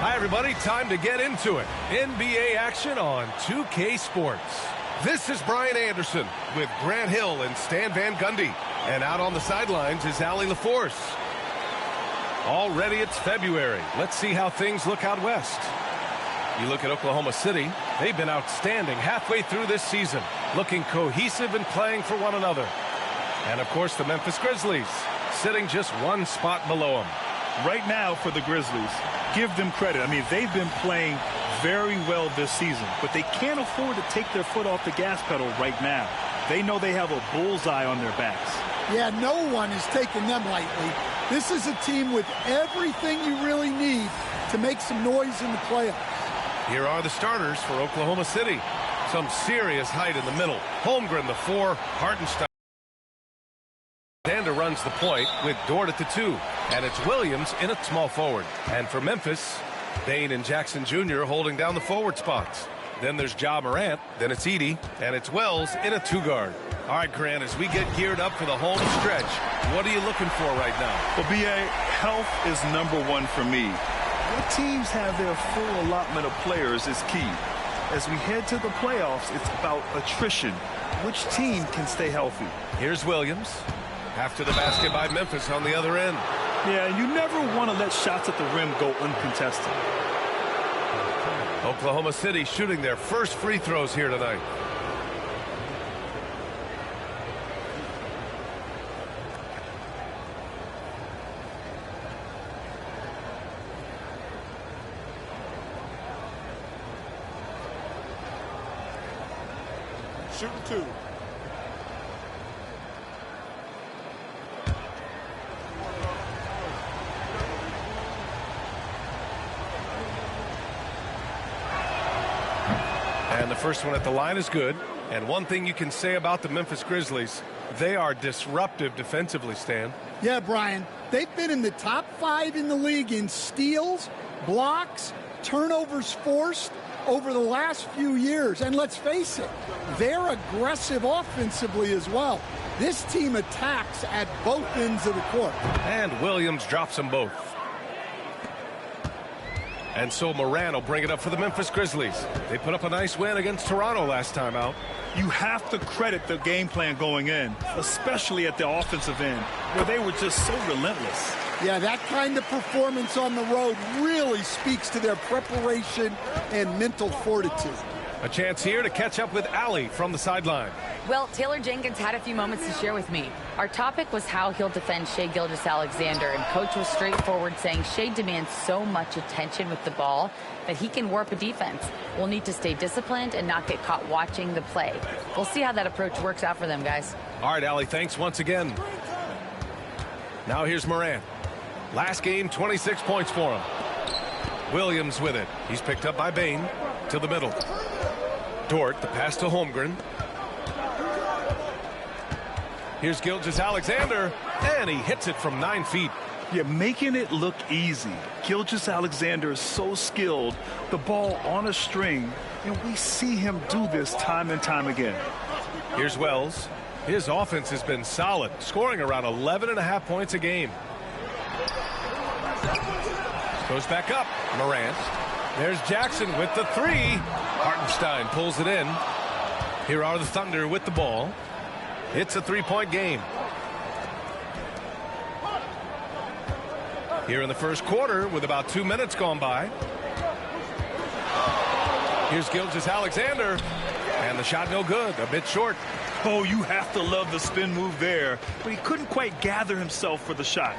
Hi, everybody. Time to get into it. NBA action on 2K Sports. This is Brian Anderson with Grant Hill and Stan Van Gundy. And out on the sidelines is Allie LaForce. Already it's February. Let's see how things look out west. You look at Oklahoma City. They've been outstanding halfway through this season, looking cohesive and playing for one another. And, of course, the Memphis Grizzlies, sitting just one spot below them. Right now for the Grizzlies, give them credit. I mean, they've been playing very well this season, but they can't afford to take their foot off the gas pedal right now. They know they have a bullseye on their backs. Yeah, no one is taking them lightly. This is a team with everything you really need to make some noise in the playoffs. Here are the starters for Oklahoma City. Some serious height in the middle. Holmgren, the 4, Hartenstein. Alexander runs the point with Dort at the 2. And it's Williams in at small forward. And for Memphis, Bain and Jackson Jr. holding down the forward spots. Then there's Ja Morant, then it's Edey, and it's Wells in a 2-guard. All right, Grant, as we get geared up for the home stretch, what are you looking for right now? Well, B.A., health is #1 for me. What teams have their full allotment of players is key. As we head to the playoffs, it's about attrition. Which team can stay healthy? Here's Williams. After the basket by Memphis on the other end. Yeah, you never want to let shots at the rim go uncontested. Oklahoma City shooting their first free throws here tonight. Shooting 2. And the first one at the line is good. And one thing you can say about the Memphis Grizzlies, they are disruptive defensively, Stan. Yeah, Brian, they've been in the top 5 in the league in steals, blocks, turnovers forced over the last few years. And let's face it, they're aggressive offensively as well. This team attacks at both ends of the court. And Williams drops them both. And so Moran will bring it up for the Memphis Grizzlies. They put up a nice win against Toronto last time out. You have to credit the game plan going in, especially at the offensive end, where they were just so relentless. Yeah, that kind of performance on the road really speaks to their preparation and mental fortitude. A chance here to catch up with Allie from the sideline. Well, Taylor Jenkins had a few moments to share with me. Our topic was how he'll defend Shai Gilgeous-Alexander, and Coach was straightforward, saying Shai demands so much attention with the ball that he can warp a defense. We'll need to stay disciplined and not get caught watching the play. We'll see how that approach works out for them, guys. All right, Allie, thanks once again. Now here's Moran. Last game, 26 points for him. Williams with it. He's picked up by Bain to the middle. Dort, the pass to Holmgren. Here's Gilgeous-Alexander, and he hits it from 9 feet. Yeah, making it look easy. Gilgeous-Alexander is so skilled, the ball on a string, and we see him do this time and time again. Here's Wells. His offense has been solid, scoring around 11.5 points a game. Goes back up. Morant. There's Jackson with the 3. Hartenstein pulls it in. Here are the Thunder with the ball. It's a 3-point game. Here in the first quarter with about 2 minutes gone by. Here's Gilgeous-Alexander. And the shot no good. A bit short. Oh, you have to love the spin move there. But he couldn't quite gather himself for the shot.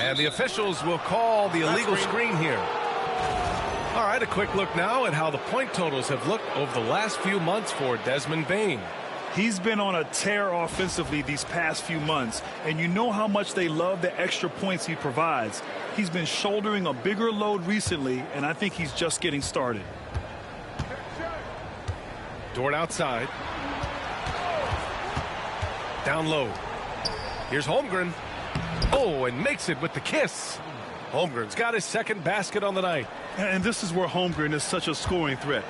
And the officials will call the illegal screen here. All right, a quick look now at how the point totals have looked over the last few months for Desmond Bain. He's been on a tear offensively these past few months, and you know how much they love the extra points he provides. He's been shouldering a bigger load recently, and I think he's just getting started. Dort outside. Down low. Here's Holmgren. Oh, and makes it with the kiss. Holmgren's got his second basket on the night. And this is where Holmgren is such a scoring threat.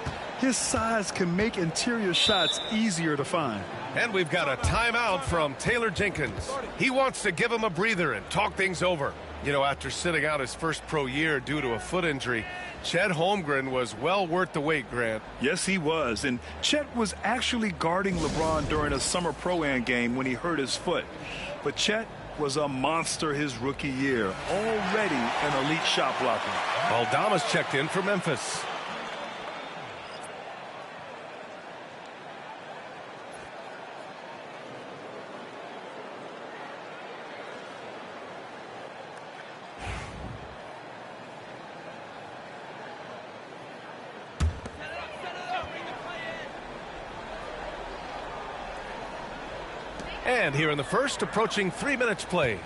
His size can make interior shots easier to find. And we've got a timeout from Taylor Jenkins. He wants to give him a breather and talk things over. You know, after sitting out his first pro year due to a foot injury, Chet Holmgren was well worth the wait, Grant. Yes, he was. And Chet was actually guarding LeBron during a summer Pro-Am game when he hurt his foot. But Chet was a monster his rookie year, already an elite shot blocker. Aldama's checked in for Memphis. And here in the first, approaching 3 minutes play.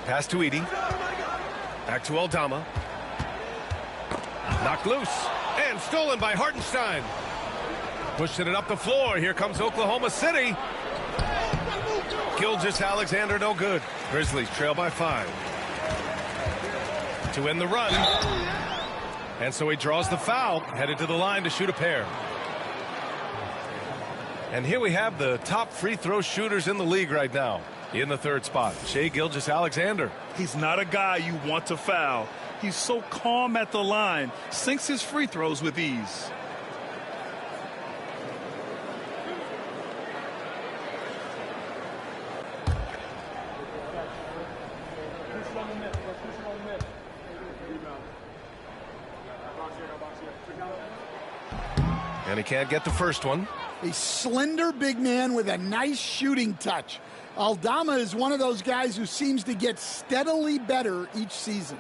Pass to Edey. Back to Aldama. Knocked loose. And stolen by Hartenstein. Pushing it up the floor. Here comes Oklahoma City. Gilgeous-Alexander no good. Grizzlies trail by 5. To end the run. And so he draws the foul. Headed to the line to shoot a pair. And here we have the top free throw shooters in the league right now. In the third spot, Shai Gilgeous-Alexander. He's not a guy you want to foul. He's so calm at the line, sinks his free throws with ease. And he can't get the first one. A slender big man with a nice shooting touch. Aldama is one of those guys who seems to get steadily better each season.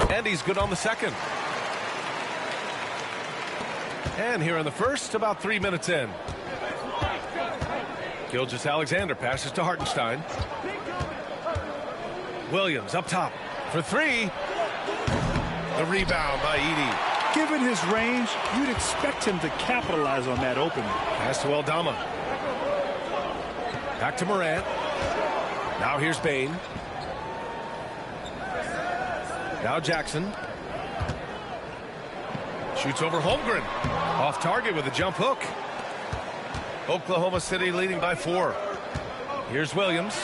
And he's good on the second. And here in the first, about 3 minutes in. Gilgeous-Alexander passes to Hartenstein. Williams up top for 3. The rebound by Edey. Given his range, you'd expect him to capitalize on that opening. Pass to Aldama. Back to Morant. Now here's Bane. Now Jackson. Shoots over Holmgren. Off target with a jump hook. Oklahoma City leading by 4. Here's Williams.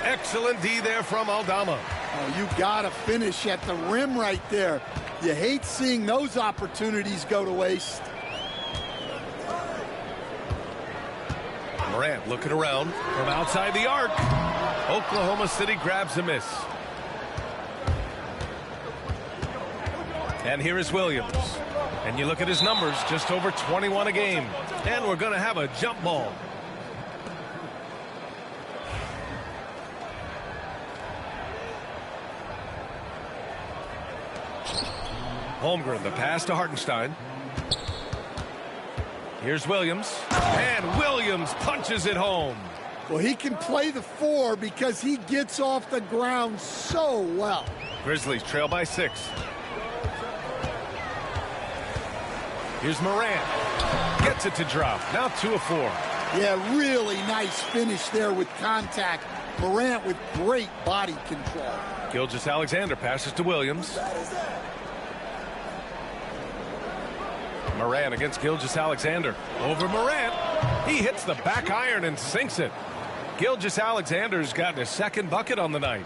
Excellent D there from Aldama. Oh, you gotta finish at the rim right there. You hate seeing those opportunities go to waste. Morant looking around from outside the arc. Oklahoma City grabs a miss. And here is Williams. And you look at his numbers, just over 21 a game. And we're going to have a jump ball. Holmgren, the pass to Hartenstein. Here's Williams. And Williams punches it home. Well, he can play the 4 because he gets off the ground so well. Grizzlies trail by 6. Here's Morant. Gets it to drop. Now 2 of 4. Yeah, really nice finish there with contact. Morant with great body control. Gilgeous-Alexander passes to Williams. Morant against Gilgeous-Alexander. Over Morant. He hits the back iron and sinks it. Gilgeous-Alexander's gotten his second bucket on the night.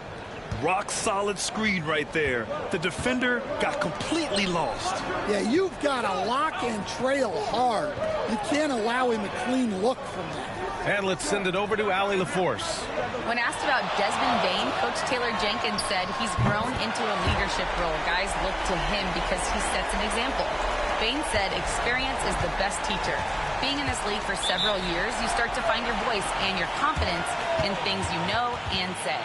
Rock solid screen right there. The defender got completely lost. Yeah, you've got to lock and trail hard. You can't allow him a clean look from that. And let's send it over to Allie LaForce. When asked about Desmond Bane, Coach Taylor Jenkins said he's grown into a leadership role. Guys look to him because he sets an example. Bane said experience is the best teacher. Being in this league for several years, you start to find your voice and your confidence in things you know and say.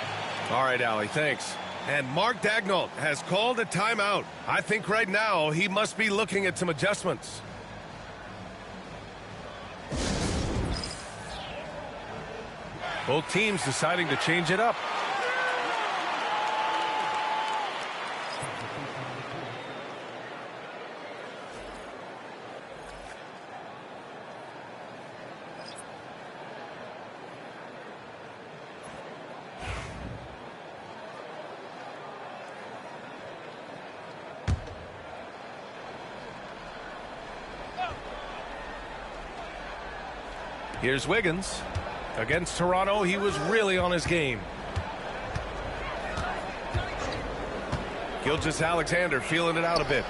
All right, Allie, thanks. And Mark Daigneault has called a timeout. I think right now he must be looking at some adjustments. Both teams deciding to change it up. Here's Wiggins. Against Toronto, he was really on his game. Gilgeous-Alexander feeling it out a bit.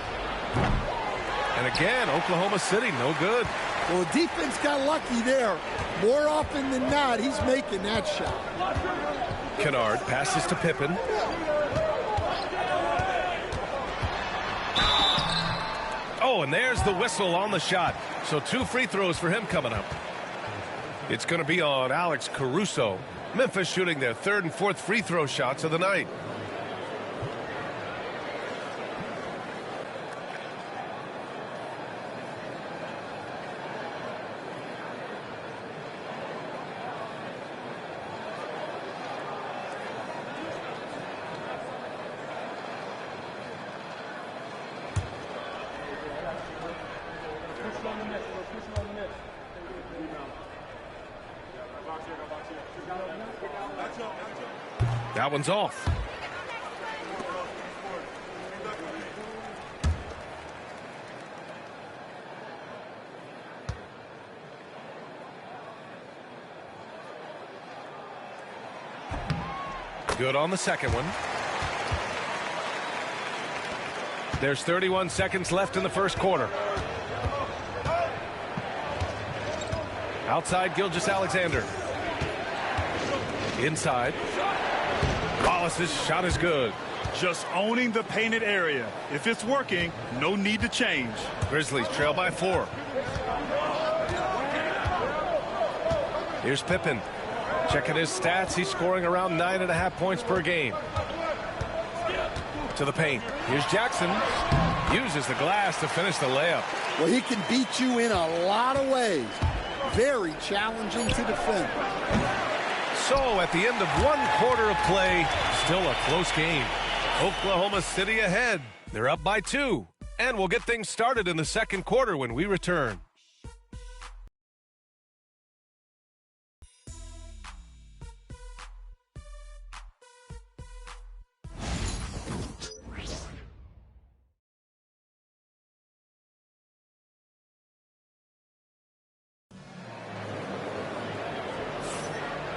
And again, Oklahoma City, no good. Well, the defense got lucky there. More often than not, he's making that shot. Kennard passes to Pippen. Oh, and there's the whistle on the shot. So 2 free throws for him coming up. It's going to be on Alex Caruso. Memphis shooting their 3rd and 4th free throw shots of the night. That one's off. Good on the second one. There's 31 seconds left in the first quarter. Outside, Gilgeous-Alexander. Inside. Wallace's shot is good. Just owning the painted area. If it's working, no need to change. Grizzlies trail by 4. Here's Pippen. Checking his stats. He's scoring around 9.5 points per game. To the paint. Here's Jackson. Uses the glass to finish the layup. Well, he can beat you in a lot of ways. Very challenging to defend. So at the end of 1 quarter of play, still a close game. Oklahoma City ahead. They're up by 2. And we'll get things started in the second quarter when we return.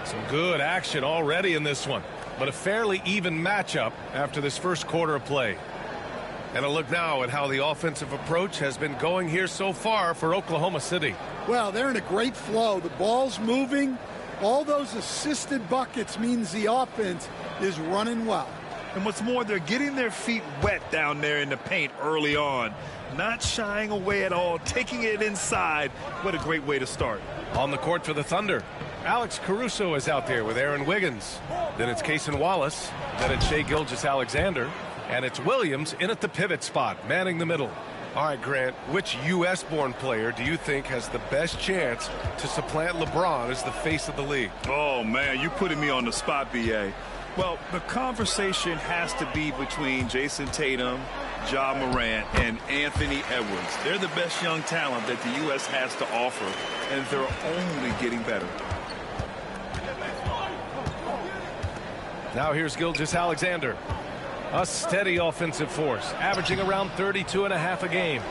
Some good action already in this one, but a fairly even matchup after this first quarter of play. And a look now at how the offensive approach has been going here so far for Oklahoma City. Well, they're in a great flow. The ball's moving. All those assisted buckets means the offense is running well. And what's more, they're getting their feet wet down there in the paint early on. Not shying away at all, taking it inside. What a great way to start. On the court for the Thunder, Alex Caruso is out there with Aaron Wiggins. Then it's Cason Wallace. Then it's Shai Gilgeous-Alexander. And it's Williams in at the pivot spot, manning the middle. All right, Grant, which U.S.-born player do you think has the best chance to supplant LeBron as the face of the league? Oh, man, you're putting me on the spot, B.A. Well, the conversation has to be between Jason Tatum, Ja Morant, and Anthony Edwards. They're the best young talent that the U.S. has to offer, and they're only getting better. Now here's Gilgeous-Alexander. A steady offensive force, averaging around 32.5 a game.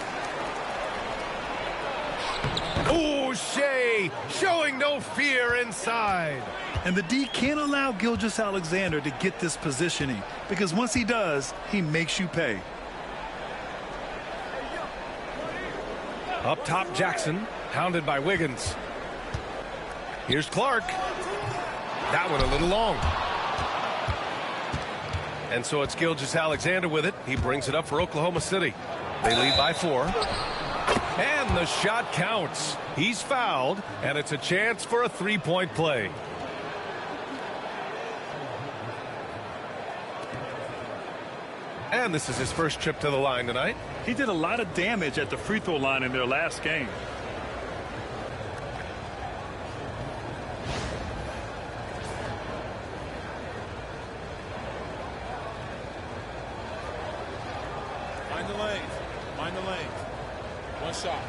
Oh, Shai showing no fear inside. And the D can't allow Gilgeous-Alexander to get this positioning, because once he does, he makes you pay. Up top, Jackson, hounded by Wiggins. Here's Clark. That one a little long. And so it's Gilgeous-Alexander with it. He brings it up for Oklahoma City. They lead by 4. And the shot counts. He's fouled, and it's a chance for a three-point play. And this is his first trip to the line tonight. He did a lot of damage at the free throw line in their last game. Mind the lanes. Mind the lanes. One shot.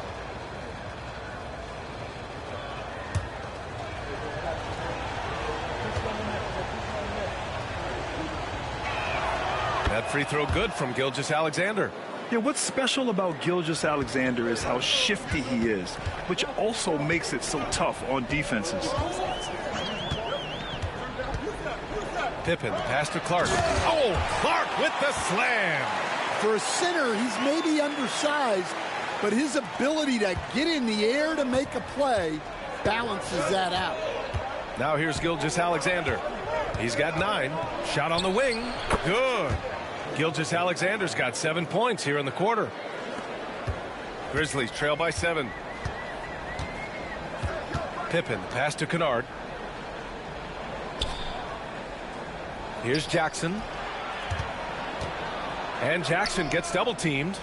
That free throw good from Gilgeous-Alexander. Yeah, what's special about Gilgeous-Alexander is how shifty he is, which also makes it so tough on defenses. Pippen, pass to Clark. Oh, Clark with the slam. For a center, he's maybe undersized, but his ability to get in the air to make a play balances that out. Now here's Gilgeous-Alexander. He's got 9. Shot on the wing. Good. Gilgeous-Alexander's got 7 points here in the quarter. Grizzlies trail by 7. Pippen, pass to Kennard. Here's Jackson. And Jackson gets double teamed.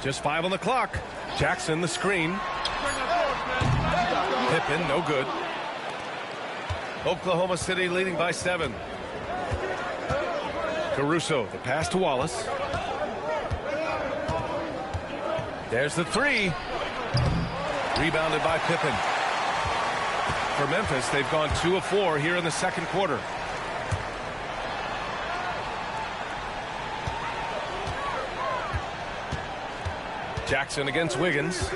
Just 5 on the clock. Jackson the screen. Pippen no good. Oklahoma City leading by 7. Caruso, the pass to Wallace. There's the 3. Rebounded by Pippen. For Memphis, they've gone 2 of 4 here in the second quarter. Jackson against Wiggins.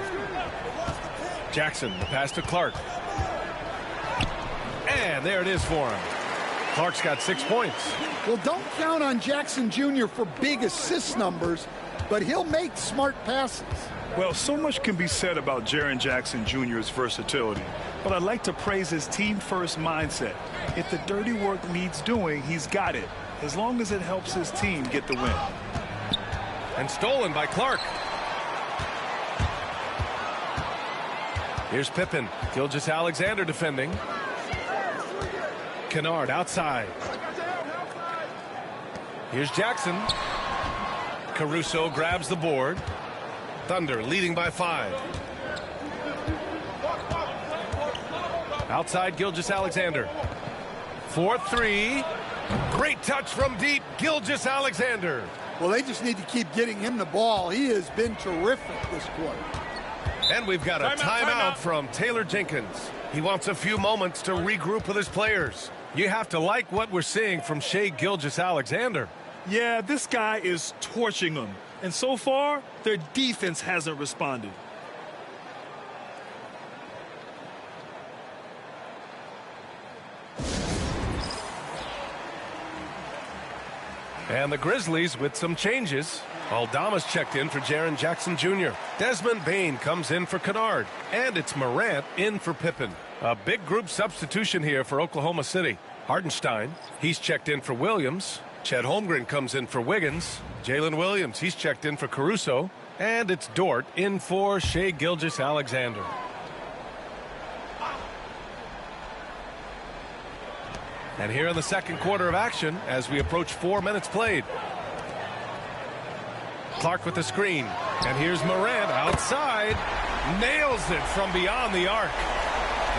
Jackson, the pass to Clark. And there it is for him. Clark's got 6 points. Well, don't count on Jackson Jr. for big assist numbers, but he'll make smart passes. Well, so much can be said about Jaren Jackson Jr.'s versatility, but I'd like to praise his team-first mindset. If the dirty work needs doing, he's got it, as long as it helps his team get the win. And stolen by Clark. Here's Pippen. Gilgeous-Alexander defending. Kennard outside. Here's Jackson. Caruso grabs the board. Thunder leading by 5. Outside Gilgeous-Alexander. 4-3. Great touch from deep. Gilgeous-Alexander. Well, they just need to keep getting him the ball. He has been terrific this quarter. And we've got a timeout from Taylor Jenkins. He wants a few moments to regroup with his players. You have to like what we're seeing from Shai Gilgeous-Alexander. Yeah, this guy is torching them. And so far, their defense hasn't responded. And the Grizzlies with some changes. Aldama's checked in for Jaren Jackson Jr. Desmond Bane comes in for Kennard. And it's Morant in for Pippen. A big group substitution here for Oklahoma City. Hartenstein, he's checked in for Williams. Chet Holmgren comes in for Wiggins. Jalen Williams, he's checked in for Caruso. And it's Dort in for Shai Gilgeous-Alexander. And here in the second quarter of action as we approach 4 minutes played. Clark with the screen. And here's Morant outside. Nails it from beyond the arc.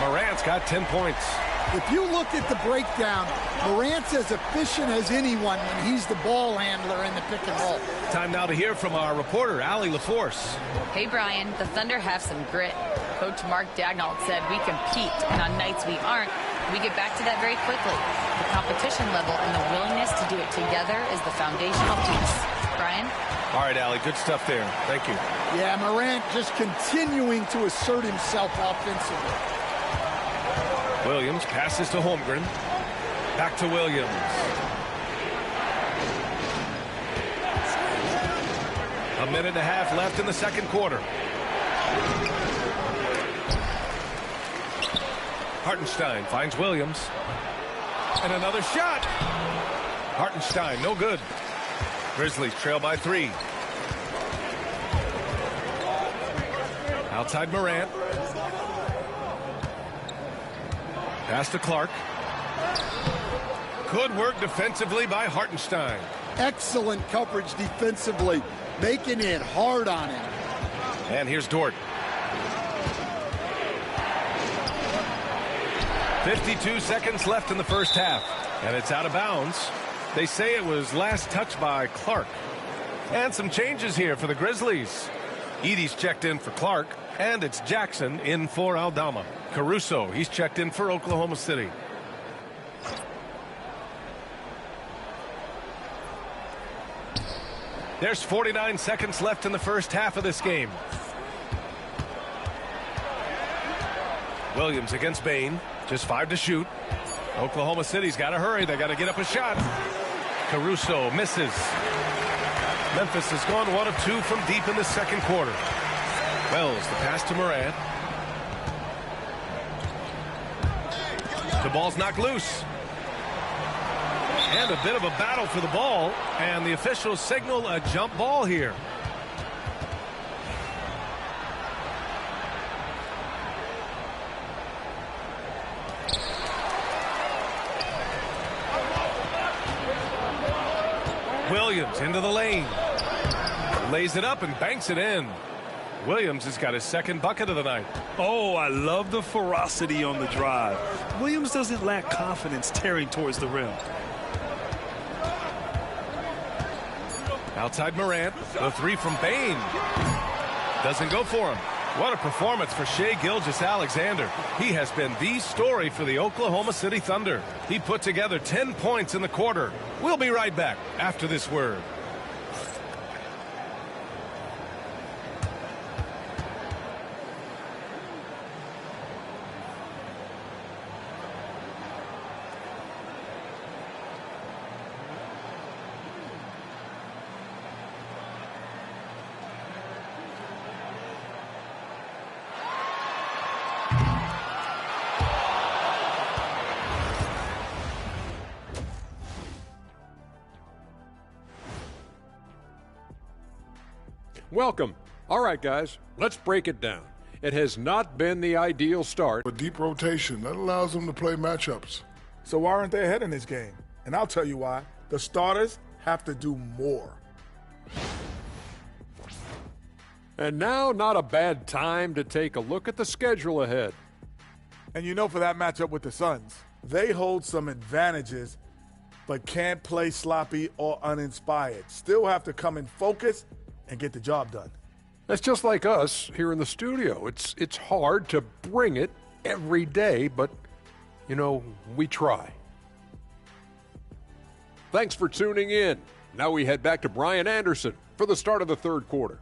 Morant's got 10 points. If you look at the breakdown, Morant's as efficient as anyone when he's the ball handler in the pick and roll. Time now to hear from our reporter, Allie LaForce. Hey, Brian, the Thunder have some grit. Coach Mark Daigneault said we compete, and on nights we aren't, we get back to that very quickly. The competition level and the willingness to do it together is the foundational piece. Brian? All right, Allie, good stuff there. Thank you. Yeah, Morant just continuing to assert himself offensively. Williams passes to Holmgren. Back to Williams. A minute and a half left in the second quarter. Hartenstein finds Williams. And another shot. Hartenstein, no good. Grizzlies trail by 3. Outside Morant. Pass to Clark. Good work defensively by Hartenstein. Excellent coverage defensively, making it hard on him. And here's Dort. 52 seconds left in the first half. And it's out of bounds. They say it was last touched by Clark. And some changes here for the Grizzlies. Edey's checked in for Clark. And it's Jackson in for Aldama. Caruso, he's checked in for Oklahoma City. There's 49 seconds left in the first half of this game. Williams against Bain. Just 5 to shoot. Oklahoma City's got to hurry. They got to get up a shot. Caruso misses. Memphis has gone 1 of 2 from deep in the second quarter. Wells, the pass to Morant. The ball's knocked loose. And a bit of a battle for the ball. And the officials signal a jump ball here. Williams into the lane. Lays it up and banks it in. Williams has got his second bucket of the night. Oh, I love the ferocity on the drive. Williams doesn't lack confidence tearing towards the rim. Outside Morant. The 3 from Bain. Doesn't go for him. What a performance for Shai Gilgeous-Alexander. He has been the story for the Oklahoma City Thunder. He put together 10 points in the quarter. We'll be right back after this word. Welcome. All right, guys, let's break it down. It has not been the ideal start. A deep rotation, that allows them to play matchups. So why aren't they ahead in this game? And I'll tell you why. The starters have to do more. And now, not a bad time to take a look at the schedule ahead. And you know, for that matchup with the Suns, they hold some advantages, but can't play sloppy or uninspired. Still have to come in focused and get the job done. That's just like us here in the studio. It's hard to bring it every day, but, you know, we try. Thanks for tuning in. Now we head back to Brian Anderson for the start of the third quarter.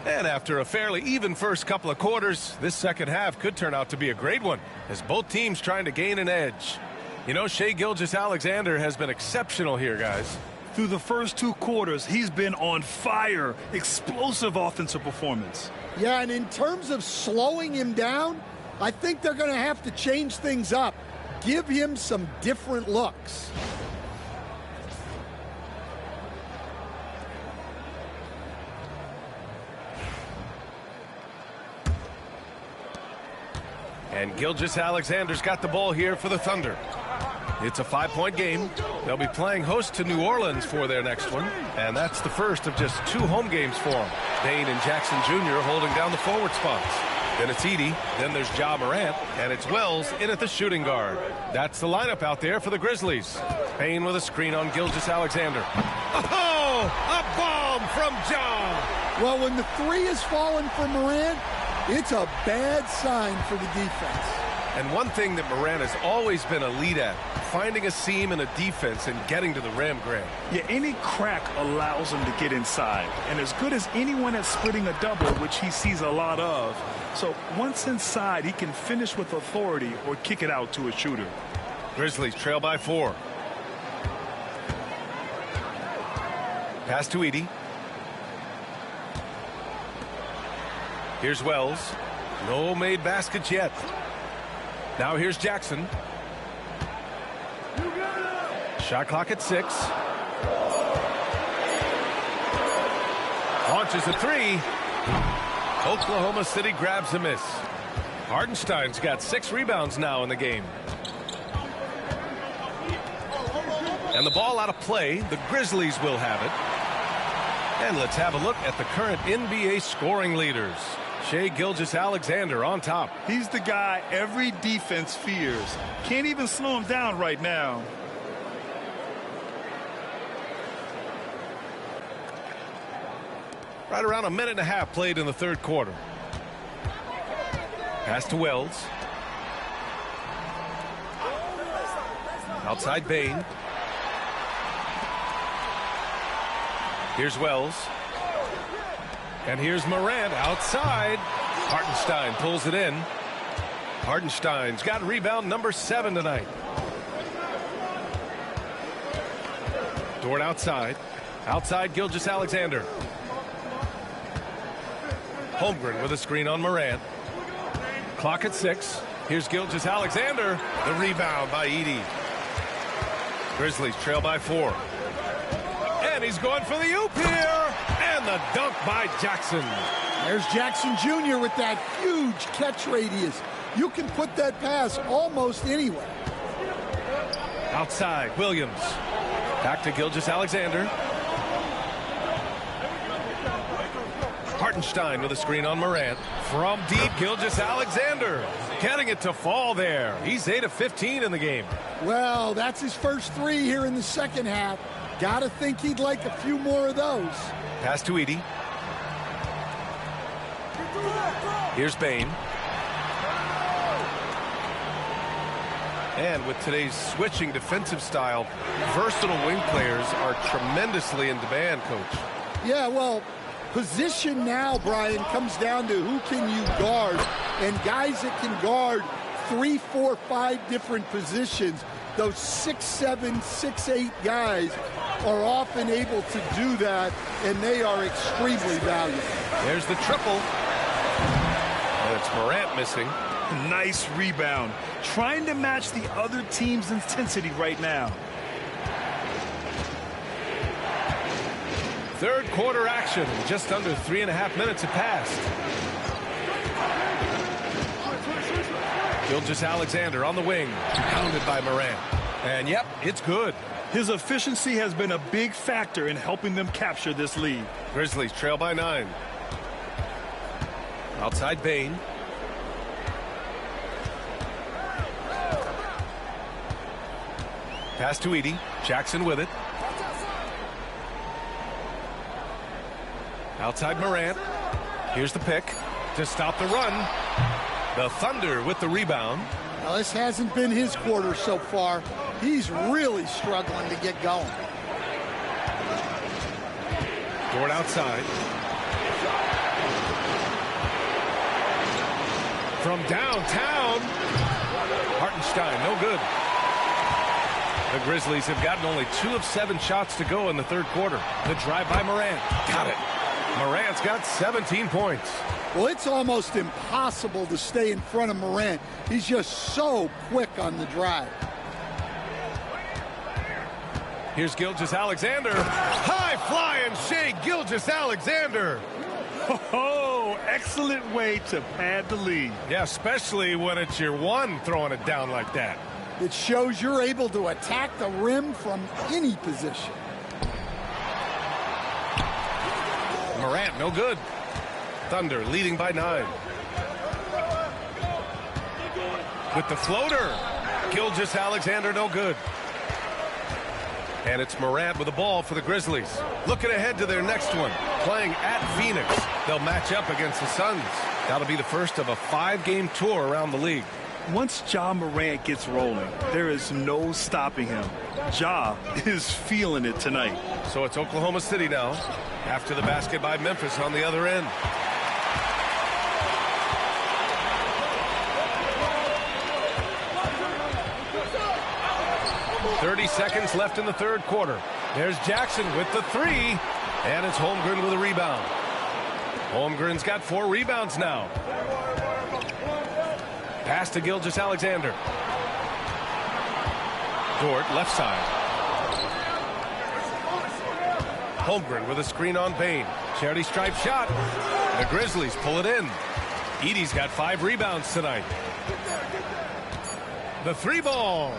And after a fairly even first couple of quarters, this second half could turn out to be a great one, as both teams trying to gain an edge. You know, Shai Gilgeous-Alexander has been exceptional here, guys. Through the first 2 quarters, he's been on fire. Explosive offensive performance. Yeah, and in terms of slowing him down, I think they're going to have to change things up. Give him some different looks. And Gilgeous-Alexander's got the ball here for the Thunder. It's a 5-point game. They'll be playing host to New Orleans for their next one. And that's the first of just 2 home games for them. Bain and Jackson Jr. holding down the forward spots. Then it's Edey. Then there's Ja Morant. And it's Wells in at the shooting guard. That's the lineup out there for the Grizzlies. Bain with a screen on Gilgeous-Alexander. Oh, a bomb from Ja. Well, when the 3 is falling for Morant, it's a bad sign for the defense. And one thing that Morant has always been a lead at, finding a seam in a defense and getting to the rim, Grant. Yeah, any crack allows him to get inside. And as good as anyone at splitting a double, which he sees a lot of. So once inside, he can finish with authority or kick it out to a shooter. Grizzlies trail by 4. Pass to Edey. Here's Wells. No made baskets yet. Now here's Jackson. Shot clock at 6. Launches a 3. Oklahoma City grabs a miss. Hardenstein's got 6 rebounds now in the game. And the ball out of play. The Grizzlies will have it. And let's have a look at the current NBA scoring leaders. Shai Gilgeous-Alexander on top. He's the guy every defense fears. Can't even slow him down right now. Right around a minute and a half played in the third quarter. Pass to Wells. Outside Bain. Here's Wells. And here's Morant outside. Hartenstein pulls it in. Hartenstein's got rebound number 7 tonight. Dort outside. Outside Gilgeous-Alexander. Holmgren with a screen on Morant. Clock at 6. Here's Gilgeous-Alexander. The rebound by Edey. Grizzlies trail by 4. And he's going for the oop here. And the dunk by Jackson. There's Jackson Jr. with that huge catch radius. You can put that pass almost anywhere. Outside, Williams. Back to Gilgeous-Alexander. Hartenstein with a screen on Morant. From deep, Gilgeous-Alexander. Getting it to fall there. He's 8 of 15 in the game. Well, that's his first 3 here in the second half. Gotta think he'd like a few more of those. Pass to Edey. Here's Bain. And with today's switching defensive style, versatile wing players are tremendously in demand, Coach. Yeah, well, position now, Brian, comes down to who can you guard. And guys that can guard 3, 4, 5 different positions, those 6'7", 6'8" guys are often able to do that, and they are extremely valuable. There's the triple. And it's Morant missing. Nice rebound. Trying to match the other team's intensity right now. Third quarter action. Just under 3.5 minutes have passed. Gilgeous-Alexander on the wing. Pounded by Morant. And yep, it's good. His efficiency has been a big factor in helping them capture this lead. Grizzlies trail by 9. Outside Bain. Pass to Edey. Jackson with it. Outside Morant. Here's the pick to stop the run. The Thunder with the rebound. Now, this hasn't been his quarter so far. He's really struggling to get going. Dort outside. From downtown. Hartenstein, no good. The Grizzlies have gotten only 2 of 7 shots to go in the third quarter. The drive by Morant. Got it. Morant's got 17 points. Well, it's almost impossible to stay in front of Morant. He's just so quick on the drive. Here's Gilgeous-Alexander. High flying Shai Gilgeous-Alexander. Oh, excellent way to pad the lead. Yeah, especially when it's your one throwing it down like that. It shows you're able to attack the rim from any position. Morant, no good. Thunder leading by 9. With the floater. Gilgeous-Alexander, no good. And it's Morant with the ball for the Grizzlies. Looking ahead to their next one. Playing at Phoenix. They'll match up against the Suns. That'll be the first of a 5-game tour around the league. Once Ja Morant gets rolling, there is no stopping him. Ja is feeling it tonight. So it's Oklahoma City now, after the basket by Memphis on the other end. .30 seconds left in the third quarter. There's Jackson with the 3, and it's Holmgren with a rebound. Holmgren's got 4 rebounds now. Pass to Gilgeous-Alexander. Dort, left side. Holmgren with a screen on Bain. Charity stripe shot. The Grizzlies pull it in. Edey's got 5 rebounds tonight. The 3 ball.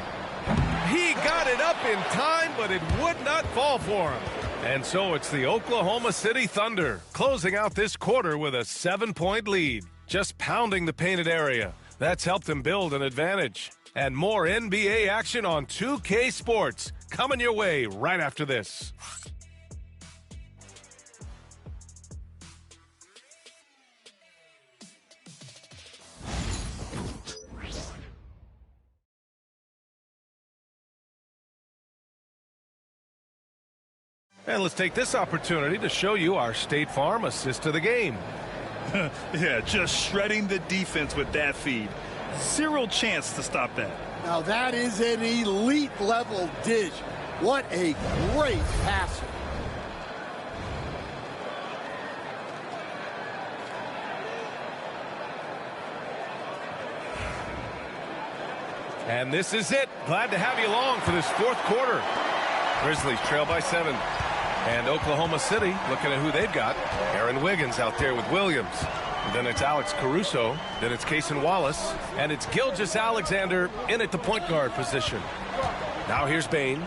He got it up in time, but it would not fall for him. And so it's the Oklahoma City Thunder closing out this quarter with a 7-point lead. Just pounding the painted area. That's helped them build an advantage. And more NBA action on 2K Sports. 2K Sports, coming your way right after this. And let's take this opportunity to show you our State Farm assist of the game. Yeah, just shredding the defense with that feed. Zero chance to stop that. Now that is an elite level dish. What a great passer. And this is it. Glad to have you along for this fourth quarter. Grizzlies trail by 7. And Oklahoma City, looking at who they've got. Aaron Wiggins out there with Williams. And then it's Alex Caruso. Then it's Cason Wallace. And it's Gilgeous-Alexander in at the point guard position. Now here's Bane.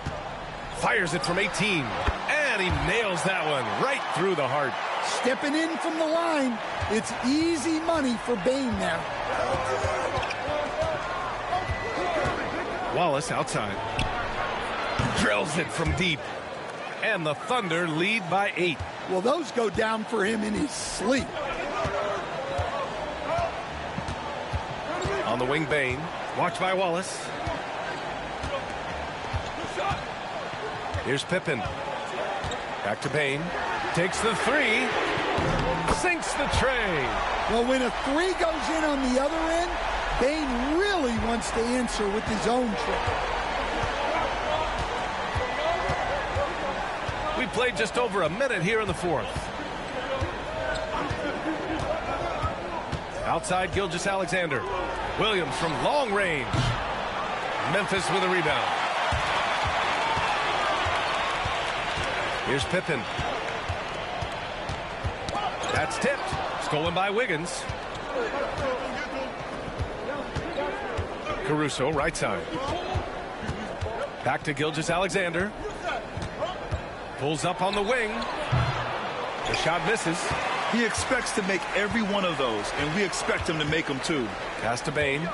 Fires it from 18. And he nails that one right through the heart. Stepping in from the line. It's easy money for Bane now. Wallace outside. Drills it from deep. And the Thunder lead by 8. Well, those go down for him in his sleep. On the wing, Bane. Watched by Wallace. Here's Pippen. Back to Bane. Takes the 3. Sinks the tray. Well, when a 3 goes in on the other end, Bane really wants to answer with his own trick. We played just over a minute here in the fourth. Outside, Gilgeous-Alexander. Williams from long range. Memphis with a rebound. Here's Pippen. That's tipped. Stolen by Wiggins. Caruso, right side. Back to Gilgeous-Alexander. Pulls up on the wing. The shot misses. He expects to make every one of those, and we expect him to make them too. Pass to Bane.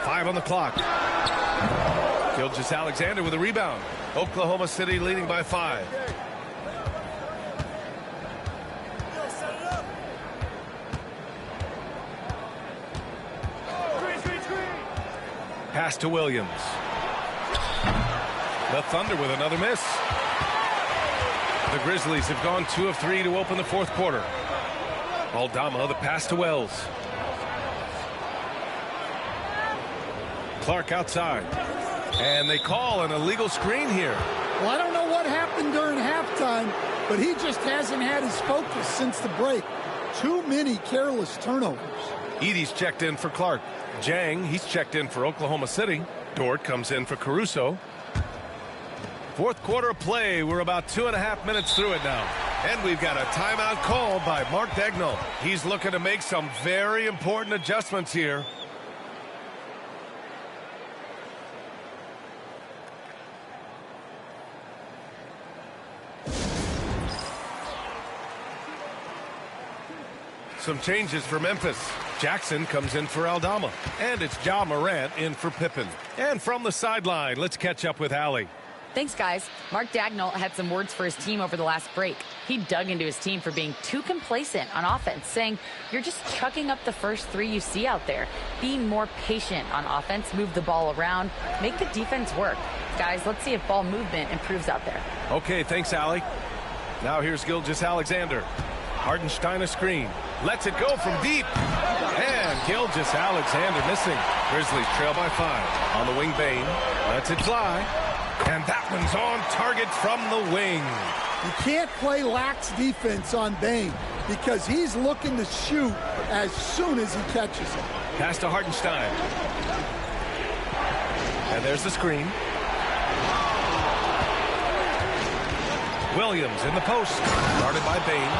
Five on the clock. Gilgeous-Alexander with a rebound. Oklahoma City leading by 5. Pass to Williams. The Thunder with another miss. The Grizzlies have gone 2 of 3 to open the fourth quarter. Aldama, the pass to Wells. Clark outside. And they call an illegal screen here. Well, I don't know what happened during halftime, but he just hasn't had his focus since the break. Too many careless turnovers. Edey's checked in for Clark. Jang, he's checked in for Oklahoma City. Dort comes in for Caruso. Fourth quarter of play. We're about 2.5 minutes through it now. And we've got a timeout called by Mark Daigneault. He's looking to make some very important adjustments here. Some changes for Memphis. Jackson comes in for Aldama. And it's Ja Morant in for Pippen. And from the sideline, let's catch up with Allie. Thanks, guys. Mark Daigneault had some words for his team over the last break. He dug into his team for being too complacent on offense, saying, you're just chucking up the first 3 you see out there. Being more patient on offense, move the ball around, make the defense work. Guys, let's see if ball movement improves out there. Okay, thanks, Allie. Now here's Gilgeous-Alexander. Hartenstein a screen. Lets it go from deep. And Gilgeous-Alexander missing. Grizzlies trail by 5. On the wing, Bane. Lets it fly. And that one's on target from the wing. You can't play lax defense on Bane because he's looking to shoot as soon as he catches it. Pass to Hartenstein. And there's the screen. Williams in the post. Guarded by Bane.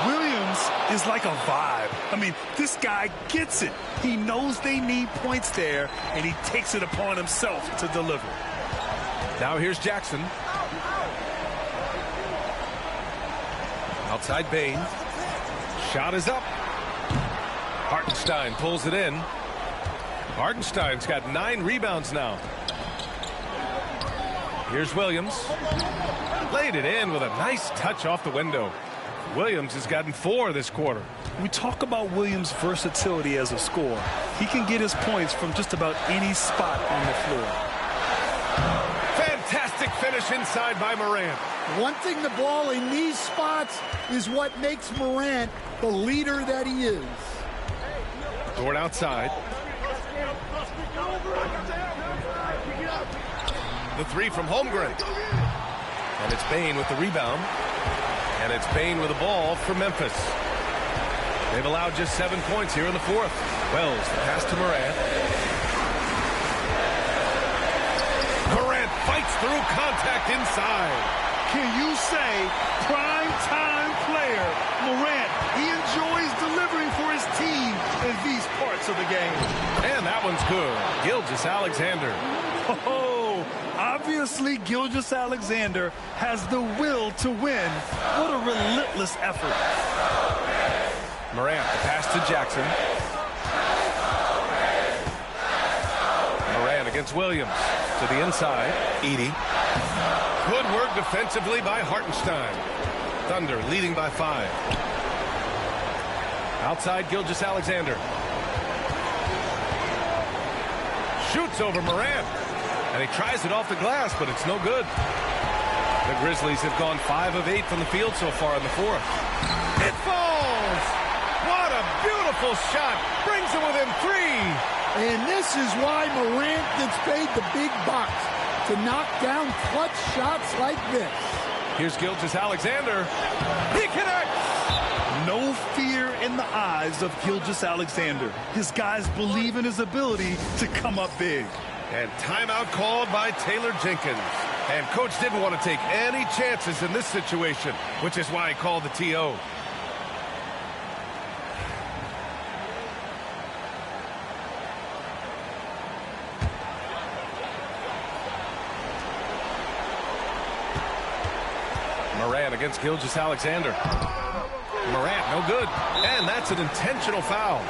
Williams is like a vibe. I mean, this guy gets it. He knows they need points there, and he takes it upon himself to deliver. Now here's Jackson. Outside Bane. Shot is up. Hartenstein pulls it in. Hartenstein's got 9 rebounds now. Here's Williams. Laid it in with a nice touch off the window. Williams has gotten 4 this quarter. We talk about Williams' versatility as a scorer. He can get his points from just about any spot on the floor. Fantastic finish inside by Morant. Wanting the ball in these spots is what makes Morant the leader that he is. Dort outside. The 3 from Holmgren. And it's Bane with the rebound. And it's Bane with the ball for Memphis. They've allowed just 7 points here in the 4th. Wells, the pass to Morant. Morant fights through contact inside. Can you say prime time player Morant? He enjoys delivering for his team in these parts of the game. And that one's good. Gilgeous-Alexander. Oh, obviously Gilgeous-Alexander has the will to win. What a relentless effort. Morant, the pass to Jackson. Morant against Williams. To the inside. Edey. Good work defensively by Hartenstein. Thunder leading by 5. Outside Gilgeous-Alexander. Shoots over Morant. And he tries it off the glass, but it's no good. The Grizzlies have gone 5 of 8 from the field so far in the 4th. It falls! What a beautiful shot! Brings it within 3! And this is why Morant gets paid the big bucks, to knock down clutch shots like this. Here's Gilgeous-Alexander. He connects! No fear in the eyes of Gilgeous-Alexander. His guys believe in his ability to come up big. And timeout called by Taylor Jenkins. And coach didn't want to take any chances in this situation, which is why he called the TO. Morant against Gilgeous-Alexander. Morant, no good. And that's an intentional foul.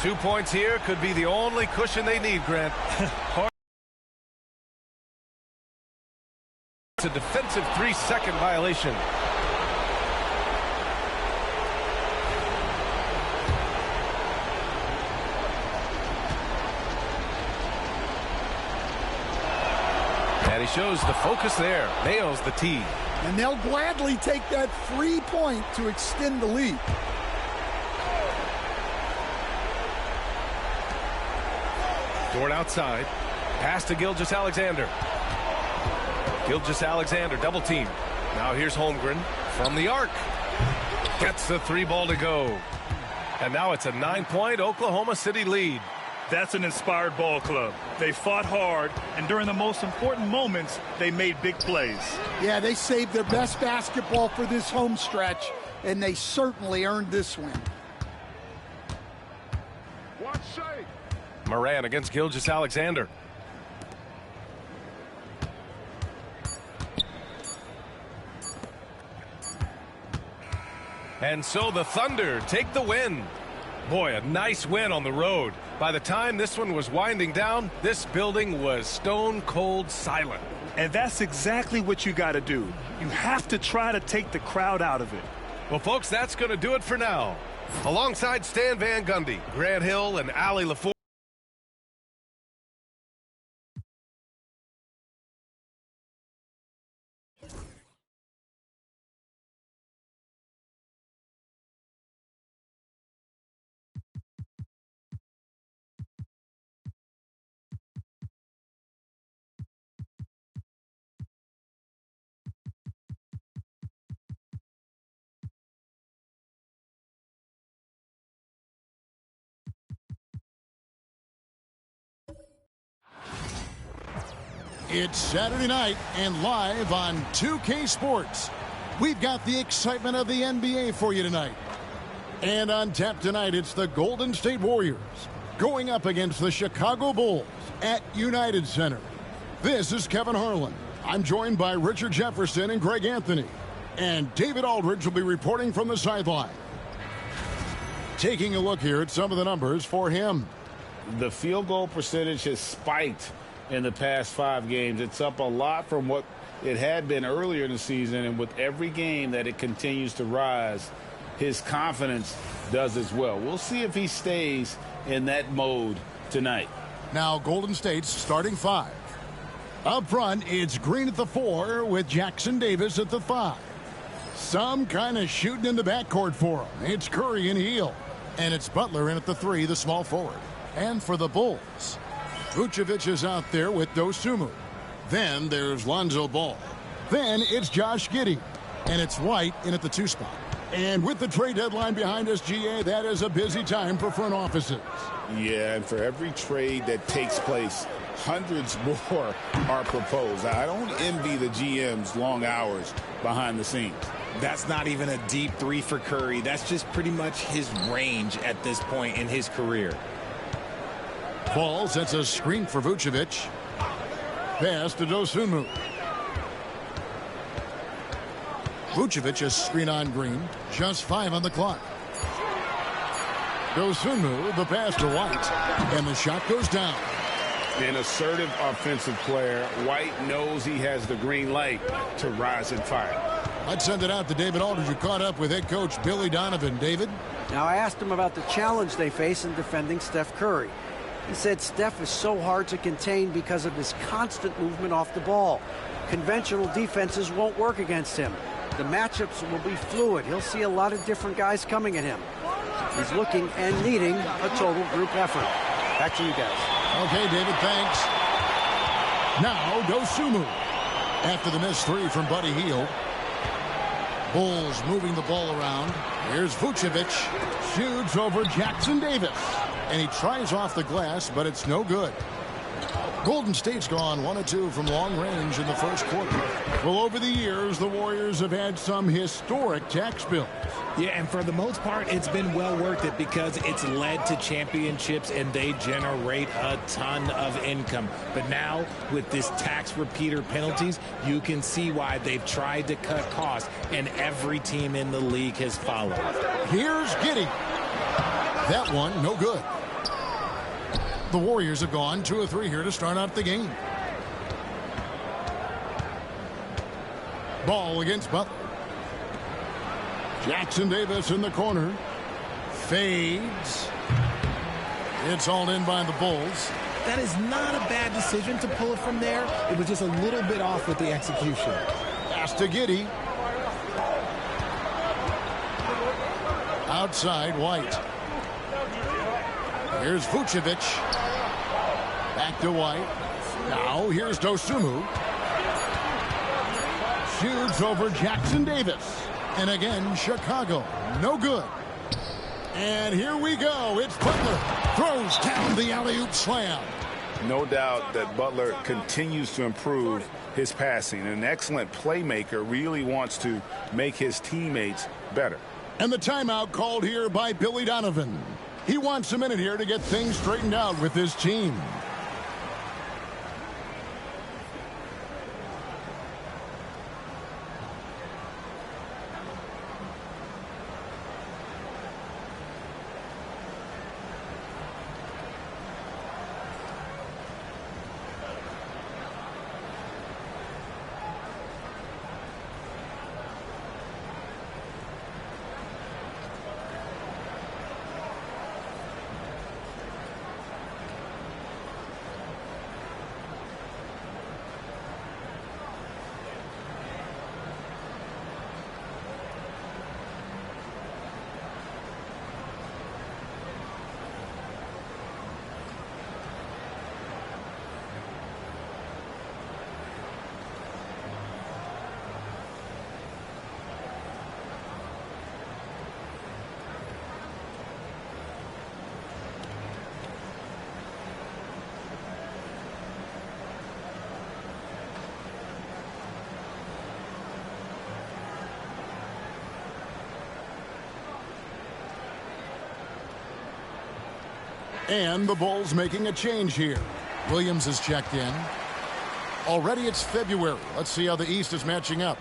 Two points here could be the only cushion they need, Grant. It's a defensive 3-second violation. And he shows the focus there. Nails the tee. And they'll gladly take that 3-point to extend the lead. Dort outside. Pass to Gilgeous-Alexander. Gilgeous-Alexander double team. Now here's Holmgren from the arc. Gets the 3-ball to go. And now it's a 9-point Oklahoma City lead. That's an inspired ball club. They fought hard, and during the most important moments, they made big plays. Yeah, they saved their best basketball for this home stretch, and they certainly earned this win. Morant against Gilgeous-Alexander. And so the Thunder take the win. Boy, a nice win on the road. By the time this one was winding down, this building was stone cold silent. And that's exactly what you got to do. You have to try to take the crowd out of it. Well, folks, that's going to do it for now. Alongside Stan Van Gundy, Grant Hill, and Allie LaForce. It's Saturday night and live on 2K Sports. We've got the excitement of the NBA for you tonight. And on tap tonight, it's the Golden State Warriors going up against the Chicago Bulls at United Center. This is Kevin Harlan. I'm joined by Richard Jefferson and Greg Anthony. And David Aldridge will be reporting from the sideline. Taking a look here at some of the numbers for him. The field goal percentage has spiked in the past 5 games. It's up a lot from what it had been earlier in the season, and with every game that it continues to rise, his confidence does as well. We'll see if he stays in that mode tonight. Now Golden State's starting 5. Up front, it's Green at the 4 with Jackson Davis at the 5. Some kind of shooting in the backcourt for him. It's Curry and Hield. And it's Butler in at the 3, the small forward. And for the Bulls, Vucevic is out there with Dosunmu. Then there's Lonzo Ball. Then it's Josh Giddey. And it's White in at the 2 spot. And with the trade deadline behind us, GA, that is a busy time for front offices. Yeah, and for every trade that takes place, hundreds more are proposed. I don't envy the GM's long hours behind the scenes. That's not even a deep 3 for Curry. That's just pretty much his range at this point in his career. Ball sets a screen for Vucevic. Pass to Dosunmu. Vucevic is screen on Green. Just 5 on the clock. Dosunmu, the pass to White. And the shot goes down. An assertive offensive player. White knows he has the green light to rise and fire. Let's send it out to David Aldridge, who caught up with head coach Billy Donovan. David? Now, I asked him about the challenge they face in defending Steph Curry. He said Steph is so hard to contain because of his constant movement off the ball. Conventional defenses won't work against him. The matchups will be fluid. He'll see a lot of different guys coming at him. He's looking and needing a total group effort. Back to you guys. Okay, David, thanks. Now, Dosunmu. After the missed 3 from Buddy Hield. Bulls moving the ball around. Here's Vucevic. Shoots over Jackson Davis. And he tries off the glass, but it's no good. Golden State's gone 1 of 2 from long range in the first quarter. Well, over the years, the Warriors have had some historic tax bills. Yeah, and for the most part, it's been well worth it because it's led to championships and they generate a ton of income. But now, with this tax repeater penalties, you can see why they've tried to cut costs, and every team in the league has followed. Here's Giddey. That one, no good. The Warriors have gone 2 of 3 here to start out the game. Ball against Butler. Jackson Davis in the corner. Fades. It's all in by the Bulls. That is not a bad decision to pull it from there. It was just a little bit off with the execution. Pass to Giddey. Outside, White. Here's Vucevic. Back to White. Now here's Dosunmu. Shoots over Jackson Davis. And again, Chicago. No good. And here we go. It's Butler. Throws down the alley-oop slam. No doubt that Butler continues to improve his passing. An excellent playmaker, really wants to make his teammates better. And the timeout called here by Billy Donovan. He wants a minute here to get things straightened out with his team. And the Bulls making a change here. Williams is checked in. Already it's February. Let's see how the East is matching up.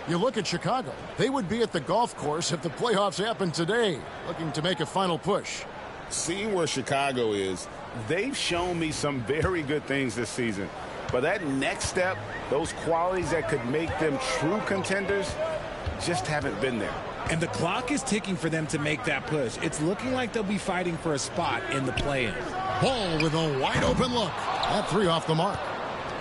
You look at Chicago. They would be at the golf course if the playoffs happened today, looking to make a final push. Seeing where Chicago is, they've shown me some very good things this season. But that next step, those qualities that could make them true contenders, just haven't been there. And the clock is ticking for them to make that push. It's looking like they'll be fighting for a spot in the play-in. Ball with a wide open look. That 3 off the mark.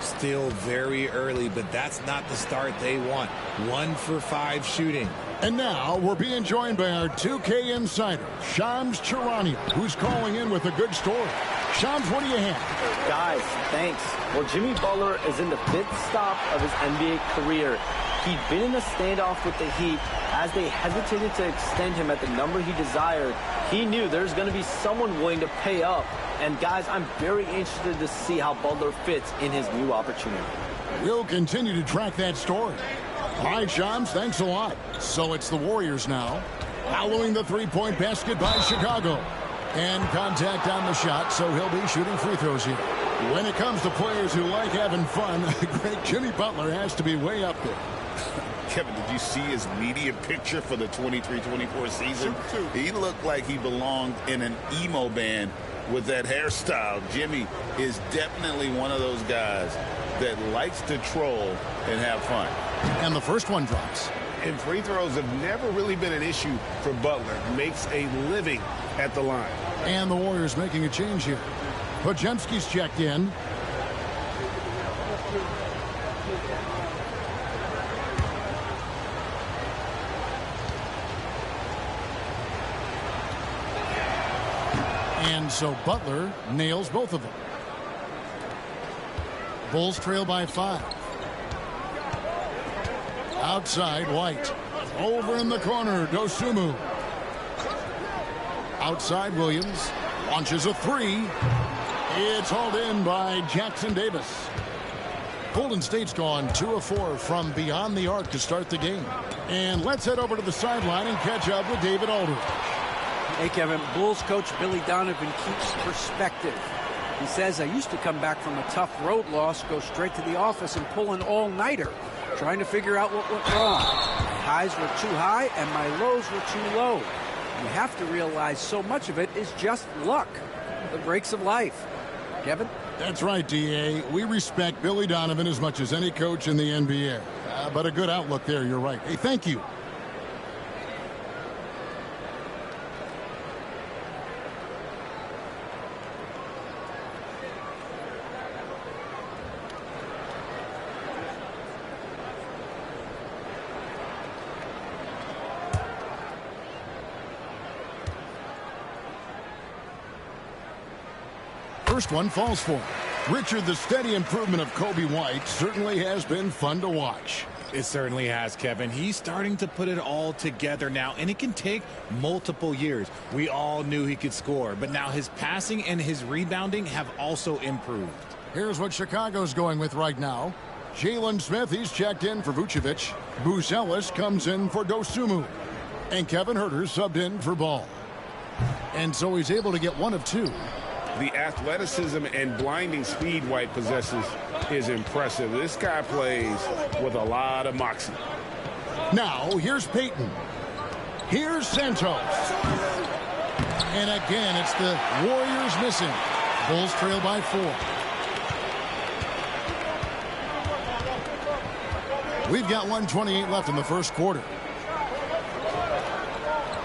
Still very early, but that's not the start they want. 1 for 5 shooting. And now we're being joined by our 2K insider, Shams Charania, who's calling in with a good story. Shams, what do you have? Guys, thanks. Well, Jimmy Butler is in the 5th stop of his NBA career. He'd been in a standoff with the Heat. As they hesitated to extend him at the number he desired, he knew there's going to be someone willing to pay up. And guys, I'm very interested to see how Butler fits in his new opportunity. We'll continue to track that story. All right, Shams, thanks a lot. So it's the Warriors now, following the 3-point basket by Chicago. And contact on the shot, so he'll be shooting free throws here. When it comes to players who like having fun, great Jimmy Butler has to be way up there. Kevin, did you see his media picture for the 23-24 season? He looked like he belonged in an emo band with that hairstyle. Jimmy is definitely one of those guys that likes to troll and have fun. And the first one drops. And free throws have never really been an issue for Butler. Makes a living at the line. And the Warriors making a change here. Podziemski's checked in. And so Butler nails both of them. Bulls trail by 5. Outside, White. Over in the corner, Dosunmu. Outside, Williams. Launches a 3. It's hauled in by Jackson Davis. Golden State's gone 2 of 4 from beyond the arc to start the game. And let's head over to the sideline and catch up with David Aldridge. Hey, Kevin, Bulls coach Billy Donovan keeps perspective. He says, I used to come back from a tough road loss, go straight to the office and pull an all-nighter, trying to figure out what went wrong. My highs were too high and my lows were too low. You have to realize so much of it is just luck, the breaks of life. Kevin? That's right, D.A. We respect Billy Donovan as much as any coach in the NBA. But a good outlook there, you're right. Hey, thank you. First one falls for him. Richard, the steady improvement of Kobe White certainly has been fun to watch. It certainly has, Kevin. He's starting to put it all together now, and it can take multiple years. We all knew he could score, but now his passing and his rebounding have also improved. Here's what Chicago's going with right now. Jalen Smith, he's checked in for Vucevic. Buzelis comes in for Dosunmu. And Kevin Huerter subbed in for Ball. And so he's able to get 1 of 2. The athleticism and blinding speed White possesses is impressive. This guy plays with a lot of moxie. Now, here's Payton. Here's Santos. And again, it's the Warriors missing. Bulls trail by 4. We've got 1:28 left in the first quarter.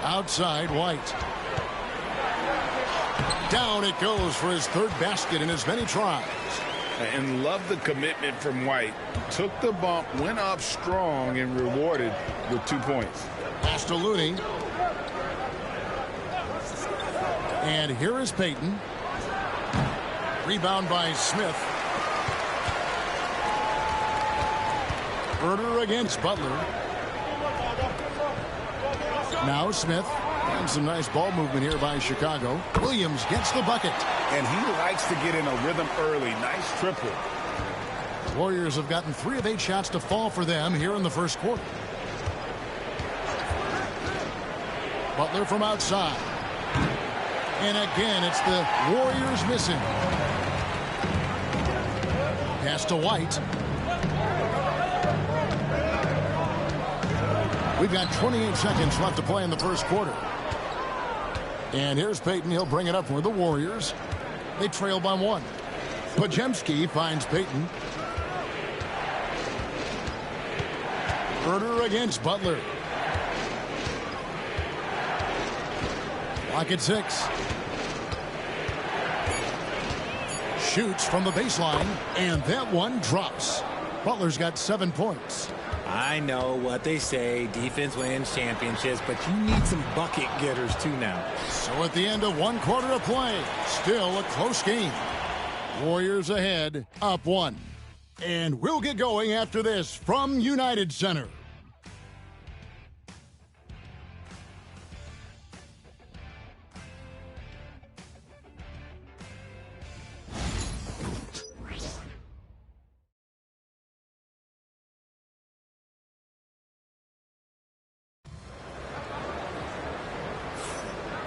Outside, White. Down it goes for his 3rd basket in as many tries. And love the commitment from White. Took the bump, went up strong, and rewarded with 2 points. Pass to Looney. And here is Payton. Rebound by Smith. Huerter against Butler. Now Smith. And some nice ball movement here by Chicago. Williams gets the bucket. And he likes to get in a rhythm early. Nice triple. Warriors have gotten 3 of 8 shots to fall for them here in the first quarter. Butler from outside. And again, it's the Warriors missing. Pass to White. We've got 28 seconds left to play in the first quarter. And here's Payton. He'll bring it up for the Warriors. They trail by 1. Podziemski finds Payton. Herder against Butler. Clock at 6. Shoots from the baseline, and that one drops. Butler's got 7 points. I know what they say, defense wins championships, but you need some bucket getters too now. So at the end of 1 quarter of play, still a close game. Warriors ahead, up 1. And we'll get going after this from United Center.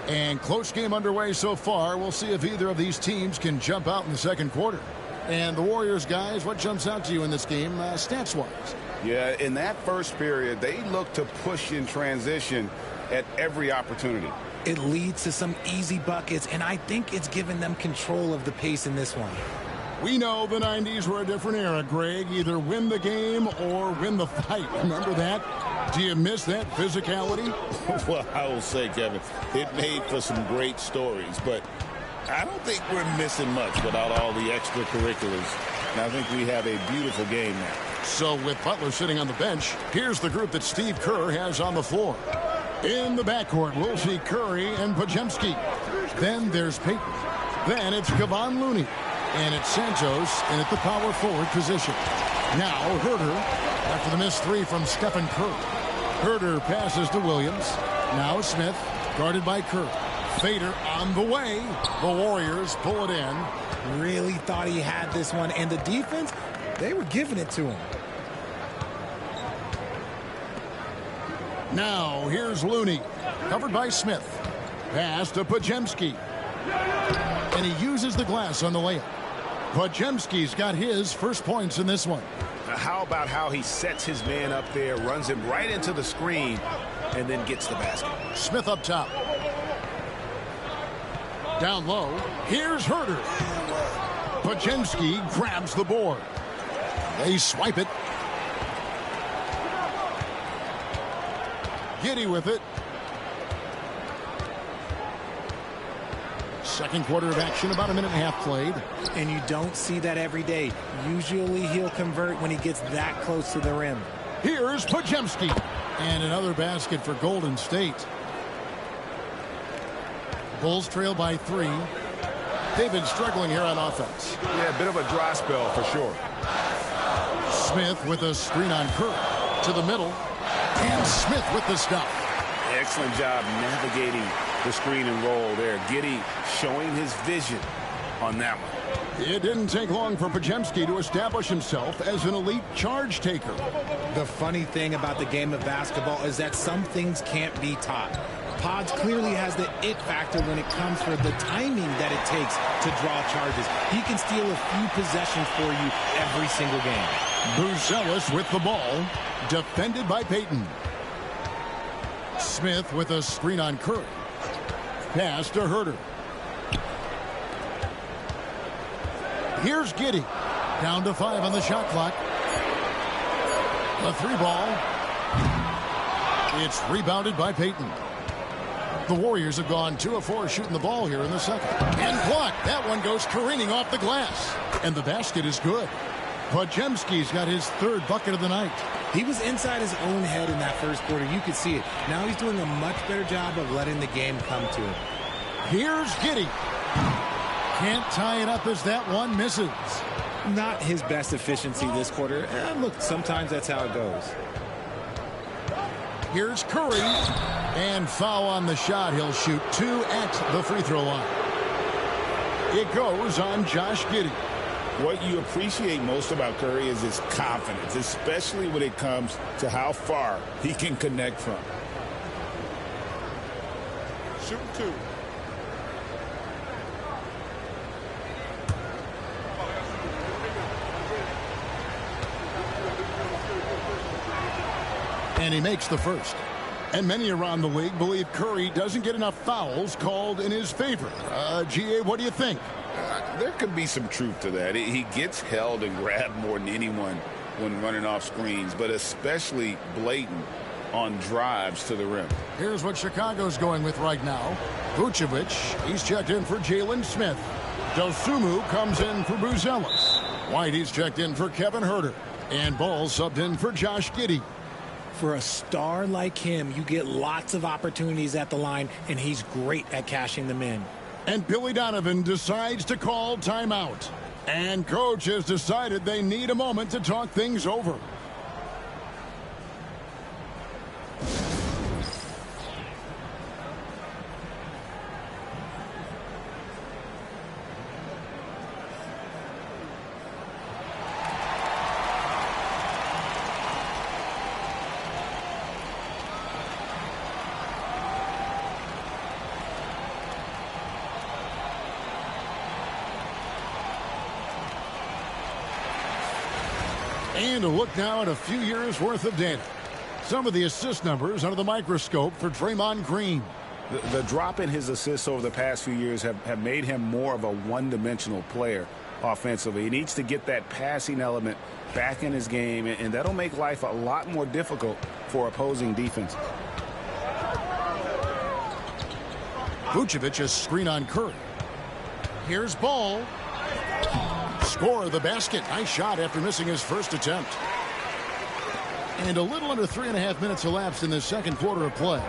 And close game underway so far. We'll see if either of these teams can jump out in the second quarter. And the Warriors, guys, what jumps out to you in this game stats-wise? Yeah, in that first period, they look to push in transition at every opportunity. It leads to some easy buckets, and I think it's given them control of the pace in this one. We know the 90s were a different era, Greg. Either win the game or win the fight. Remember that? Do you miss that physicality? Well, I will say, Kevin, it made for some great stories, but I don't think we're missing much without all the extracurriculars. And I think we have a beautiful game now. So with Butler sitting on the bench, here's the group that Steve Kerr has on the floor. In the backcourt, we'll see Curry and Podziemski. Then there's Payton. Then it's Kevon Looney. And it's Santos in at the power forward position. Now Herder, after the missed 3 from Stephen Curry. Herder passes to Williams. Now Smith, guarded by Curry. Fader on the way. The Warriors pull it in. Really thought he had this one. And the defense, they were giving it to him. Now here's Looney, covered by Smith. Pass to Podziemski. And he uses the glass on the layup. Podziemski's got his first points in this one. How about how he sets his man up there, runs him right into the screen, and then gets the basket. Smith up top. Down low, here's Herder. Podziemski grabs the board. They swipe it. Giddey with it. Second quarter of action, about a minute and a half played. And you don't see that every day. Usually he'll convert when he gets that close to the rim. Here's Podziemski. And another basket for Golden State. Bulls trail by 3. They've been struggling here on offense. Yeah, a bit of a dry spell for sure. Smith with a screen on Curry. To the middle. And Smith with the stop. Excellent job navigating the screen and roll there. Giddey showing his vision on that one. It didn't take long for Podziemski to establish himself as an elite charge taker. The funny thing about the game of basketball is that some things can't be taught. Pods clearly has the it factor when it comes for the timing that it takes to draw charges. He can steal a few possessions for you every single game. Buzelis with the ball, defended by Payton. Smith with a screen on Curry. Pass to Herder. Here's Giddey. Down to 5 on the shot clock. The 3 ball. It's rebounded by Payton. The Warriors have gone 2 of 4 shooting the ball here in the second. And blocked. That one goes careening off the glass. And the basket is good. Podziemski's got his 3rd bucket of the night. He was inside his own head in that first quarter. You could see it. Now he's doing a much better job of letting the game come to him. Here's Giddey. Can't tie it up as that one misses. Not his best efficiency this quarter. And look, sometimes that's how it goes. Here's Curry. And foul on the shot. He'll shoot 2 at the free throw line. It goes on Josh Giddey. What you appreciate most about Curry is his confidence, especially when it comes to how far he can connect from. Shoot 2. And he makes the first. And many around the league believe Curry doesn't get enough fouls called in his favor. GA, what do you think? There could be some truth to that. He gets held and grabbed more than anyone when running off screens, but especially blatant on drives to the rim. Here's what Chicago's going with right now. Vucevic, he's checked in for Jalen Smith. Dosunmu comes in for Buzelis. White, he's checked in for Kevin Huerter. And Ball subbed in for Josh Giddey. For a star like him, you get lots of opportunities at the line, and he's great at cashing them in. And Billy Donovan decides to call timeout. And coach has decided they need a moment to talk things over. And a look now at a few years' worth of data. Some of the assist numbers under the microscope for Draymond Green. The drop in his assists over the past few years have made him more of a one-dimensional player offensively. He needs to get that passing element back in his game, and that'll make life a lot more difficult for opposing defenses. Vucevic a screen on Curry. Here's Ball. Score the basket. Nice shot after missing his first attempt. And a little under 3.5 minutes elapsed in the second quarter of play.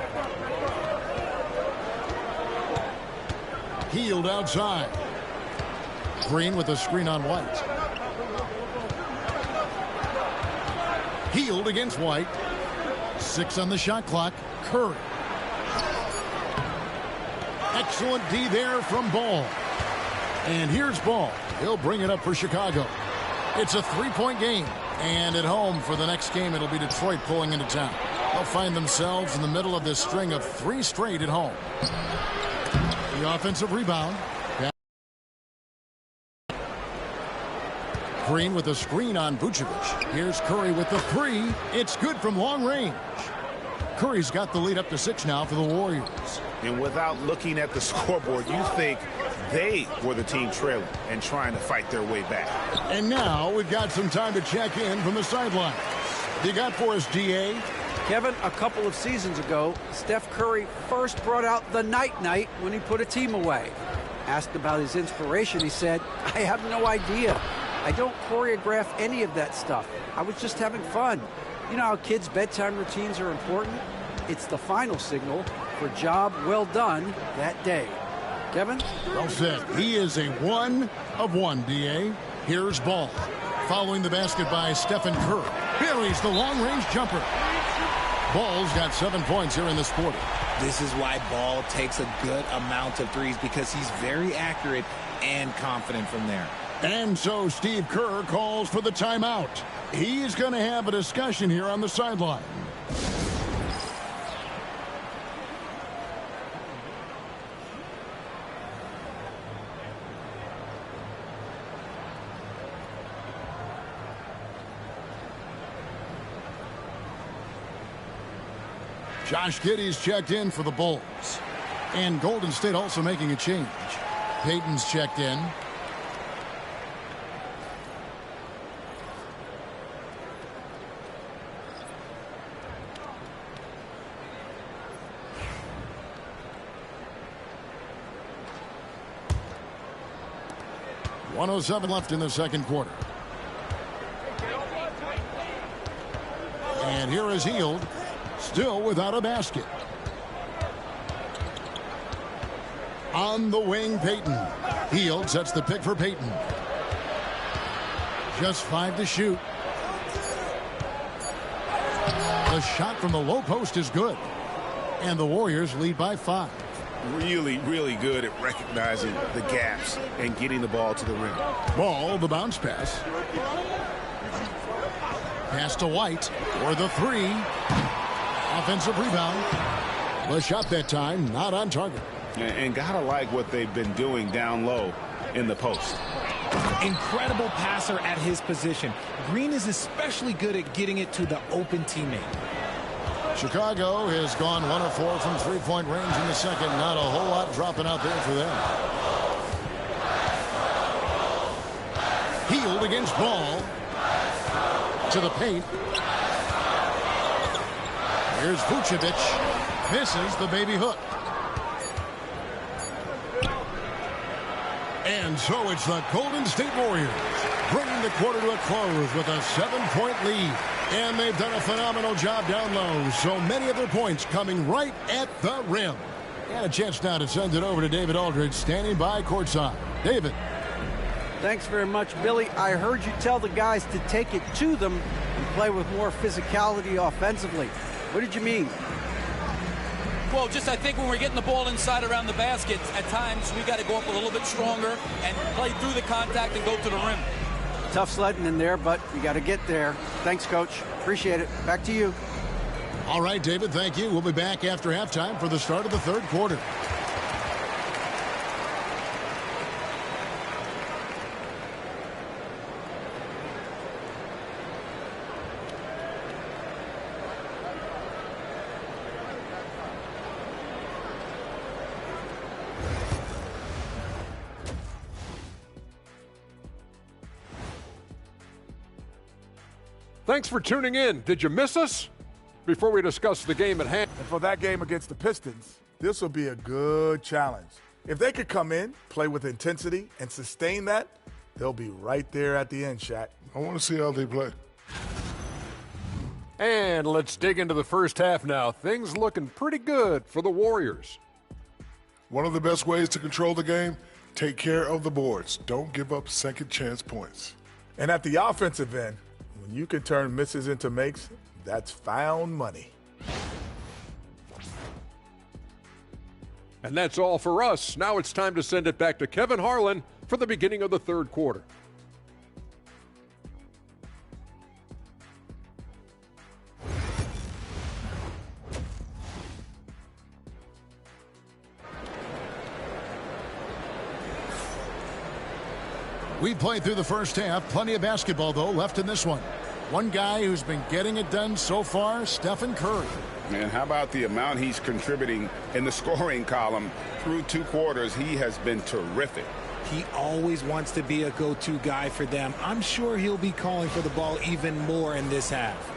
Hield outside. Green with a screen on White. Hield against White. 6 on the shot clock. Curry. Excellent D there from Ball. And here's Ball. He'll bring it up for Chicago. It's a 3-point game. And at home for the next game, it'll be Detroit pulling into town. They'll find themselves in the middle of this string of 3 straight at home. The offensive rebound. Green with a screen on Vucevic. Here's Curry with the 3. It's good from long range. Curry's got the lead up to 6 now for the Warriors. And without looking at the scoreboard, you think they were the team trailing and trying to fight their way back. And now we've got some time to check in from the sidelines. You got for us, GA? Kevin, a couple of seasons ago, Steph Curry first brought out the night-night when he put a team away. Asked about his inspiration, he said, I have no idea. I don't choreograph any of that stuff. I was just having fun. You know how kids' bedtime routines are important? It's the final signal for job well done that day. Kevin? Well said. He is a 1 of 1, DA. Here's Ball. Following the basket by Stephen Curry. Buries the long-range jumper. Ball's got 7 points here in this quarter. This is why Ball takes a good amount of threes, because he's very accurate and confident from there. And so Steve Kerr calls for the timeout. He's going to have a discussion here on the sideline. Josh Giddey's checked in for the Bulls. And Golden State also making a change. Payton's checked in. .107 left in the second quarter. And here is Hield. Still without a basket. On the wing, Payton. Hield sets the pick for Payton. Just 5 to shoot. The shot from the low post is good. And the Warriors lead by 5. Really, really good at recognizing the gaps and getting the ball to the rim. Ball, the bounce pass. Pass to White for the 3. Offensive rebound. The shot that time, not on target. And gotta like what they've been doing down low in the post. Incredible passer at his position. Green is especially good at getting it to the open teammate. Chicago has gone 1 of 4 from three-point range in the second. Not a whole lot dropping out there for them. Healed against Ball. To the paint. Here's Vucevic. Misses the baby hook. And so it's the Golden State Warriors bringing the quarter to a close with a 7-point lead. And they've done a phenomenal job down low. So many of their points coming right at the rim. And a chance now to send it over to David Aldridge standing by courtside. David. Thanks very much, Billy. I heard you tell the guys to take it to them and play with more physicality offensively. What did you mean? Well, just I think when we're getting the ball inside around the basket, at times we got to go up a little bit stronger and play through the contact and go to the rim. Tough sledding in there, but you got to get there. Thanks, Coach. Appreciate it. Back to you. All right, David, thank you. We'll be back after halftime for the start of the third quarter. Thanks for tuning in. Did you miss us? Before we discuss the game at hand. And for that game against the Pistons, this will be a good challenge. If they could come in, play with intensity, and sustain that, they'll be right there at the end, Shaq. I want to see how they play. And let's dig into the first half now. Things looking pretty good for the Warriors. One of the best ways to control the game, take care of the boards. Don't give up second chance points. And at the offensive end, when you can turn misses into makes, that's found money. And that's all for us. Now it's time to send it back to Kevin Harlan for the beginning of the third quarter. We played through the first half. Plenty of basketball, though, left in this one. One guy who's been getting it done so far, Stephen Curry. Man, how about the amount he's contributing in the scoring column through 2 quarters? He has been terrific. He always wants to be a go-to guy for them. I'm sure he'll be calling for the ball even more in this half.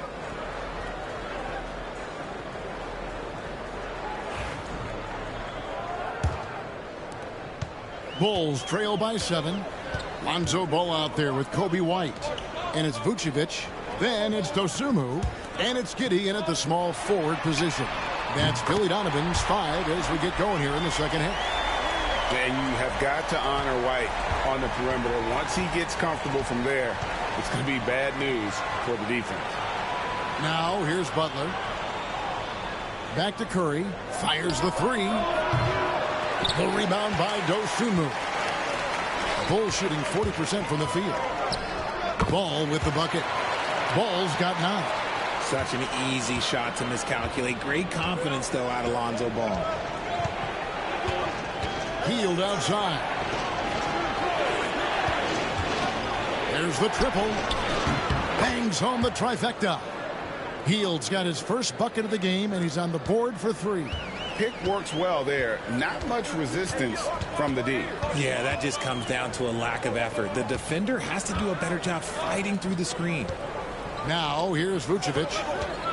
Bulls trail by 7. Lonzo Ball out there with Kobe White. And it's Vucevic. Then it's Dosunmu. And it's Giddey in at the small forward position. That's Billy Donovan's 5 as we get going here in the second half. And you have got to honor White on the perimeter. Once he gets comfortable from there, it's going to be bad news for the defense. Now here's Butler. Back to Curry. Fires the 3. The rebound by Dosunmu. Bulls shooting 40% from the field. Ball with the bucket. Ball's got 9. Such an easy shot to miscalculate. Great confidence, though, out of Lonzo Ball. Healed outside. There's the triple. Bangs home the trifecta. Heald's got his first bucket of the game, and he's on the board for 3. Pick works well there. Not much resistance from the D. Yeah, that just comes down to a lack of effort. The defender has to do a better job fighting through the screen. Now here's Vucevic.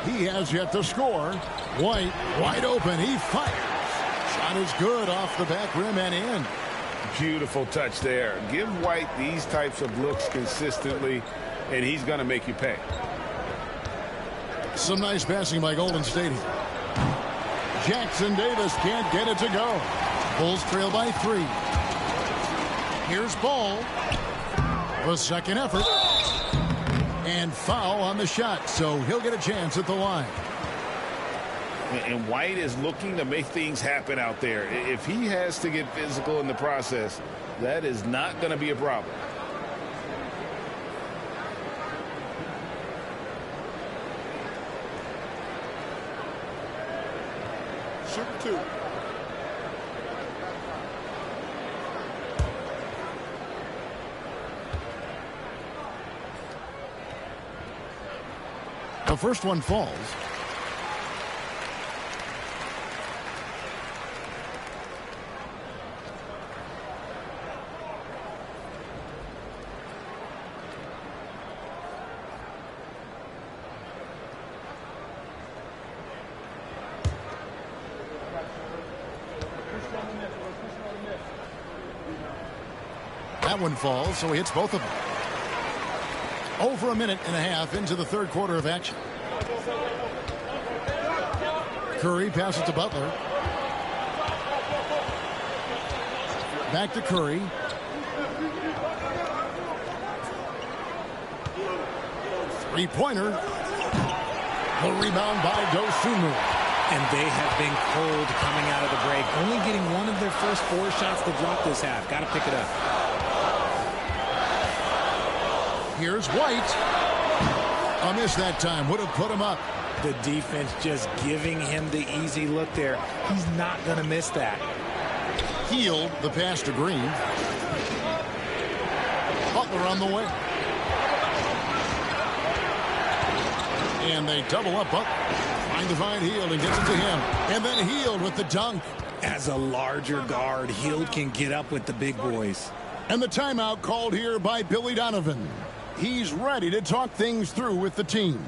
He has yet to score. White wide open. He fires. Shot is good off the back rim and in. Beautiful touch there. Give White these types of looks consistently, and he's going to make you pay. Some nice passing by Golden State here. Jackson Davis can't get it to go. Bulls trail by 3. Here's Ball. The second effort. And foul on the shot, so he'll get a chance at the line. And White is looking to make things happen out there. If he has to get physical in the process, that is not going to be a problem. Shoot 2. The first one falls. That one falls, so he hits both of them. Over a minute and a half into the third quarter of action. Curry passes to Butler. Back to Curry. Three-pointer. The rebound by Dosunmu. And they have been cold coming out of the break. Only getting one of their first 4 shots to drop this half. Got to pick it up. Here's White. A miss that time. Would have put him up. The defense just giving him the easy look there. He's not going to miss that. Healed the pass to Green. Butler on the way. And they double up Butler. Trying to find Hield and gets it to him. And then Hield with the dunk. As a larger guard, Hield can get up with the big boys. And the timeout called here by Billy Donovan. He's ready to talk things through with the team.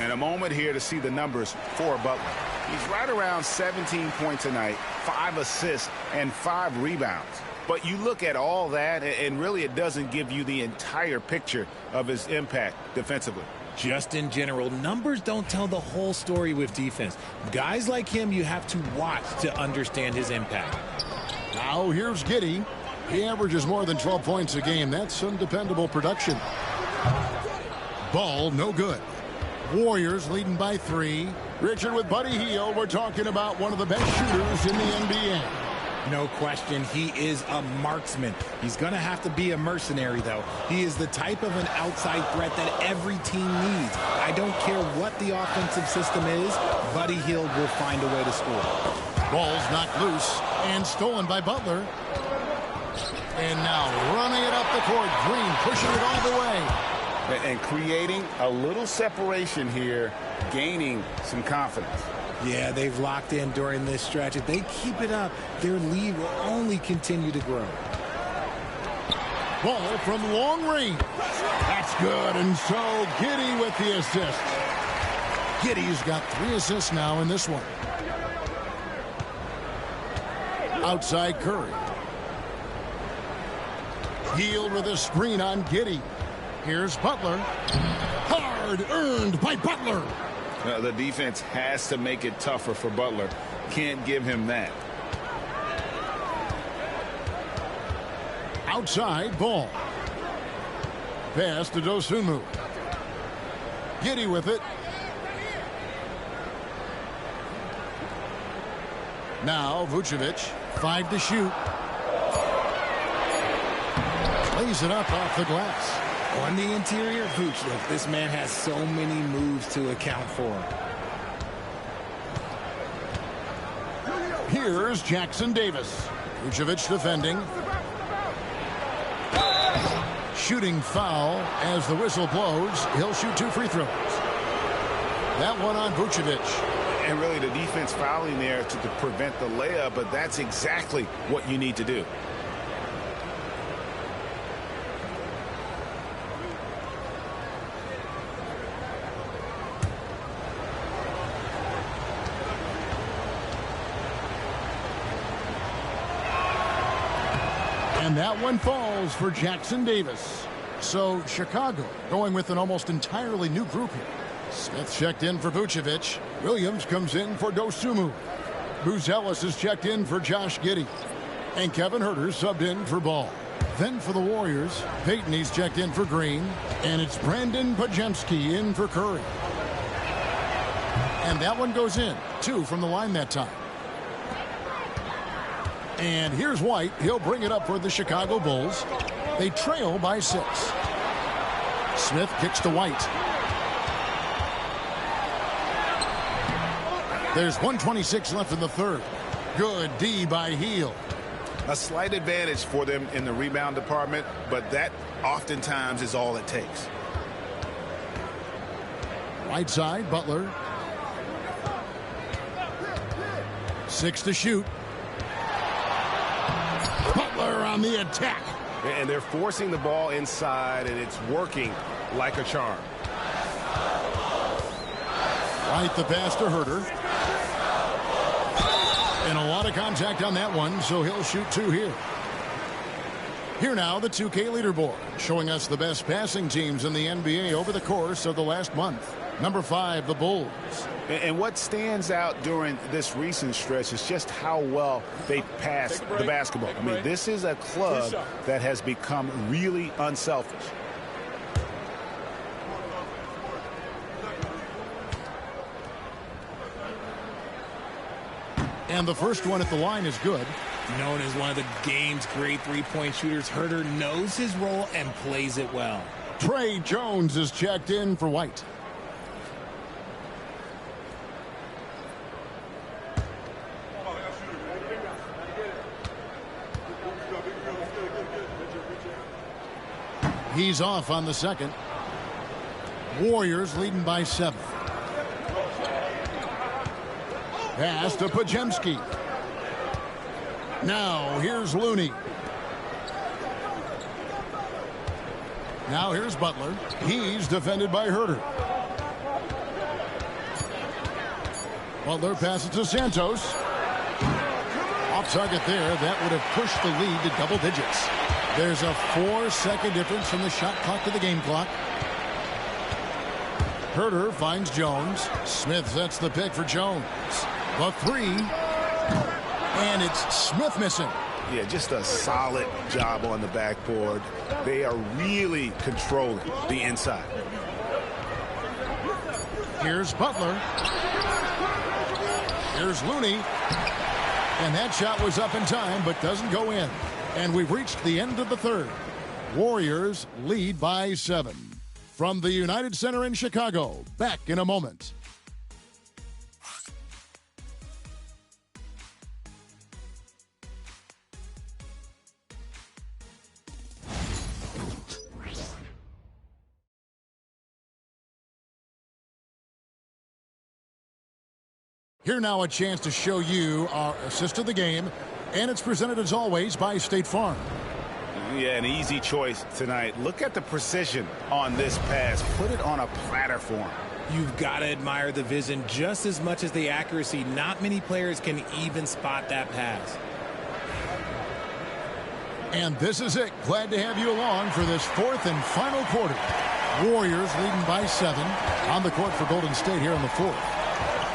And a moment here to see the numbers for Butler. He's right around 17 points a night, 5 assists, and 5 rebounds. But you look at all that, and really it doesn't give you the entire picture of his impact defensively. Just in general, numbers don't tell the whole story with defense. Guys like him, you have to watch to understand his impact. Now here's Giddey. He averages more than 12 points a game. That's some dependable production. Ball no good. Warriors leading by 3. Richard with Buddy Hield. We're talking about one of the best shooters in the NBA. No question, he is a marksman. He's going to have to be a mercenary, though. He is the type of an outside threat that every team needs. I don't care what the offensive system is, Buddy Hield will find a way to score. Ball's knocked loose and stolen by Butler. And now running it up the court. Green pushing it all the way. And creating a little separation here, gaining some confidence. Yeah, they've locked in during this stretch. If they keep it up, their lead will only continue to grow. Ball from long range. That's good. And so Giddey with the assist. Giddey's got 3 assists now in this one. Outside Curry. Hield with a screen on Giddey. Here's Butler. Hard earned by Butler. The defense has to make it tougher for Butler. Can't give him that. Outside ball. Pass to Dosunmu. Giddey with it. Now Vucevic. 5 to shoot. Lays it up off the glass. On the interior, Vooch, look, this man has so many moves to account for. Here's Jackson Davis. Vucevic defending. Shooting foul as the whistle blows. He'll shoot 2 free throws. That one on Vucevic. And really the defense fouling there to prevent the layup, but that's exactly what you need to do. And that one falls for Jackson Davis. So Chicago going with an almost entirely new group here. Smith checked in for Vucevic. Williams comes in for Dosunmu. Buzelis is checked in for Josh Giddey. And Kevin Huerter subbed in for Ball. Then for the Warriors, Peyton, he's checked in for Green. And it's Brandon Pajemski in for Curry. And that one goes in. 2 from the line that time. And here's White. He'll bring it up for the Chicago Bulls. They trail by 6. Smith kicks to White. There's 1:26 left in the third. Good D by Heel. A slight advantage for them in the rebound department, but that oftentimes is all it takes. Right side, Butler. 6 to shoot. Butler on the attack. And they're forcing the ball inside, and it's working like a charm. Right, the pass to Herter. And a lot of contact on that one, so he'll shoot 2 here. Here now, the 2K leaderboard, showing us the best passing teams in the NBA over the course of the last month. Number 5, the Bulls. And what stands out during this recent stretch is just how well they pass the basketball. I mean, this is a club that has become really unselfish. And the first one at the line is good. Known as one of the game's great three-point shooters, Herter knows his role and plays it well. Trey Jones is checked in for White. He's off on the second. Warriors leading by 7. Pass to Pajemski. Now here's Looney. Now here's Butler. He's defended by Herter. Butler passes to Santos. Off target there. That would have pushed the lead to double digits. There's a 4-second difference from the shot clock to the game clock. Herter finds Jones. Smith sets the pick for Jones. The 3. And it's Smith missing. Yeah, just a solid job on the backboard. They are really controlling the inside. Here's Butler. Here's Looney. And that shot was up in time, but doesn't go in. And we've reached the end of the third. Warriors lead by 7. From the United Center in Chicago, back in a moment. Here now a chance to show you our assist of the game, and it's presented as always by State Farm. Yeah, an easy choice tonight. Look at the precision on this pass. Put it on a platter for him. You've got to admire the vision just as much as the accuracy. Not many players can even spot that pass. And this is it. Glad to have you along for this 4th and final quarter. Warriors leading by 7 on the court for Golden State here in the 4th.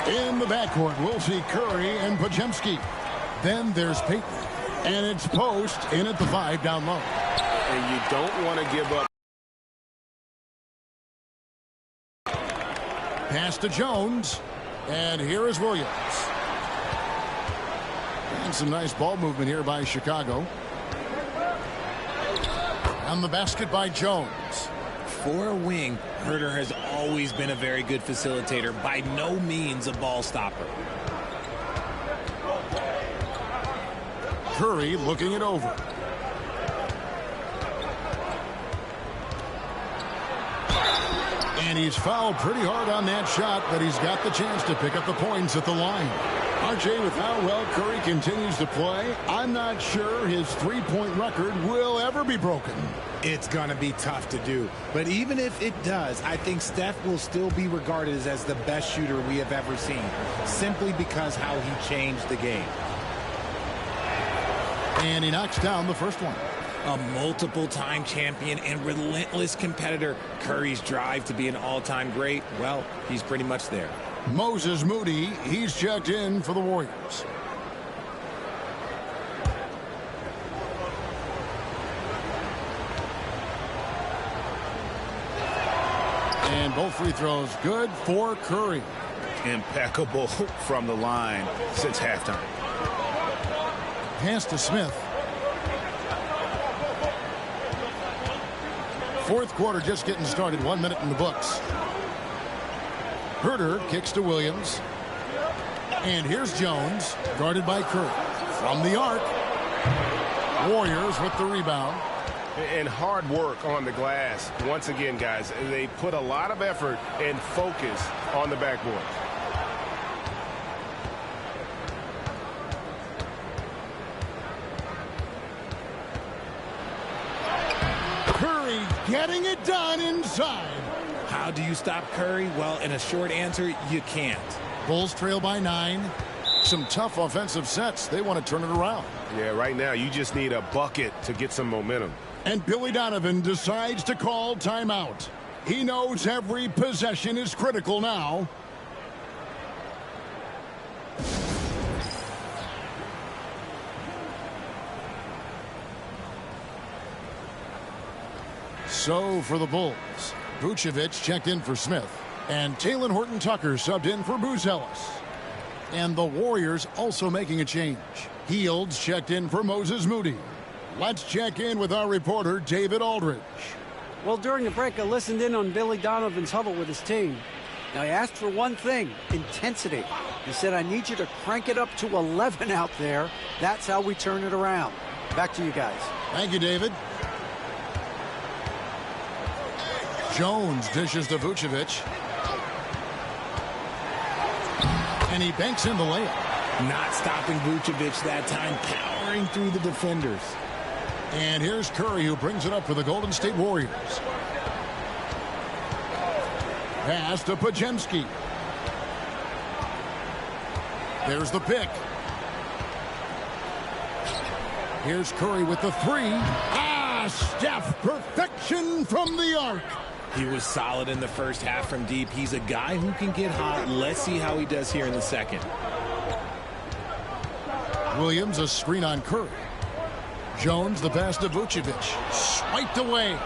In the backcourt, we'll see Curry and Pajemski. Then there's Payton. And it's Post in at the 5 down low. And you don't want to give up. Pass to Jones. And here is Williams. And some nice ball movement here by Chicago. On the basket by Jones. For a wing, Herter has always been a very good facilitator, by no means a ball stopper. Curry looking it over. And he's fouled pretty hard on that shot, but he's got the chance to pick up the points at the line. RJ, with how well Curry continues to play, I'm not sure his three-point record will ever be broken. It's going to be tough to do. But even if it does, I think Steph will still be regarded as the best shooter we have ever seen, simply because how he changed the game. And he knocks down the first one. A multiple-time champion and relentless competitor. Curry's drive to be an all-time great, well, he's pretty much there. Moses Moody, he's checked in for the Warriors. And both free throws good for Curry. Impeccable from the line since halftime. Pass to Smith. Fourth quarter just getting started. 1 minute in the books. Herter kicks to Williams. And here's Jones, guarded by Curry. From the arc. Warriors with the rebound. And hard work on the glass. Once again, guys, they put a lot of effort and focus on the backboard. Curry getting it done inside. How do you stop Curry? Well, in a short answer, you can't. Bulls trail by 9. Some tough offensive sets. They want to turn it around. Yeah, right now you just need a bucket to get some momentum. And Billy Donovan decides to call timeout. He knows every possession is critical now. So for the Bulls, Vucevic checked in for Smith. And Talen Horton-Tucker subbed in for Booz Ellis. And the Warriors also making a change. Fields checked in for Moses Moody. Let's check in with our reporter, David Aldridge. Well, during the break, I listened in on Billy Donovan's huddle with his team. Now, he asked for one thing, intensity. He said, I need you to crank it up to 11 out there. That's how we turn it around. Back to you guys. Thank you, David. Jones dishes to Vucevic. And he banks in the layup. Not stopping Vucevic that time, powering through the defenders. And here's Curry, who brings it up for the Golden State Warriors. Pass to Podziemski. There's the pick. Here's Curry with the 3. Steph, perfection from the arc. He was solid in the first half from deep. He's a guy who can get hot. Let's see how he does here in the second. Williams, a screen on Curry. Jones, the pass to Vucevic. Swiped away.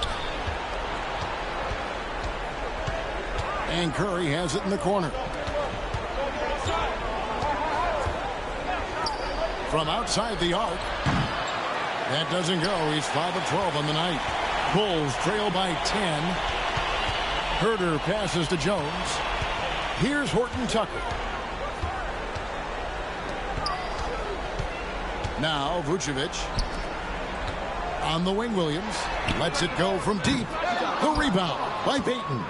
And Curry has it in the corner. From outside the arc. That doesn't go. He's 5 of 12 on the night. Bulls trail by 10. Herter passes to Jones. Here's Horton-Tucker. Now Vucevic. On the wing, Williams. Lets it go from deep. The rebound by Payton.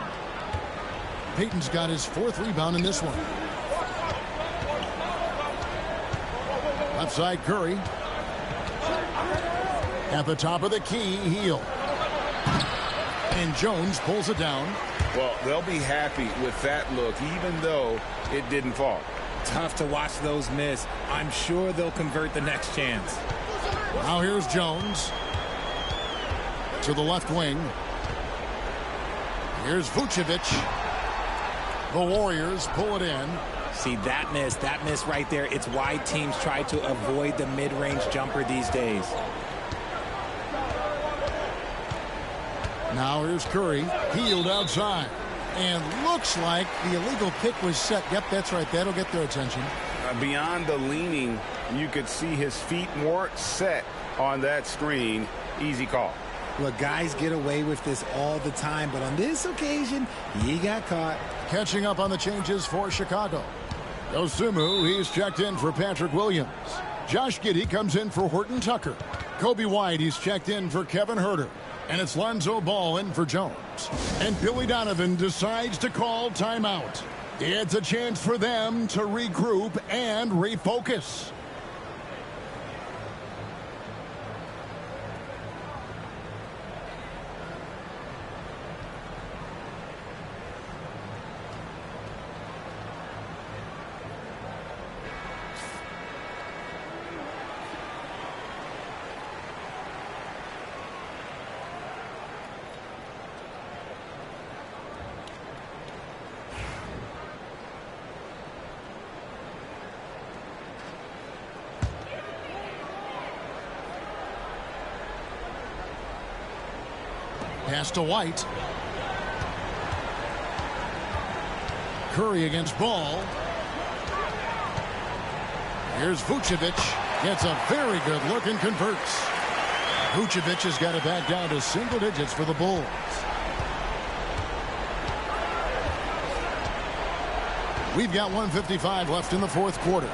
Payton's got his 4th rebound in this one. Left side, Curry. At the top of the key, Heel. And Jones pulls it down. Well, they'll be happy with that look, even though it didn't fall. Tough to watch those miss. I'm sure they'll convert the next chance. Now here's Jones. To the left wing. Here's Vucevic. The Warriors pull it in. See, that miss right there. It's why teams try to avoid the mid-range jumper these days. Now here's Curry. Healed outside. And looks like the illegal pick was set. Yep, that's right. That'll get their attention. Beyond the leaning, you could see his feet weren't set on that screen. Easy call. Look, guys get away with this all the time, but on this occasion, he got caught. Catching up on the changes for Chicago. Dosunmu, he's checked in for Patrick Williams. Josh Giddey comes in for Horton-Tucker. Kobe White, he's checked in for Kevin Herter. And it's Lonzo Ball in for Jones. And Billy Donovan decides to call timeout. It's a chance for them to regroup and refocus. Pass to White. Curry against Ball. Here's Vucevic. Gets a very good look and converts. Vucevic has got it back down to single digits for the Bulls. We've got 1:55 left in the fourth quarter.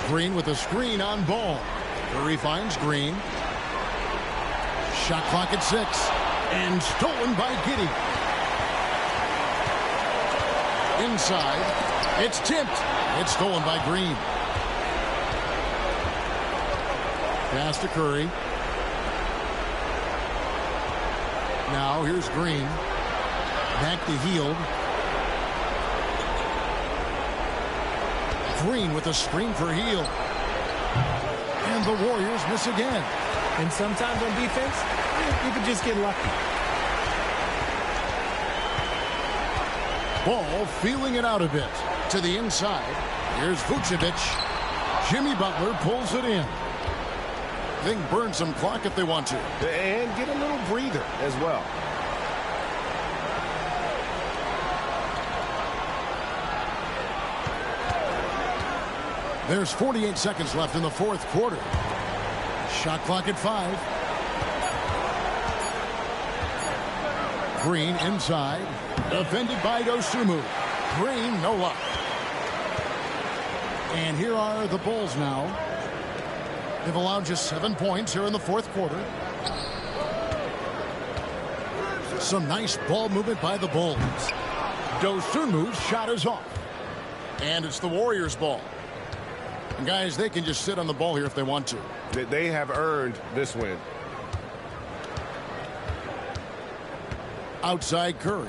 Green with a screen on Ball. Curry finds Green. Shot clock at 6. And stolen by Giddey. Inside. It's tipped. It's stolen by Green. Pass to Curry. Now here's Green. Back to Hield. Green with a screen for Hield. And the Warriors miss again. And sometimes on defense, you can just get lucky. Ball feeling it out a bit. To the inside. Here's Vucevic. Jimmy Butler pulls it in. They can burn some clock if they want to. And get a little breather as well. There's 48 seconds left in the fourth quarter. Shot clock at 5. Green inside. Defended by Dosunmu. Green, no luck. And here are the Bulls now. They've allowed just 7 points here in the fourth quarter. Some nice ball movement by the Bulls. Dosunmu's shot is off. And it's the Warriors' ball. And guys, they can just sit on the ball here if they want to. They have earned this win. Outside Curry.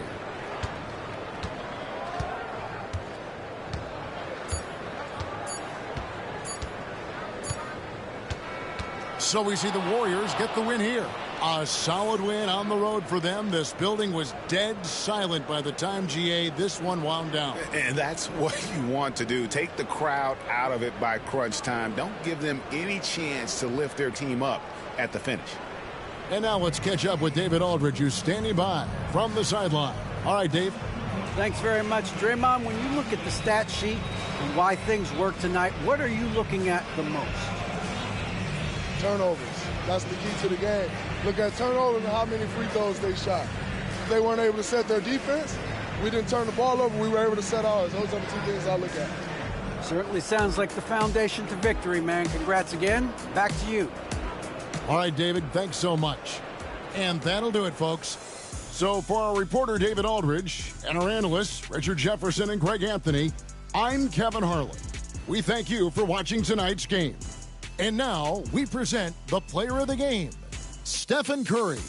So we see the Warriors get the win here. A solid win on the road for them. This building was dead silent by the time, GA, this one wound down. And that's what you want to do. Take the crowd out of it by crunch time. Don't give them any chance to lift their team up at the finish. And now let's catch up with David Aldridge, who's standing by from the sideline. All right, Dave. Thanks very much, Draymond. When you look at the stat sheet and why things work tonight, what are you looking at the most? Turnovers. That's the key to the game. Look at turnovers and how many free throws they shot. If they weren't able to set their defense, we didn't turn the ball over, we were able to set ours. Those are the two things I look at. Certainly sounds like the foundation to victory, man. Congrats again. Back to you. All right, David, thanks so much. And that'll do it, folks. So for our reporter, David Aldridge, and our analysts, Richard Jefferson and Greg Anthony, I'm Kevin Harlan. We thank you for watching tonight's game. And now we present the player of the game, Stephen Curry.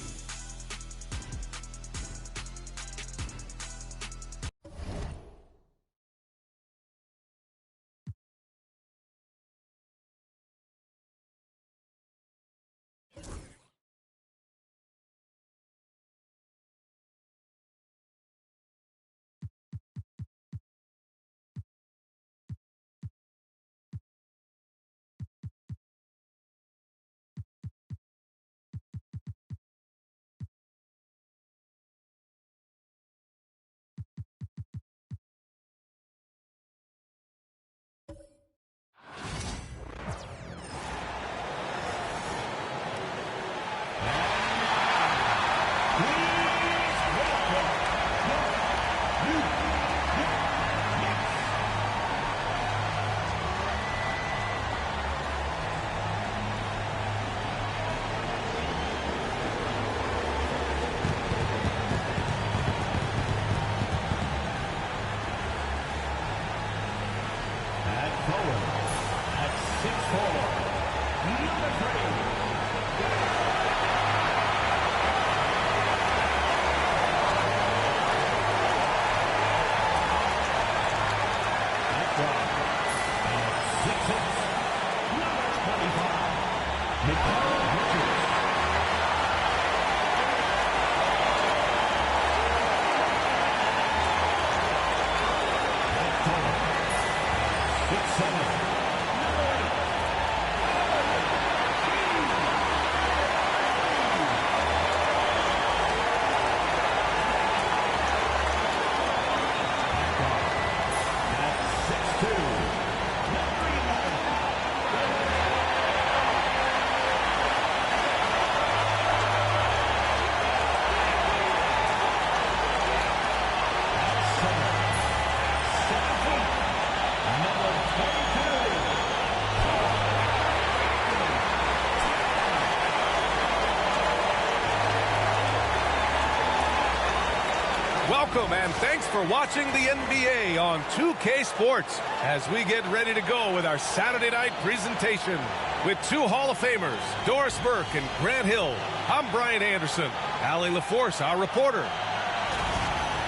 Welcome and thanks for watching the NBA on 2K Sports as we get ready to go with our Saturday night presentation. With two Hall of Famers, Doris Burke and Grant Hill, I'm Brian Anderson, Allie LaForce, our reporter.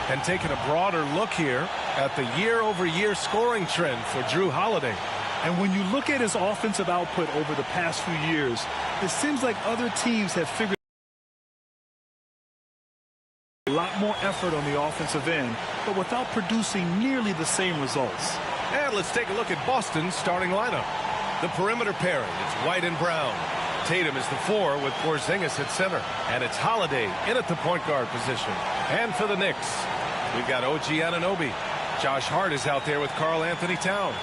And taking a broader look here at the year-over-year scoring trend for Jrue Holiday. And when you look at his offensive output over the past few years, it seems like other teams have figured a lot more effort on the offensive end, but without producing nearly the same results. And let's take a look at Boston's starting lineup. The perimeter pairing, it's White and Brown. Tatum is the 4 with Porzingis at center. And it's Holiday in at the point guard position. And for the Knicks, we've got OG Anunoby. Josh Hart is out there with Karl Anthony Towns.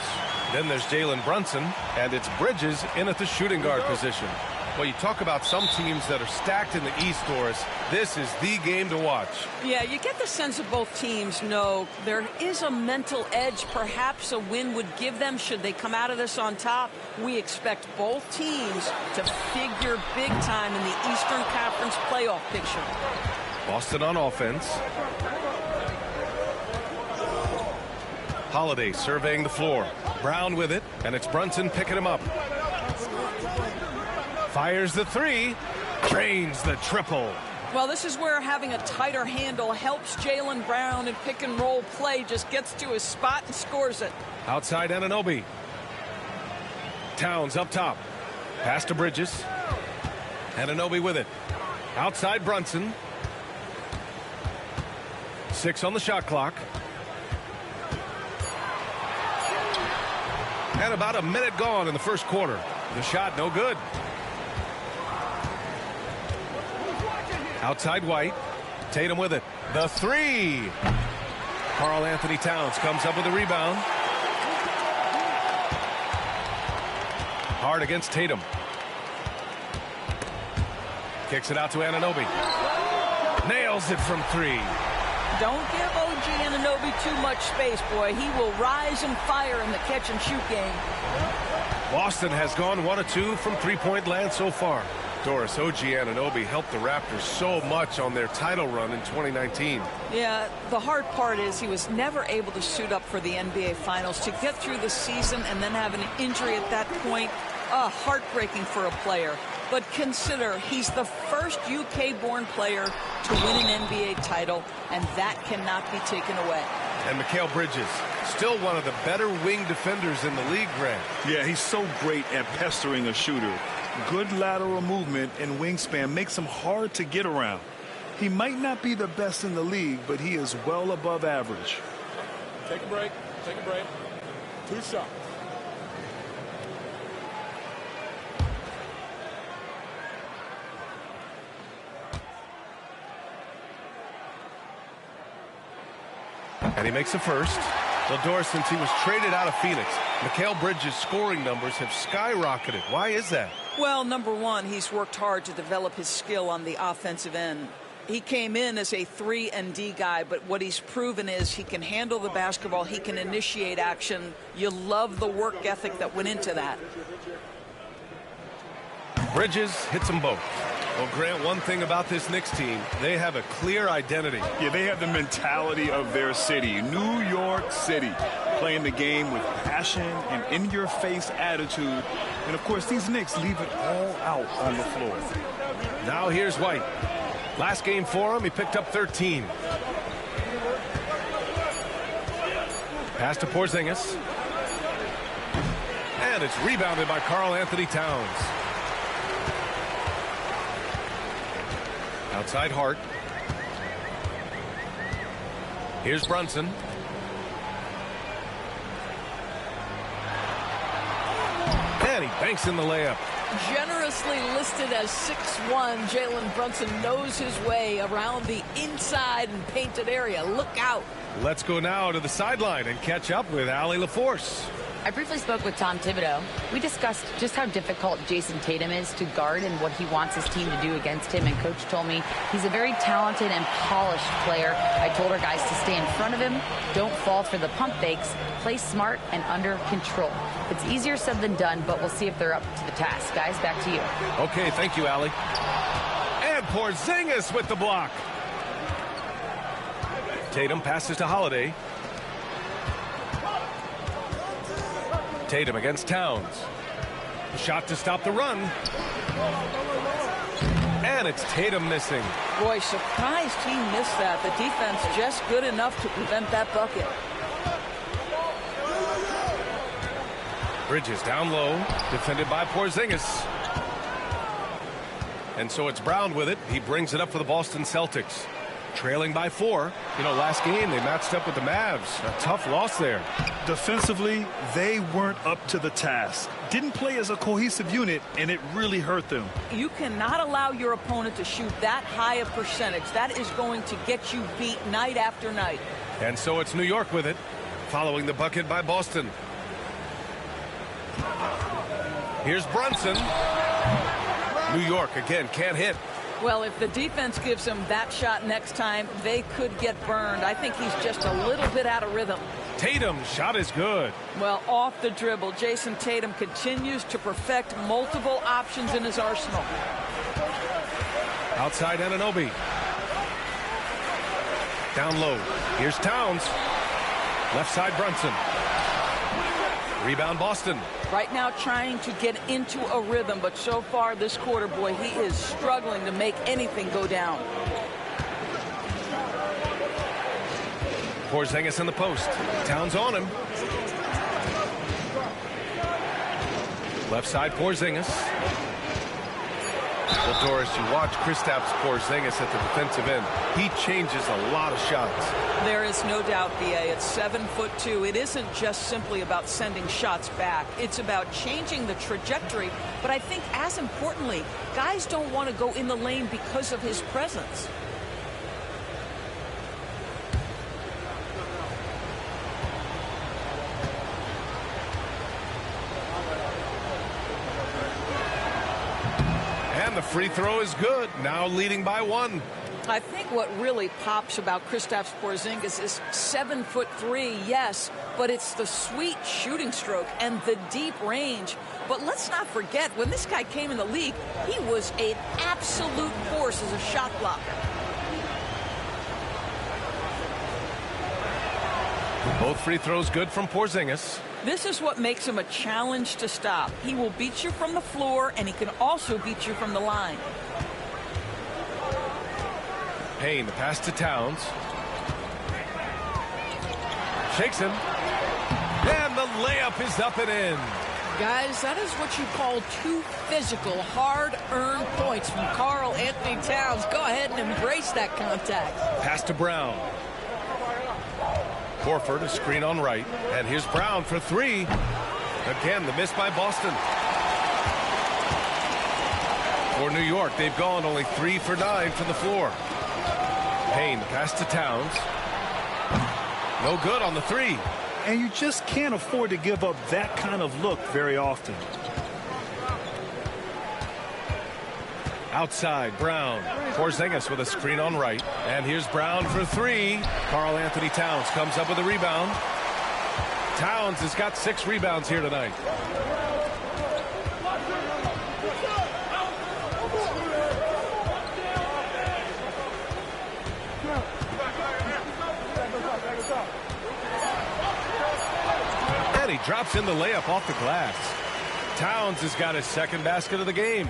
Then there's Jalen Brunson, and it's Bridges in at the shooting guard position. Well, you talk about some teams that are stacked in the East, Doris. This is the game to watch. Yeah, you get the sense of both teams know there is a mental edge perhaps a win would give them should they come out of this on top. We expect both teams to figure big time in the Eastern Conference playoff picture. Boston on offense. Holiday surveying the floor. Brown with it, and it's Brunson picking him up. Fires the 3, drains the triple. Well, this is where having a tighter handle helps Jalen Brown in pick and roll play. Just gets to his spot and scores it. Outside Anunoby. Towns up top. Pass to Bridges. Anunoby with it. Outside Brunson. 6 on the shot clock. And about a minute gone in the first quarter. The shot no good. Outside White. Tatum with it. The 3. Karl Anthony Towns comes up with a rebound. Hard against Tatum. Kicks it out to Anunoby. Nails it from 3. Don't give OG Anunoby too much space, boy. He will rise and fire in the catch-and-shoot game. Boston has gone 1 of 2 from three-point land so far. Doris, OG Anunoby helped the Raptors so much on their title run in 2019. Yeah, the hard part is he was never able to suit up for the NBA Finals. To get through the season and then have an injury at that point, heartbreaking for a player. But consider, he's the first UK-born player to win an NBA title, and that cannot be taken away. And Mikal Bridges, still one of the better wing defenders in the league, Grant. Yeah, he's so great at pestering a shooter. Good lateral movement and wingspan makes him hard to get around. He might not be the best in the league, but he is well above average. Take a break. Take a break. 2 shots. And he makes a first. Well, Doris, since he was traded out of Phoenix, Mikal Bridges' scoring numbers have skyrocketed. Why is that? Well, number one, he's worked hard to develop his skill on the offensive end. He came in as a 3-and-D guy, but what he's proven is he can handle the basketball, he can initiate action. You love the work ethic that went into that. Bridges hits them both. Well, Grant, one thing about this Knicks team, they have a clear identity. Yeah, they have the mentality of their city, New York City, playing the game with passion and in-your-face attitude. And, of course, these Knicks leave it all out on the floor. Now here's White. Last game for him, he picked up 13. Pass to Porzingis. And it's rebounded by Karl Anthony Towns. Outside Hart. Here's Brunson. And he banks in the layup. Generously listed as 6'1", Jalen Brunson knows his way around the inside and painted area. Look out. Let's go now to the sideline and catch up with Allie LaForce. I briefly spoke with Tom Thibodeau. We discussed just how difficult Jason Tatum is to guard and what he wants his team to do against him. And Coach told me he's a very talented and polished player. I told our guys to stay in front of him, don't fall for the pump fakes, play smart and under control. It's easier said than done, but we'll see if they're up to the task. Guys, back to you. Okay, thank you, Allie. And Porzingis with the block. Tatum passes to Holiday. Tatum against Towns. Shot to stop the run. And it's Tatum missing. Boy, surprised he missed that. The defense just good enough to prevent that bucket. Bridges down low, defended by Porzingis. And so it's Brown with it. He brings it up for the Boston Celtics. Trailing by 4. You know, last game they matched up with the Mavs. A tough loss there. Defensively, they weren't up to the task. Didn't play as a cohesive unit, and it really hurt them. You cannot allow your opponent to shoot that high a percentage. That is going to get you beat night after night. And so it's New York with it, following the bucket by Boston. Here's Brunson. New York again can't hit. Well, if the defense gives him that shot next time, they could get burned. I think he's just a little bit out of rhythm. Tatum's shot is good. Well, off the dribble, Jason Tatum continues to perfect multiple options in his arsenal. Outside Anunoby. Down low. Here's Towns. Left side Brunson. Rebound Boston. Right now trying to get into a rhythm, but so far this quarter, boy, he is struggling to make anything go down. Porzingis in the post. Towns on him. Left side Porzingis. Well, Doris, you watch Kristaps Porzingis at the defensive end. He changes a lot of shots. There is no doubt, B.A. At 7'2", it isn't just simply about sending shots back. It's about changing the trajectory. But I think, as importantly, guys don't want to go in the lane because of his presence. And the free throw is good. Now leading by 1. I think what really pops about Kristaps Porzingis is 7'3", yes, but it's the sweet shooting stroke and the deep range. But let's not forget, when this guy came in the league, he was an absolute force as a shot blocker. Both free throws good from Porzingis. This is what makes him a challenge to stop. He will beat you from the floor, and he can also beat you from the line. Payne, the pass to Towns. Shakes him. And the layup is up and in. Guys, that is what you call 2 physical, hard-earned points from Karl Anthony Towns. Go ahead and embrace that contact. Pass to Brown. Horford, a screen on right. And here's Brown for 3. Again, the miss by Boston. For New York, they've gone only 3 for 9 from the floor. Payne, the pass to Towns. No good on the 3. And you just can't afford to give up that kind of look very often. Outside, Brown. Porzingis with a screen on right. And here's Brown for 3. Karl Anthony Towns comes up with a rebound. Towns has got 6 rebounds here tonight. And he drops in the layup off the glass. Towns has got his 2nd basket of the game.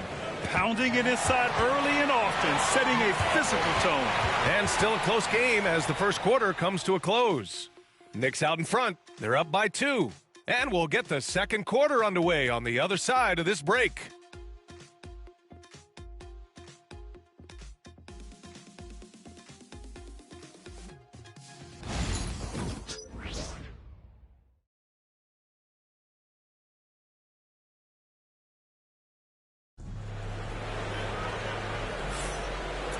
Pounding it inside early and often, setting a physical tone. And still a close game as the first quarter comes to a close. Knicks out in front. They're up by 2. And we'll get the second quarter underway on the other side of this break.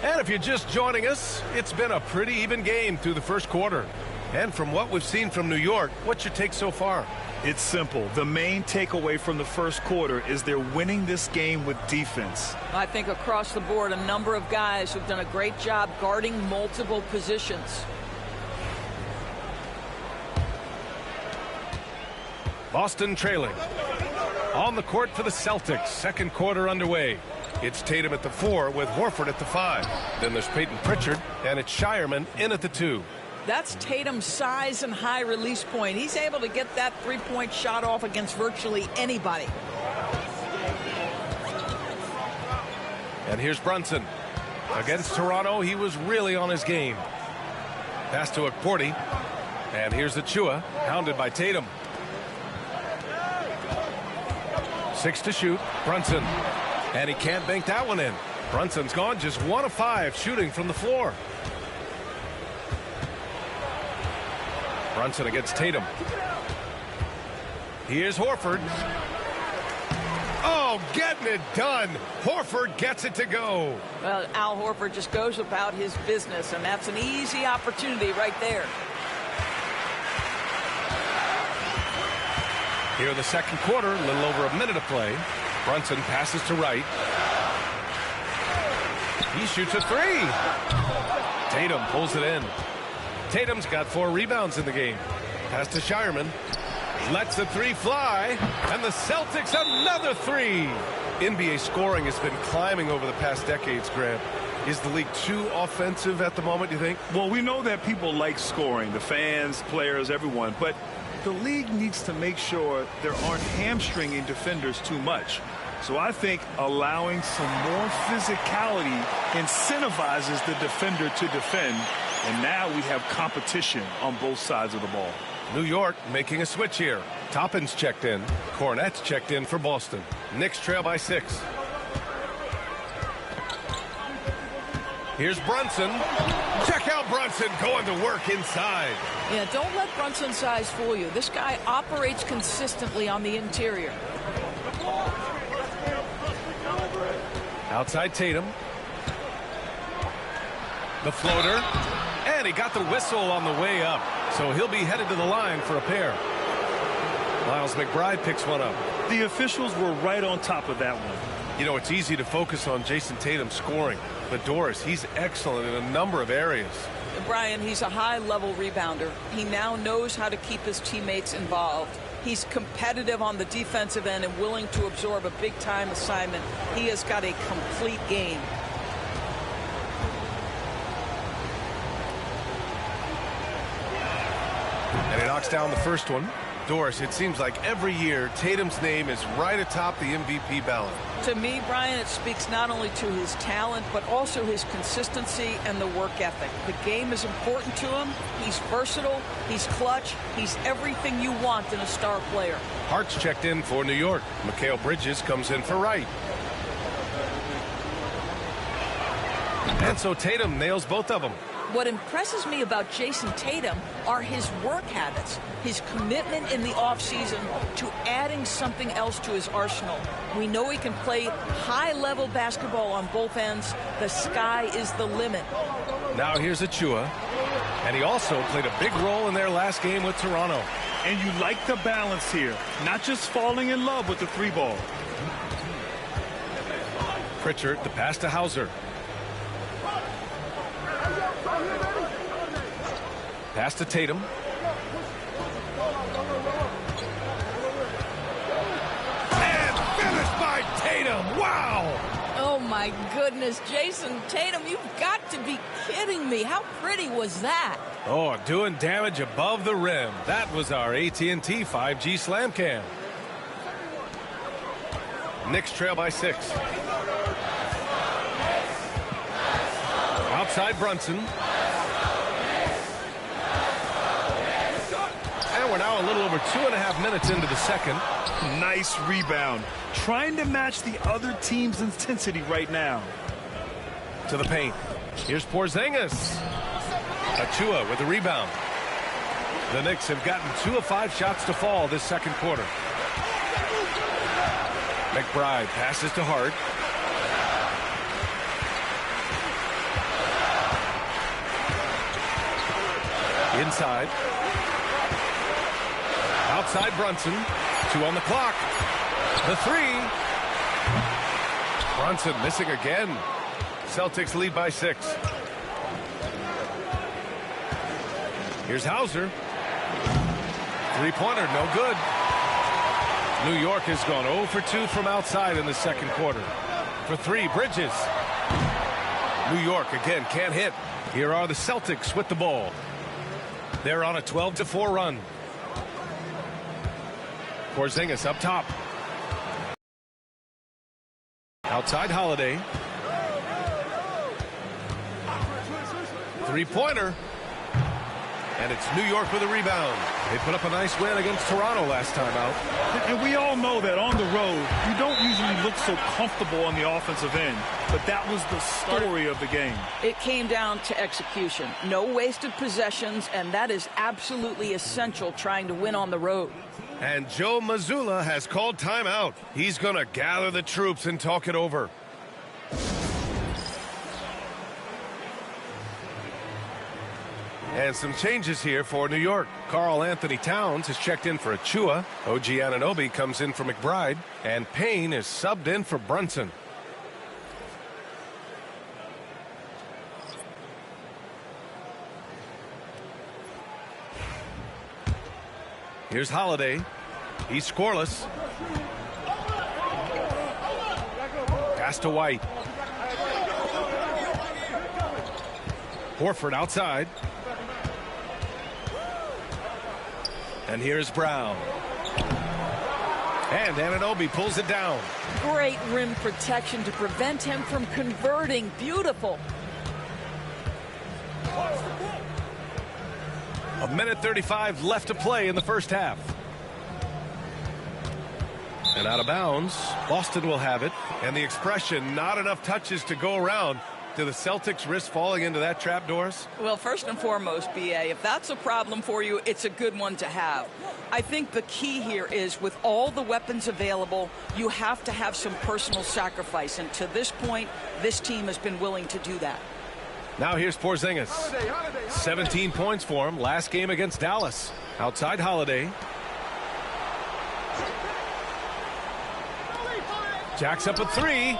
And if you're just joining us, it's been a pretty even game through the first quarter. And from what we've seen from New York, what's your take so far? It's simple. The main takeaway from the first quarter is they're winning this game with defense. I think across the board, a number of guys who've done a great job guarding multiple positions. Boston trailing. On the court for the Celtics, second quarter underway. It's Tatum at the 4 with Horford at the 5. Then there's Peyton Pritchard, and it's Shireman in at the 2. That's Tatum's size and high release point. He's able to get that three-point shot off against virtually anybody. And here's Brunson. Against Toronto, he was really on his game. Pass to Okporti. And here's Achua, hounded by Tatum. 6 to shoot. Brunson. And he can't bank that one in. Brunson's gone just 1 of 5 shooting from the floor. Brunson against Tatum. Here's Horford. Oh, getting it done. Horford gets it to go. Well, Al Horford just goes about his business, and that's an easy opportunity right there. Here in the second quarter, a little over a minute of play. Brunson passes to Wright. He shoots a 3. Tatum pulls it in. Tatum's got 4 rebounds in the game. Pass to Shireman. Lets the 3 fly. And the Celtics another 3. NBA scoring has been climbing over the past decades, Grant. Is the league too offensive at the moment, do you think? Well, we know that people like scoring, the fans, players, everyone. But the league needs to make sure there aren't hamstringing defenders too much. So I think allowing some more physicality incentivizes the defender to defend. And now we have competition on both sides of the ball. New York making a switch here. Toppin's checked in. Cornette's checked in for Boston. Knicks trail by 6. Here's Brunson. Check out Brunson going to work inside. Yeah, don't let Brunson's size fool you. This guy operates consistently on the interior. Outside Tatum. The floater. And he got the whistle on the way up. So he'll be headed to the line for a pair. Miles McBride picks one up. The officials were right on top of that one. You know, it's easy to focus on Jason Tatum scoring. But Doris, he's excellent in a number of areas. Brian, he's a high-level rebounder. He now knows how to keep his teammates involved. He's competitive on the defensive end and willing to absorb a big-time assignment. He has got a complete game. And he knocks down the first one. Doris, it seems like every year Tatum's name is right atop the MVP ballot. To me, Brian, it speaks not only to his talent, but also his consistency and the work ethic. The game is important to him. He's versatile. He's clutch. He's everything you want in a star player. Hart's checked in for New York. Mikal Bridges comes in for Wright. And so Tatum nails both of them. What impresses me about Jason Tatum are his work habits, his commitment in the offseason to adding something else to his arsenal. We know he can play high-level basketball on both ends. The sky is the limit. Now here's Achua. And he also played a big role in their last game with Toronto. And you like the balance here, not just falling in love with the 3-ball. Pritchard, the pass to Hauser. Pass to Tatum. And finished by Tatum. Wow! Oh, my goodness. Jason Tatum, you've got to be kidding me. How pretty was that? Oh, doing damage above the rim. That was our AT&T 5G Slam Cam. Knicks trail by 6. Outside Brunson. And we're now a little over 2.5 minutes into the second. Nice rebound. Trying to match the other team's intensity right now. To the paint. Here's Porzingis. Achua with the rebound. The Knicks have gotten 2 of 5 shots to fall this second quarter. McBride passes to Hart. Inside. Outside Brunson. 2 on the clock. The 3. Brunson missing again. Celtics lead by 6. Here's Hauser. 3-pointer, no good. New York has gone 0 for 2 from outside in the second quarter. For 3, Bridges. New York again can't hit. Here are the Celtics with the ball. They're on a 12-4 run. Porzingis up top. Outside Holiday. Three-pointer. And it's New York with a rebound. They put up a nice win against Toronto last time out. And we all know that on the road, you don't usually look so comfortable on the offensive end. But that was the story of the game. It came down to execution. No wasted possessions, and that is absolutely essential trying to win on the road. And Joe Mazzulla has called timeout. He's going to gather the troops and talk it over. And some changes here for New York. Karl Anthony Towns has checked in for Achua. OG Anunoby comes in for McBride. And Payne is subbed in for Brunson. Here's Holiday. He's scoreless. Pass to White. Horford outside. And here's Brown. And Anunoby pulls it down. Great rim protection to prevent him from converting. Beautiful. A minute 35 left to play in the first half. And out of bounds, Boston will have it. And the expression, not enough touches to go around. Do the Celtics risk falling into that trap, Doris? Well, first and foremost, BA, if that's a problem for you, it's a good one to have. I think the key here is with all the weapons available, you have to have some personal sacrifice. And to this point, this team has been willing to do that. Now here's Porzingis. 17 points for him last game against Dallas. Outside Holiday. Jacks up a three.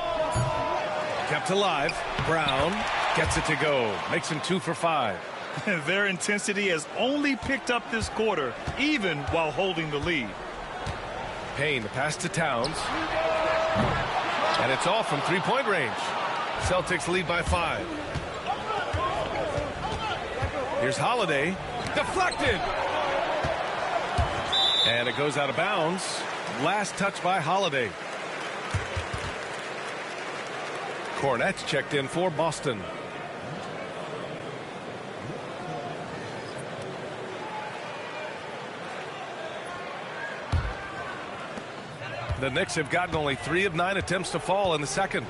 Kept alive. Brown gets it to go. Makes him 2 for 5. Their intensity has only picked up this quarter, even while holding the lead. Payne, the pass to Towns. And it's off from three-point range. Celtics lead by 5. Here's Holiday. Deflected. And it goes out of bounds. Last touch by Holiday. Cornette's checked in for Boston. The Knicks have gotten only 3 of 9 attempts to fall in the second.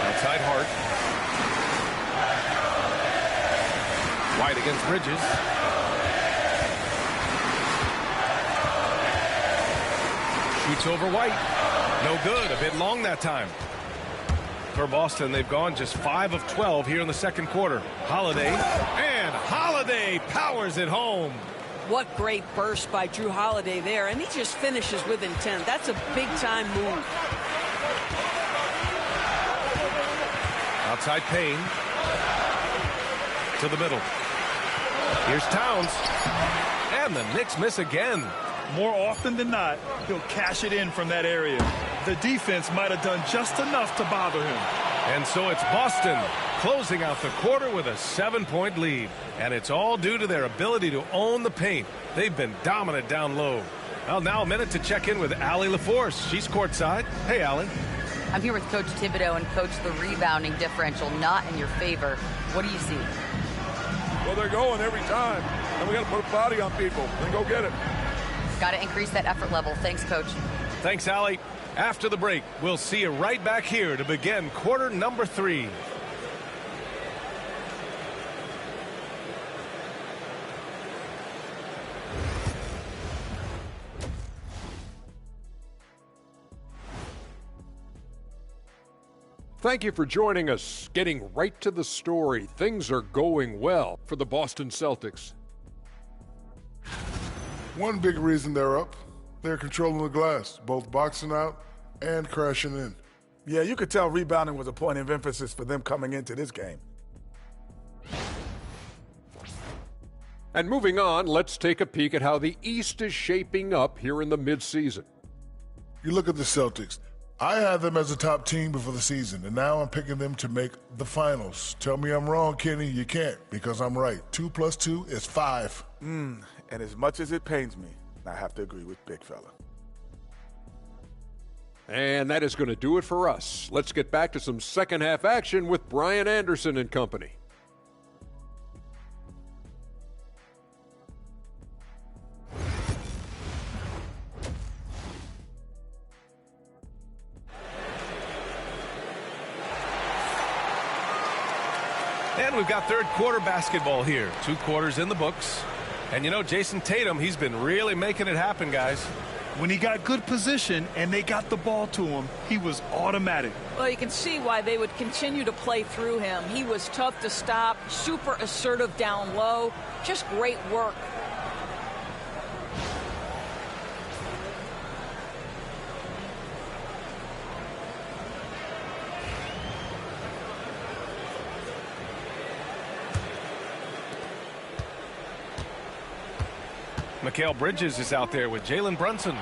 Outside Hart. White against Bridges. Shoots over White. No good. A bit long that time. For Boston, they've gone just 5 of 12 here in the second quarter. Holiday. And Holiday powers it home. What great burst by Drew Holiday there. And he just finishes with intent. That's a big-time move. Outside Payne. To the middle. Here's Towns. And the Knicks miss again. More often than not, he'll cash it in from that area. The defense might have done just enough to bother him. And so it's Boston closing out the quarter with a 7-point lead. And it's all due to their ability to own the paint. They've been dominant down low. Well, now a minute to check in with Allie LaForce. She's courtside. Hey, Allie. I'm here with Coach Thibodeau, and Coach, the rebounding differential not in your favor. What do you see? Well, they're going every time, and we got to put a body on people and go get it. Got to increase that effort level. Thanks, Coach. Thanks, Allie. After the break, we'll see you right back here to begin quarter number 3. Thank you for joining us. Getting right to the story. Things are going well for the Boston Celtics. One big reason they're up, they're controlling the glass, both boxing out and crashing in. Yeah, you could tell rebounding was a point of emphasis for them coming into this game. And moving on, let's take a peek at how the East is shaping up here in the midseason. You look at the Celtics. I had them as a top team before the season, and now I'm picking them to make the finals. Tell me I'm wrong, Kenny. You can't, because I'm right. 2 + 2 is 5. And as much as it pains me, I have to agree with Big Fella. And that is going to do it for us. Let's get back to some second half action with Brian Anderson and company. And we've got third quarter basketball here. 2 quarters in the books. And you know, Jason Tatum, he's been really making it happen, guys. When he got good position and they got the ball to him, he was automatic. Well, you can see why they would continue to play through him. He was tough to stop, super assertive down low, just great work. Mikal Bridges is out there with Jalen Brunson.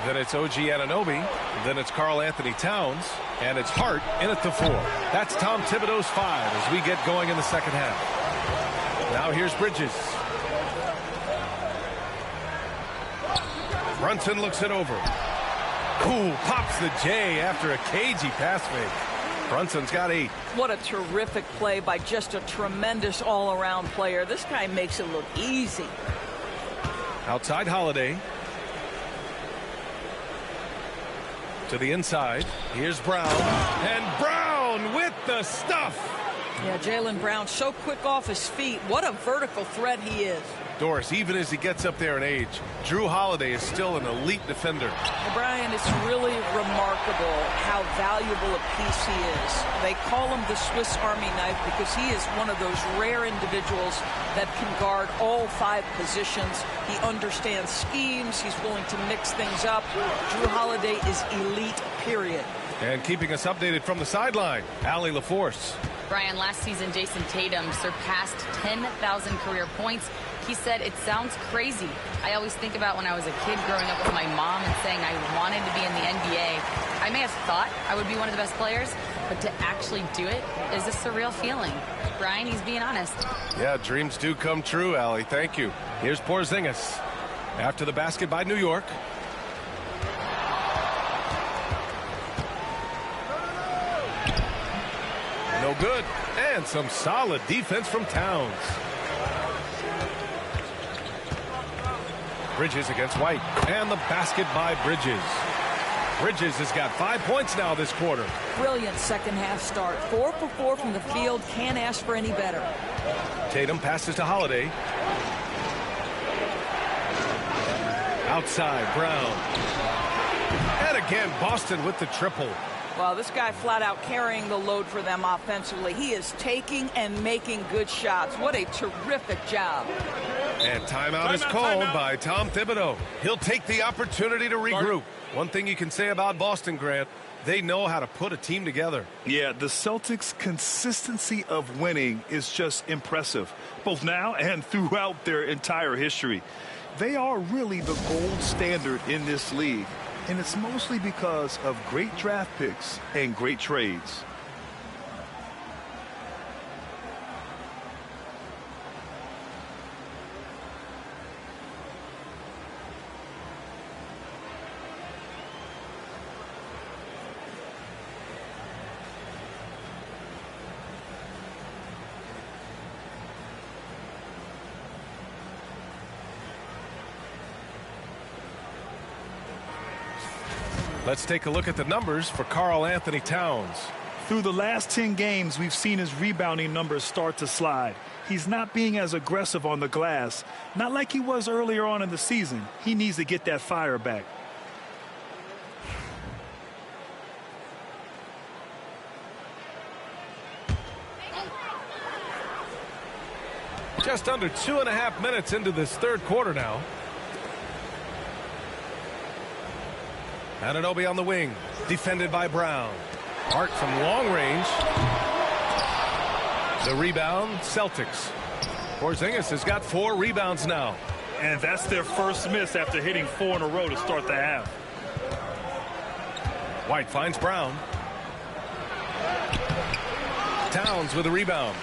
Then it's OG Anunoby. Then it's Karl Anthony Towns. And it's Hart in at the 4. That's Tom Thibodeau's 5 as we get going in the second half. Now here's Bridges. Brunson looks it over. Ooh, pops the J after a cagey pass fake. Brunson's got 8. What a terrific play by just a tremendous all-around player. This guy makes it look easy. Outside Holiday. To the inside. Here's Brown. And Brown with the stuff. Yeah, Jaylen Brown so quick off his feet. What a vertical threat he is. Doris, even as he gets up there in age, Drew Holiday is still an elite defender. Well, Brian, it's really remarkable how valuable a piece he is. They call him the Swiss Army knife because he is one of those rare individuals that can guard all 5 positions. He understands schemes. He's willing to mix things up. Drew Holiday is elite, period. And keeping us updated from the sideline, Allie LaForce. Brian, last season, Jason Tatum surpassed 10,000 career points. He said, it sounds crazy. I always think about when I was a kid growing up with my mom and saying I wanted to be in the NBA. I may have thought I would be one of the best players, but to actually do it is a surreal feeling. Brian, he's being honest. Yeah, dreams do come true, Allie. Thank you. Here's Porzingis. After the basket by New York. No good. And some solid defense from Towns. Bridges against White. And the basket by Bridges. Bridges has got 5 points now this quarter. Brilliant second half start. 4 for 4 from the field. Can't ask for any better. Tatum passes to Holiday. Outside, Brown. And again, Boston with the triple. Well, this guy flat out carrying the load for them offensively. He is taking and making good shots. What a terrific job. And timeout is called by Tom Thibodeau. He'll take the opportunity to regroup. One thing you can say about Boston, Grant, they know how to put a team together. Yeah, the Celtics' consistency of winning is just impressive, both now and throughout their entire history. They are really the gold standard in this league, and it's mostly because of great draft picks and great trades. Let's take a look at the numbers for Karl Anthony Towns. Through the last 10 games, we've seen his rebounding numbers start to slide. He's not being as aggressive on the glass, not like he was earlier on in the season. He needs to get that fire back. Just under 2.5 minutes into this third quarter now. Anunoby on the wing, defended by Brown. Hart from long range. The rebound, Celtics. Porzingis has got 4 rebounds now. And that's their first miss after hitting 4 in a row to start the half. White finds Brown. Towns with a rebound.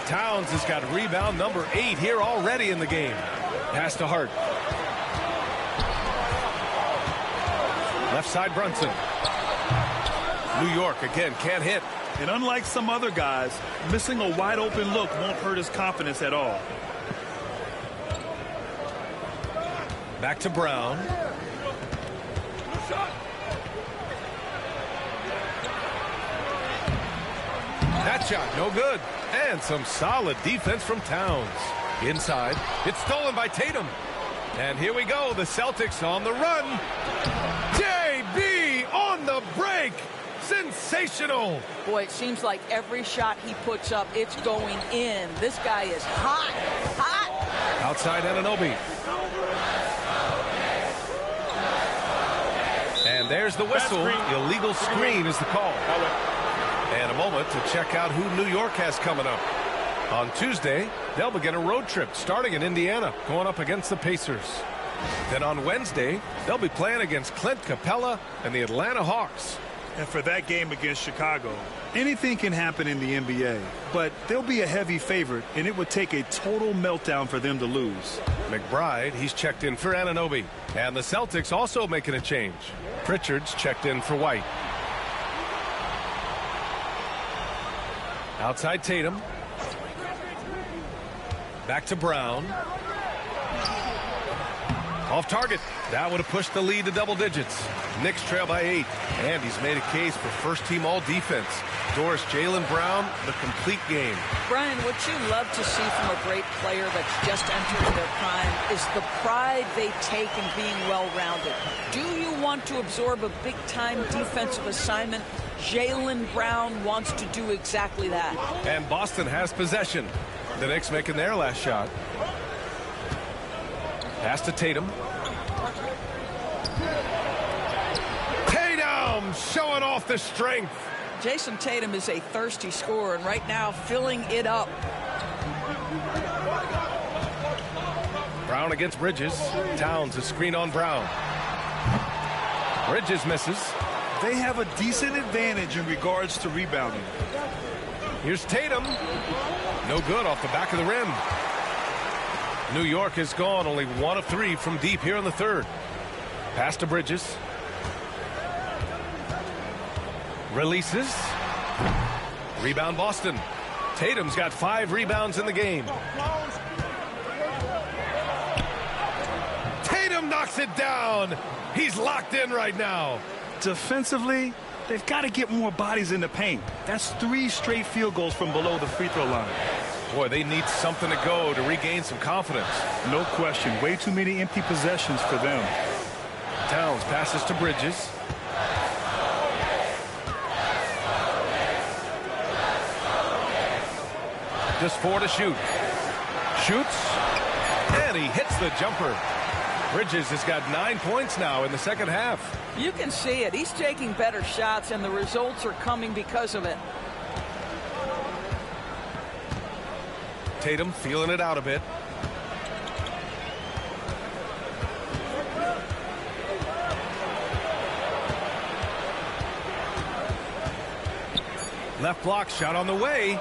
Towns has got rebound number 8 here already in the game. Pass to Hart. Left side Brunson. New York again can't hit. And unlike some other guys, missing a wide open look won't hurt his confidence at all. Back to Brown. That shot no good. And some solid defense from Towns. Inside. It's stolen by Tatum. And here we go. The Celtics on the run. JB on the break. Sensational. Boy, it seems like every shot he puts up, it's going in. This guy is hot. Hot. Outside Anunoby. And there's the whistle. Illegal screen is the call. And a moment to check out who New York has coming up. On Tuesday, they'll begin a road trip starting in Indiana, going up against the Pacers. Then on Wednesday, they'll be playing against Clint Capella and the Atlanta Hawks. And for that game against Chicago, anything can happen in the NBA, but they'll be a heavy favorite, and it would take a total meltdown for them to lose. McBride, he's checked in for Anunoby. And the Celtics also making a change. Pritchard's checked in for White. Outside Tatum. Back to Brown. Off target. That would have pushed the lead to double digits. Knicks trail by 8. And he's made a case for first-team all-defense. Doris, Jaylen Brown, the complete game. Brian, what you love to see from a great player that's just entered their prime is the pride they take in being well-rounded. Do you want to absorb a big-time defensive assignment? Jaylen Brown wants to do exactly that. And Boston has possession. The Knicks making their last shot. Pass to Tatum. Tatum showing off the strength. Jason Tatum is a thirsty scorer, and right now filling it up. Brown against Bridges. Towns a screen on Brown. Bridges misses. They have a decent advantage in regards to rebounding. Here's Tatum. No good off the back of the rim. New York has gone only 1 of 3 from deep here in the third. Pass to Bridges. Releases. Rebound Boston. Tatum's got 5 rebounds in the game. Tatum knocks it down. He's locked in right now. Defensively, they've got to get more bodies in the paint. That's 3 straight field goals from below the free throw line. Boy, they need something to go to regain some confidence. No question. Way too many empty possessions for them. Towns passes to Bridges. Just 4 to shoot. Shoots. And he hits the jumper. Bridges has got 9 points now in the second half. You can see it. He's taking better shots, and the results are coming because of it. Tatum feeling it out a bit. Left block shot on the way.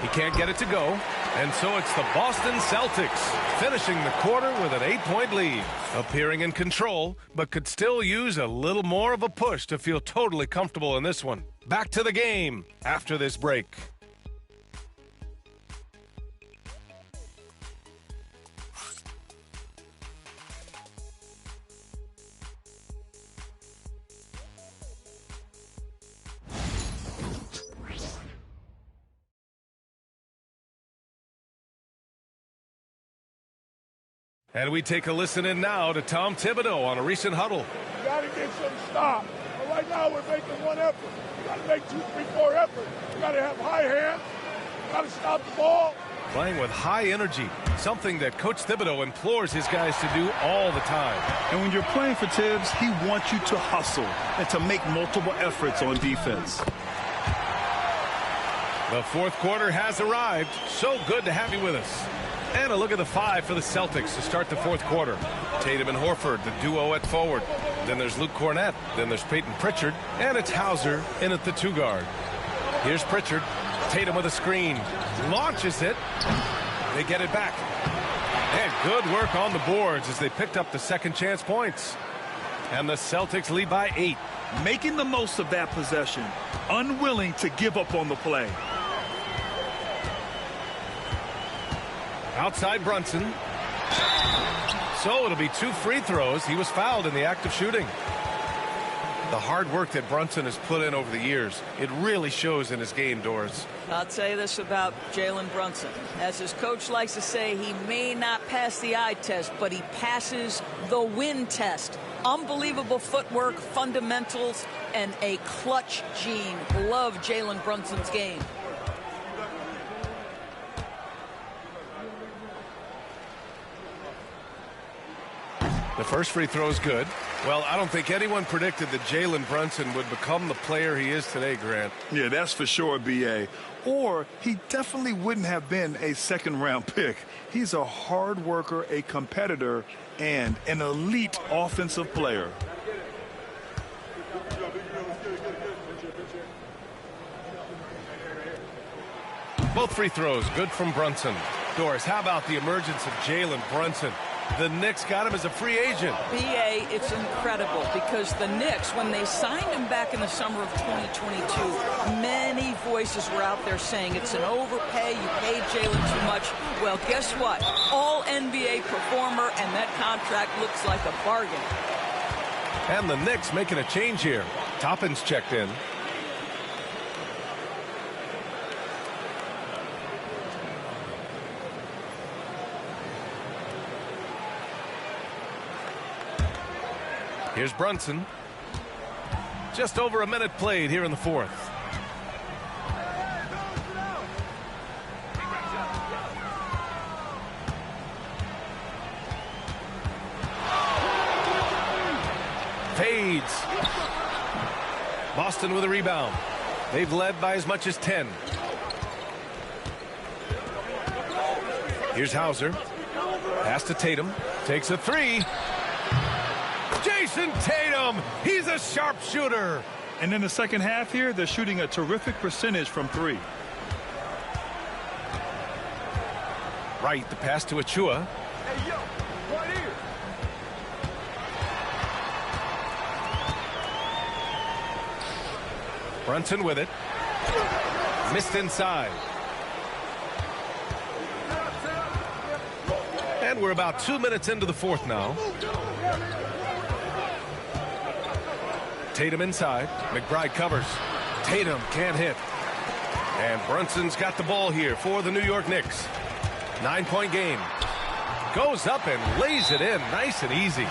He can't get it to go. And so it's the Boston Celtics finishing the quarter with an 8-point lead. Appearing in control, but could still use a little more of a push to feel totally comfortable in this one. Back to the game after this break. And we take a listen in now to Tom Thibodeau on a recent huddle. You got to get some stop. But right now we're making one effort. You got to make 2, 3, 4 efforts. You got to have high hands. You got to stop the ball. Playing with high energy, something that Coach Thibodeau implores his guys to do all the time. And when you're playing for Tibbs, he wants you to hustle and to make multiple efforts on defense. The fourth quarter has arrived. So good to have you with us. And a look at the 5 for the Celtics to start the fourth quarter. Tatum and Horford, the duo at forward. Then there's Luke Cornett. Then there's Peyton Pritchard. And it's Hauser in at the 2 guard. Here's Pritchard. Tatum with a screen. Launches it. They get it back. And good work on the boards as they picked up the second chance points. And the Celtics lead by 8. Making the most of that possession. Unwilling to give up on the play. Outside Brunson. So it'll be 2 free throws. He was fouled in the act of shooting. The hard work that Brunson has put in over the years, it really shows in his game, Doris. I'll say this about Jalen Brunson. As his coach likes to say, he may not pass the eye test, but he passes the win test. Unbelievable footwork, fundamentals, and a clutch gene. Love Jalen Brunson's game. The first free throw is good. Well, I don't think anyone predicted that Jalen Brunson would become the player he is today, Grant. Yeah, that's for sure, B.A. Or he definitely wouldn't have been a second-round pick. He's a hard worker, a competitor, and an elite offensive player. Both free throws good from Brunson. Doris, how about the emergence of Jalen Brunson? The Knicks got him as a free agent. B.A., it's incredible because the Knicks, when they signed him back in the summer of 2022, many voices were out there saying it's an overpay, you paid Jalen too much. Well, guess what? All NBA performer, and that contract looks like a bargain. And the Knicks making a change here. Toppin's checked in. Here's Brunson. Just over a minute played here in the fourth. Fades. Boston with a rebound. They've led by as much as 10. Here's Hauser. Pass to Tatum. Takes a 3. Jason Tatum, he's a sharpshooter. And in the second half here, they're shooting a terrific percentage from 3. Right, the pass to Achua. Hey, yo, right here. Brunson with it. Missed inside. And we're about 2 minutes into the fourth now. Tatum inside. McBride covers. Tatum can't hit. And Brunson's got the ball here for the New York Knicks. 9-point game. Goes up and lays it in. Nice and easy.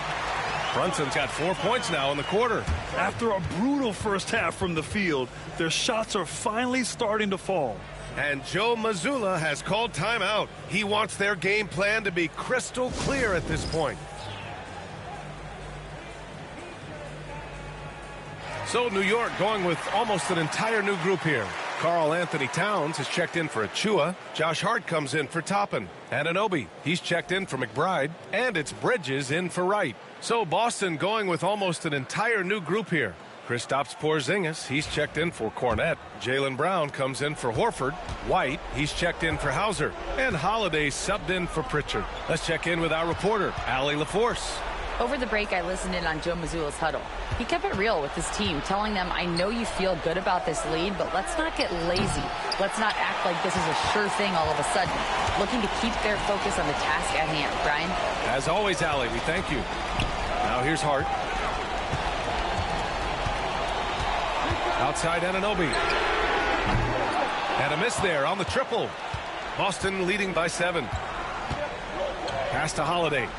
Brunson's got 4 points now in the quarter. After a brutal first half from the field, their shots are finally starting to fall. And Joe Mazzulla has called timeout. He wants their game plan to be crystal clear at this point. So New York going with almost an entire new group here. Karl Anthony Towns has checked in for Achua. Josh Hart comes in for Toppin. Anunoby, he's checked in for McBride. And it's Bridges in for Wright. So Boston going with almost an entire new group here. Kristaps Porzingis, he's checked in for Cornett. Jaylen Brown comes in for Horford. White, he's checked in for Hauser. And Holiday subbed in for Pritchard. Let's check in with our reporter, Allie LaForce. Over the break, I listened in on Joe Mazzulla's huddle. He kept it real with his team, telling them, I know you feel good about this lead, but let's not get lazy. Let's not act like this is a sure thing all of a sudden. Looking to keep their focus on the task at hand. Brian? As always, Allie, we thank you. Now here's Hart. Outside Anunoby. And a miss there on the triple. Boston leading by 7. Pass to Holiday.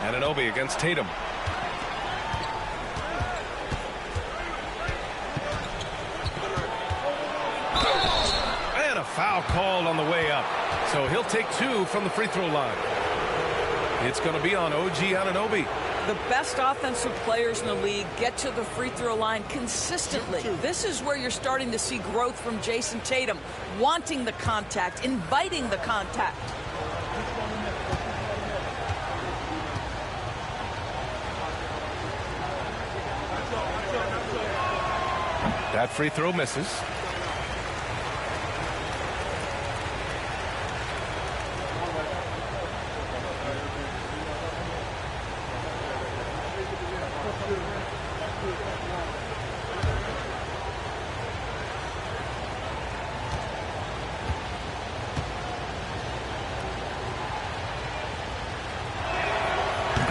Anunoby against Tatum. And a foul called on the way up. So he'll take 2 from the free throw line. It's going to be on OG Anunoby. The best offensive players in the league get to the free throw line consistently. This is where you're starting to see growth from Jason Tatum, wanting the contact, inviting the contact. That free throw misses.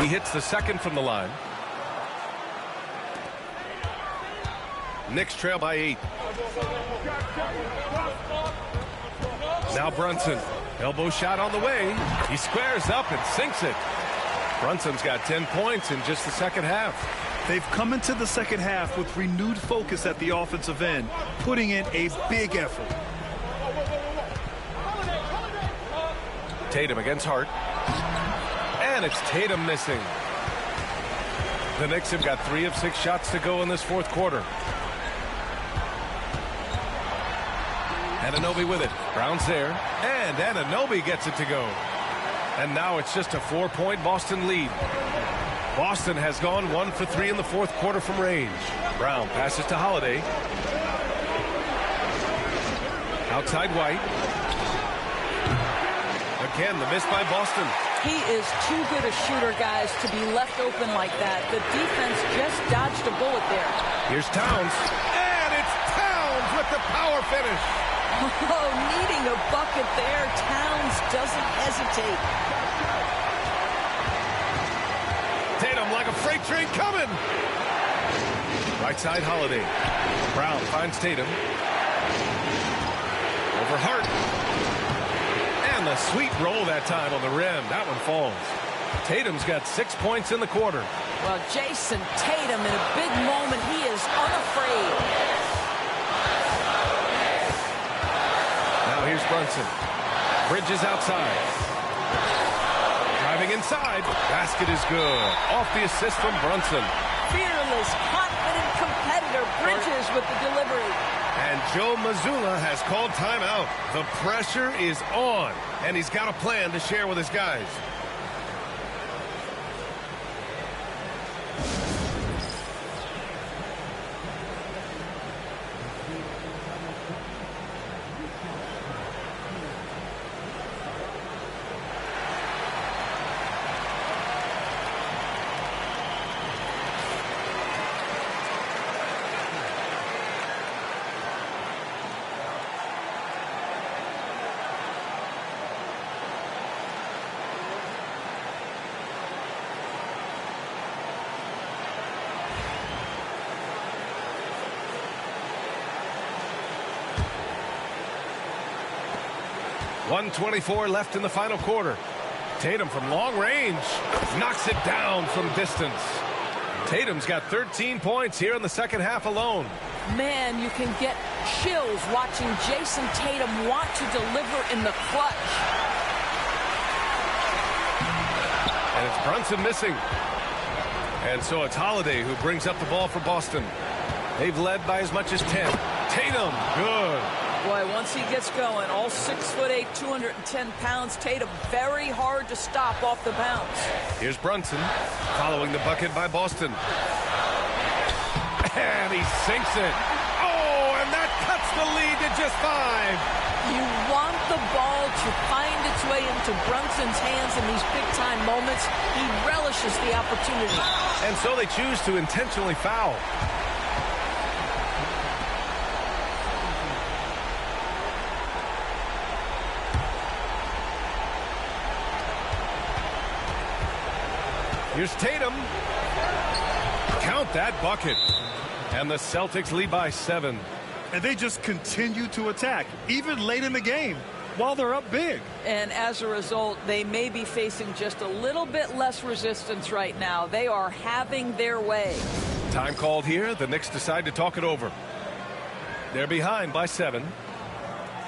He hits the second from the line. Knicks trail by 8. Now Brunson. Elbow shot on the way. He squares up and sinks it. Brunson's got 10 points in just the second half. They've come into the second half with renewed focus at the offensive end, putting in a big effort. Tatum against Hart. And it's Tatum missing. The Knicks have got 3 of 6 shots to go in this fourth quarter. Anunoby with it. Brown's there. And Anunoby gets it to go. And now it's just a 4-point Boston lead. Boston has gone 1 for 3 in the fourth quarter from range. Brown passes to Holiday. Outside White. Again, the miss by Boston. He is too good a shooter, guys, to be left open like that. The defense just dodged a bullet there. Here's Towns. And it's Towns with the power finish. Oh, needing a bucket there. Towns doesn't hesitate. Tatum like a freight train coming. Right side Holiday. Brown finds Tatum. Over Hart. And the sweet roll that time on the rim. That one falls. Tatum's got 6 points in the quarter. Well, Jason Tatum in a big moment. He is unafraid. Now here's Brunson. Bridges outside. Driving inside. Basket is good. Off the assist from Brunson. Fearless, confident competitor. Bridges with the delivery. And Joe Mazzulla has called timeout. The pressure is on, and he's got a plan to share with his guys. .124 left in the final quarter. Tatum from long range knocks it down from distance. Tatum's got 13 points here in the second half alone. Man, you can get chills watching Jason Tatum want to deliver in the clutch. And it's Brunson missing. And so it's Holiday who brings up the ball for Boston. They've led by as much as 10. Tatum, good. Boy, once he gets going, all 6'8", 210 pounds, Tatum very hard to stop off the bounce. Here's Brunson following the bucket by Boston. And he sinks it. Oh, and that cuts the lead to just 5. You want the ball to find its way into Brunson's hands in these big-time moments. He relishes the opportunity. And so they choose to intentionally foul. Here's Tatum. Count that bucket. And the Celtics lead by 7. And they just continue to attack, even late in the game, while they're up big. And as a result, they may be facing just a little bit less resistance right now. They are having their way. Time called here. The Knicks decide to talk it over. They're behind by 7.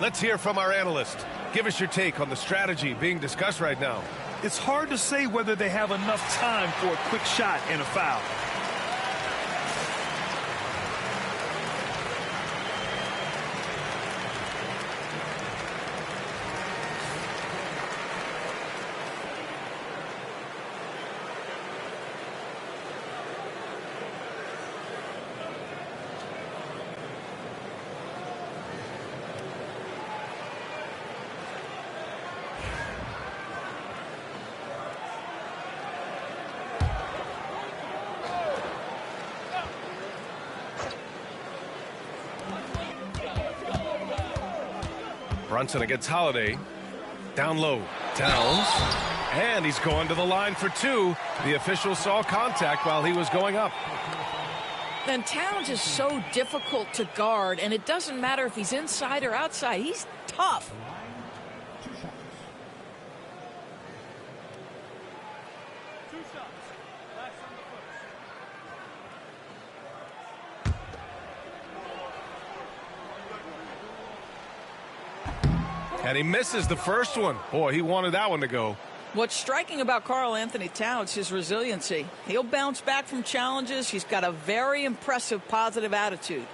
Let's hear from our analyst. Give us your take on the strategy being discussed right now. It's hard to say whether they have enough time for a quick shot and a foul. Brunson against Holiday. Down low. Towns. And he's going to the line for two. The official saw contact while he was going up. And Towns is so difficult to guard, and it doesn't matter if he's inside or outside. He's tough. And he misses the first one. Boy, he wanted that one to go. What's striking about Karl Anthony Towns, his resiliency. He'll bounce back from challenges. He's got a very impressive positive attitude.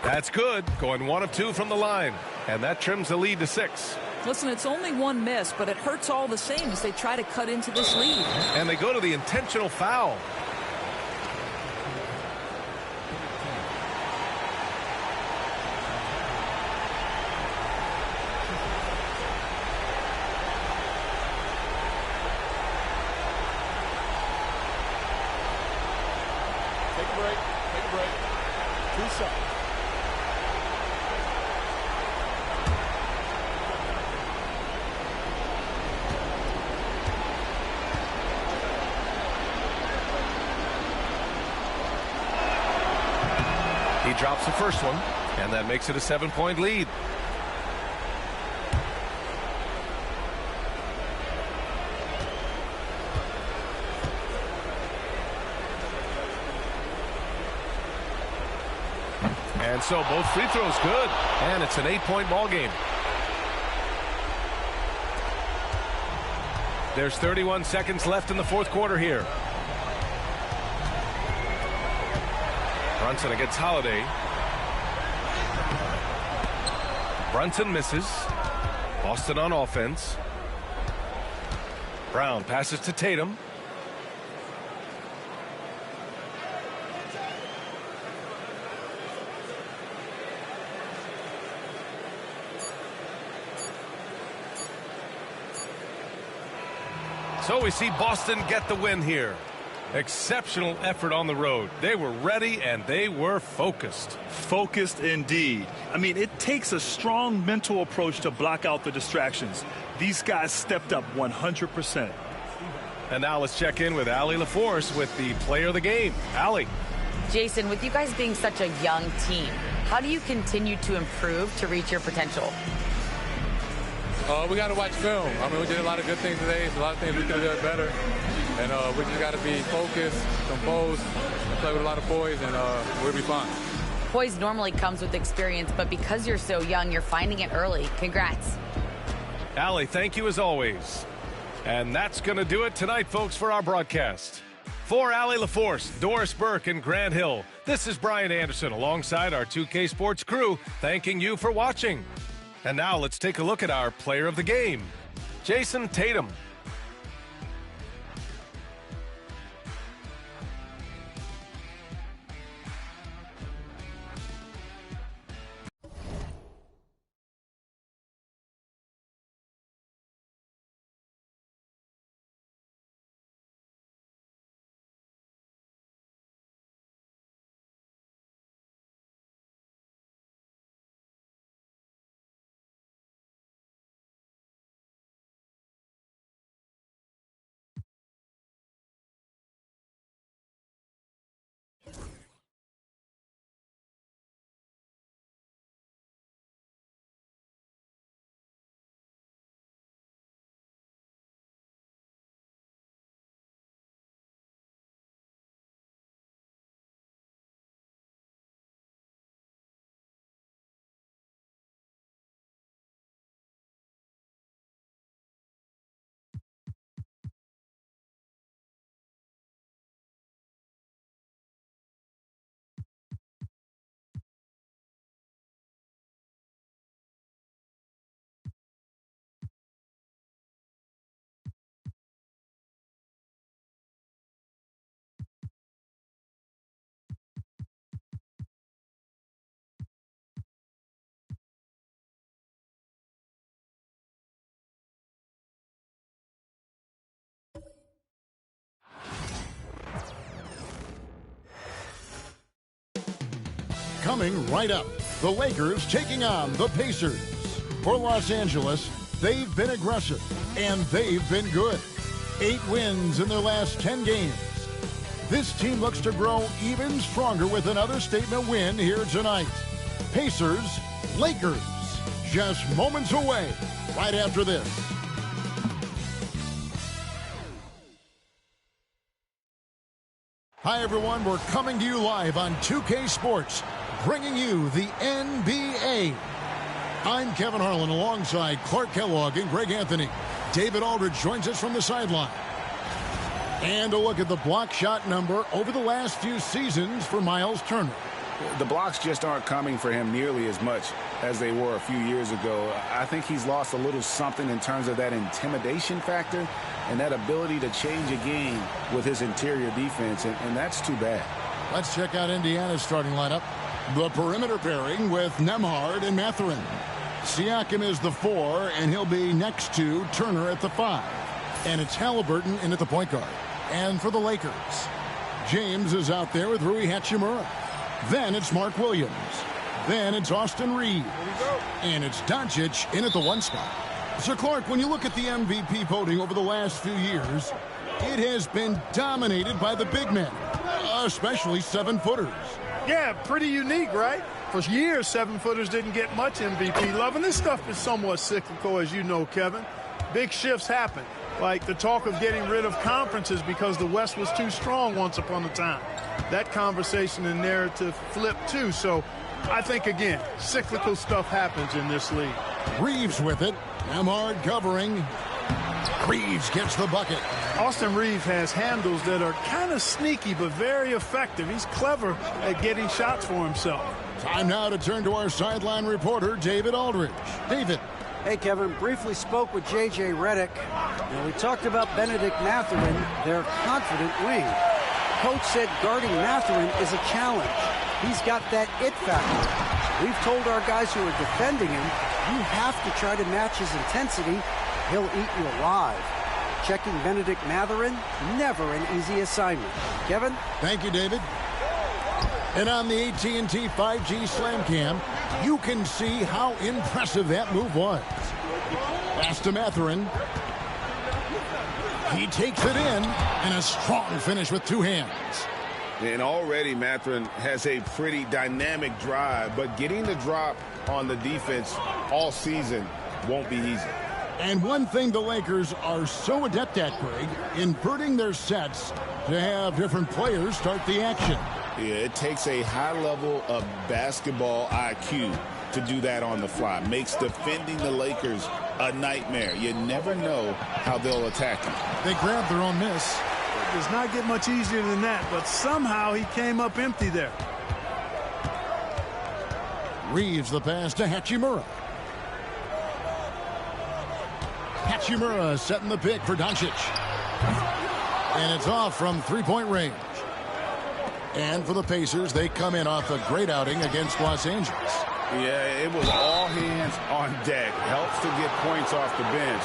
That's good. Going 1 of 2 from the line. And that trims the lead to 6. Listen, it's only one miss, but it hurts all the same as they try to cut into this lead. And they go to the intentional foul. Take a break. Take a break. 2 shots. He drops the first one, and that makes it a 7-point lead. And so both free throws good, and it's an 8-point ball game. There's 31 seconds left in the fourth quarter here. Brunson against Holiday. Brunson misses. Boston on offense. Brown passes to Tatum. So we see Boston get the win here. Exceptional effort on the road. They were ready and they were focused. Focused indeed. I mean, it takes a strong mental approach to block out the distractions. These guys stepped up 100%. And now let's check in with Allie LaForce with the player of the game. Allie. Jason, with you guys being such a young team, how do you continue to improve to reach your potential? We got to watch film. I mean, we did a lot of good things today. So a lot of things we could have done better. And we just got to be focused, composed, and play with a lot of poise, and we'll be fine. Poise normally comes with experience, but because you're so young, you're finding it early. Congrats. Allie, thank you as always. And that's going to do it tonight, folks, for our broadcast. For Allie LaForce, Doris Burke, and Grant Hill, this is Brian Anderson alongside our 2K Sports crew, thanking you for watching. And now let's take a look at our player of the game, Jason Tatum. Coming right up, the Lakers taking on the Pacers. For Los Angeles, they've been aggressive, and they've been good. 8 wins in their last 10 games. This team looks to grow even stronger with another statement win here tonight. Pacers, Lakers, just moments away right after this. Hi, everyone. We're coming to you live on 2K Sports, bringing you the NBA. I'm Kevin Harlan alongside Clark Kellogg and Greg Anthony. David Aldridge joins us from the sideline. And a look at the block shot number over the last few seasons for Miles Turner. The blocks just aren't coming for him nearly as much as they were a few years ago. I think he's lost a little something in terms of that intimidation factor and that ability to change a game with his interior defense, and that's too bad. Let's check out Indiana's starting lineup. The perimeter pairing with Nembhard and Mathurin. Siakam is the 4, and he'll be next to Turner at the 5. And it's Halliburton in at the point guard. And for the Lakers, James is out there with Rui Hachimura. Then it's Mark Williams. Then it's Austin Reeves. And it's Doncic in at the 1 spot. Sir Clark, when you look at the MVP voting over the last few years, it has been dominated by the big men, especially 7-footers. Yeah, pretty unique, right? For years, 7-footers didn't get much MVP love, and this stuff is somewhat cyclical, as you know, Kevin. Big shifts happen, like the talk of getting rid of conferences because the West was too strong once upon a time. That conversation and narrative flipped, too. So I think, again, cyclical stuff happens in this league. Reeves with it. Nembhard covering. Reeves gets the bucket. Austin Reeves has handles that are kind of sneaky but very effective. He's clever at getting shots for himself. Time now to turn to our sideline reporter, David Aldridge. David. Hey, Kevin, briefly spoke with J.J. Redick, and we talked about Benedict Mathurin, their confident wing. Coach said guarding Mathurin is a challenge. He's got that it factor. We've told our guys who are defending him, you have to try to match his intensity. He'll eat you alive. Checking Benedict Mathurin, never an easy assignment. Kevin? Thank you, David. And on the AT&T 5G Slam Cam, you can see how impressive that move was. Pass to Mathurin. He takes it in, and a strong finish with 2 hands. And already Mathurin has a pretty dynamic drive, but getting the drop on the defense all season won't be easy. And one thing the Lakers are so adept at, Greg, inverting their sets to have different players start the action. Yeah, it takes a high level of basketball IQ to do that on the fly. Makes defending the Lakers a nightmare. You never know how they'll attack you. They grabbed their own miss. It does not get much easier than that, but somehow he came up empty there. Reeves the pass to Hachimura. Hachimura setting the pick for Doncic. And it's off from 3-point range. And for the Pacers, they come in off a great outing against Los Angeles. Yeah, it was all hands on deck. Helps to get points off the bench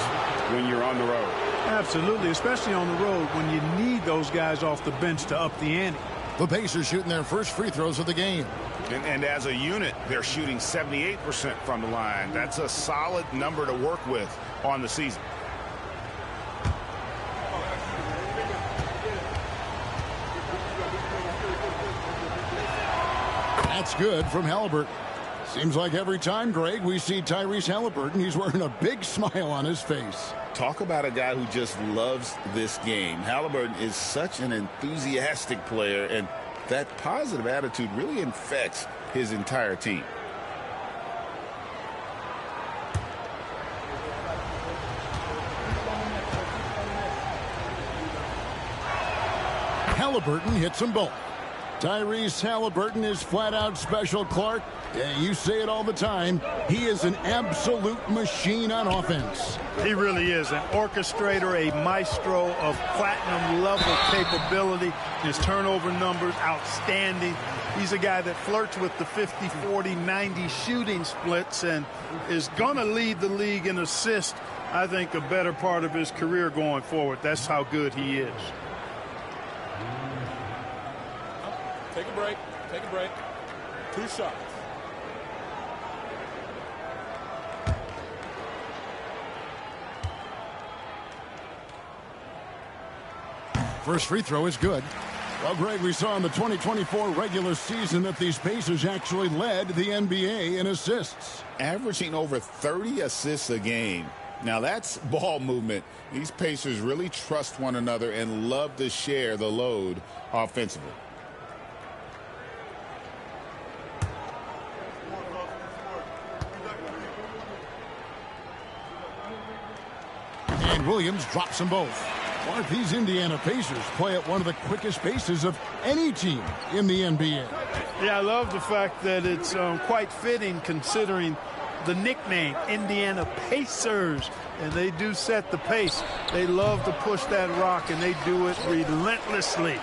when you're on the road. Absolutely, especially on the road when you need those guys off the bench to up the ante. The Pacers shooting their first free throws of the game. And as a unit, they're shooting 78% from the line. That's a solid number to work with on the season. That's good from Halliburton. Seems like every time, Greg, we see Tyrese Halliburton, he's wearing a big smile on his face. Talk about a guy who just loves this game. Halliburton is such an enthusiastic player, and that positive attitude really infects his entire team. Halliburton hits them both. Tyrese Halliburton is flat out special, Clark. Yeah, you say it all the time. He is an absolute machine on offense. He really is an orchestrator, a maestro of platinum-level capability. His turnover numbers, outstanding. He's a guy that flirts with the 50, 40, 90 shooting splits and is going to lead the league in assists, I think, a better part of his career going forward. That's how good he is. Take a break. Take a break. 2 shots. First free throw is good. Well, Greg, we saw in the 2024 regular season that these Pacers actually led the NBA in assists. Averaging over 30 assists a game. Now, that's ball movement. These Pacers really trust one another and love to share the load offensively. And Williams drops them both. Mark, these Indiana Pacers play at one of the quickest paces of any team in the NBA. Yeah, I love the fact that it's quite fitting considering the nickname, Indiana Pacers. And they do set the pace. They love to push that rock, and they do it relentlessly.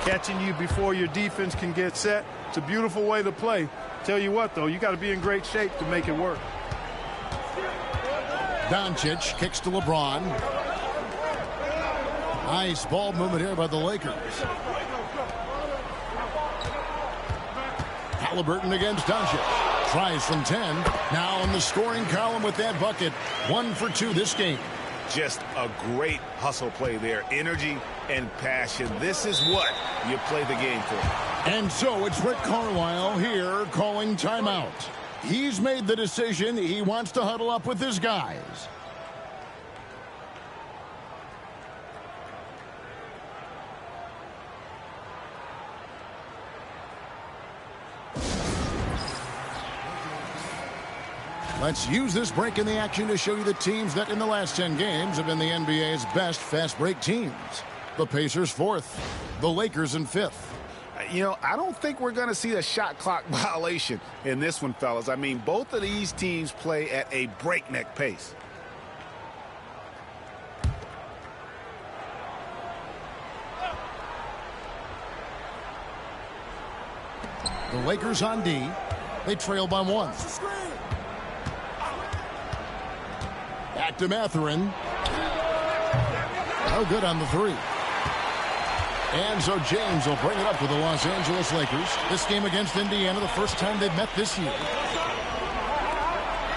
Catching you before your defense can get set. It's a beautiful way to play. Tell you what, though, you got to be in great shape to make it work. Doncic kicks to LeBron. Nice ball movement here by the Lakers. Halliburton against Doncic. Tries from 10. Now in the scoring column with that bucket. 1 for 2 this game. Just a great hustle play there. Energy and passion. This is what you play the game for. And so it's Rick Carlisle here calling timeout. He's made the decision. He wants to huddle up with his guys. Let's use this break in the action to show you the teams that in the last 10 games have been the NBA's best fast break teams. The Pacers 4th, the Lakers in 5th. You know, I don't think we're going to see a shot clock violation in this one, fellas. I mean, both of these teams play at a breakneck pace. The Lakers on D. They trail by 1. Back to Mathurin. No good on the 3. And so James will bring it up for the Los Angeles Lakers. This game against Indiana, the first time they've met this year.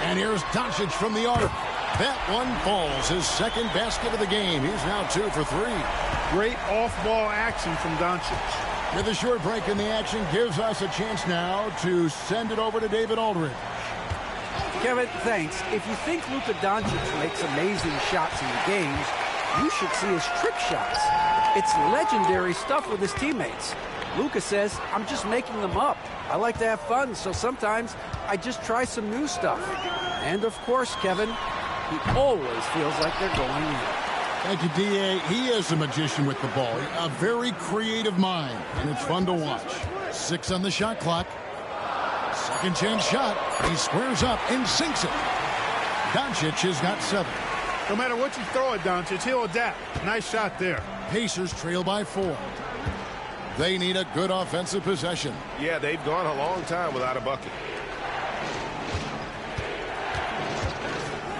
And here's Doncic from the arc. That one falls. His second basket of the game. He's now 2 for 3. Great off-ball action from Doncic. With a short break in the action gives us a chance now to send it over to David Aldridge. Kevin, thanks. If you think Luka Doncic makes amazing shots in the games, you should see his trick shots. It's legendary stuff with his teammates. Luka says, I'm just making them up. I like to have fun, so sometimes I just try some new stuff. And of course, Kevin, he always feels like they're going in. Thank you, D.A. He is a magician with the ball. A very creative mind, and it's fun to watch. 6 on the shot clock. Second chance shot. He squares up and sinks it. Doncic has got 7. No matter what you throw at Doncic, he'll adapt. Nice shot there. Pacers trail by 4. They need a good offensive possession. Yeah, they've gone a long time without a bucket.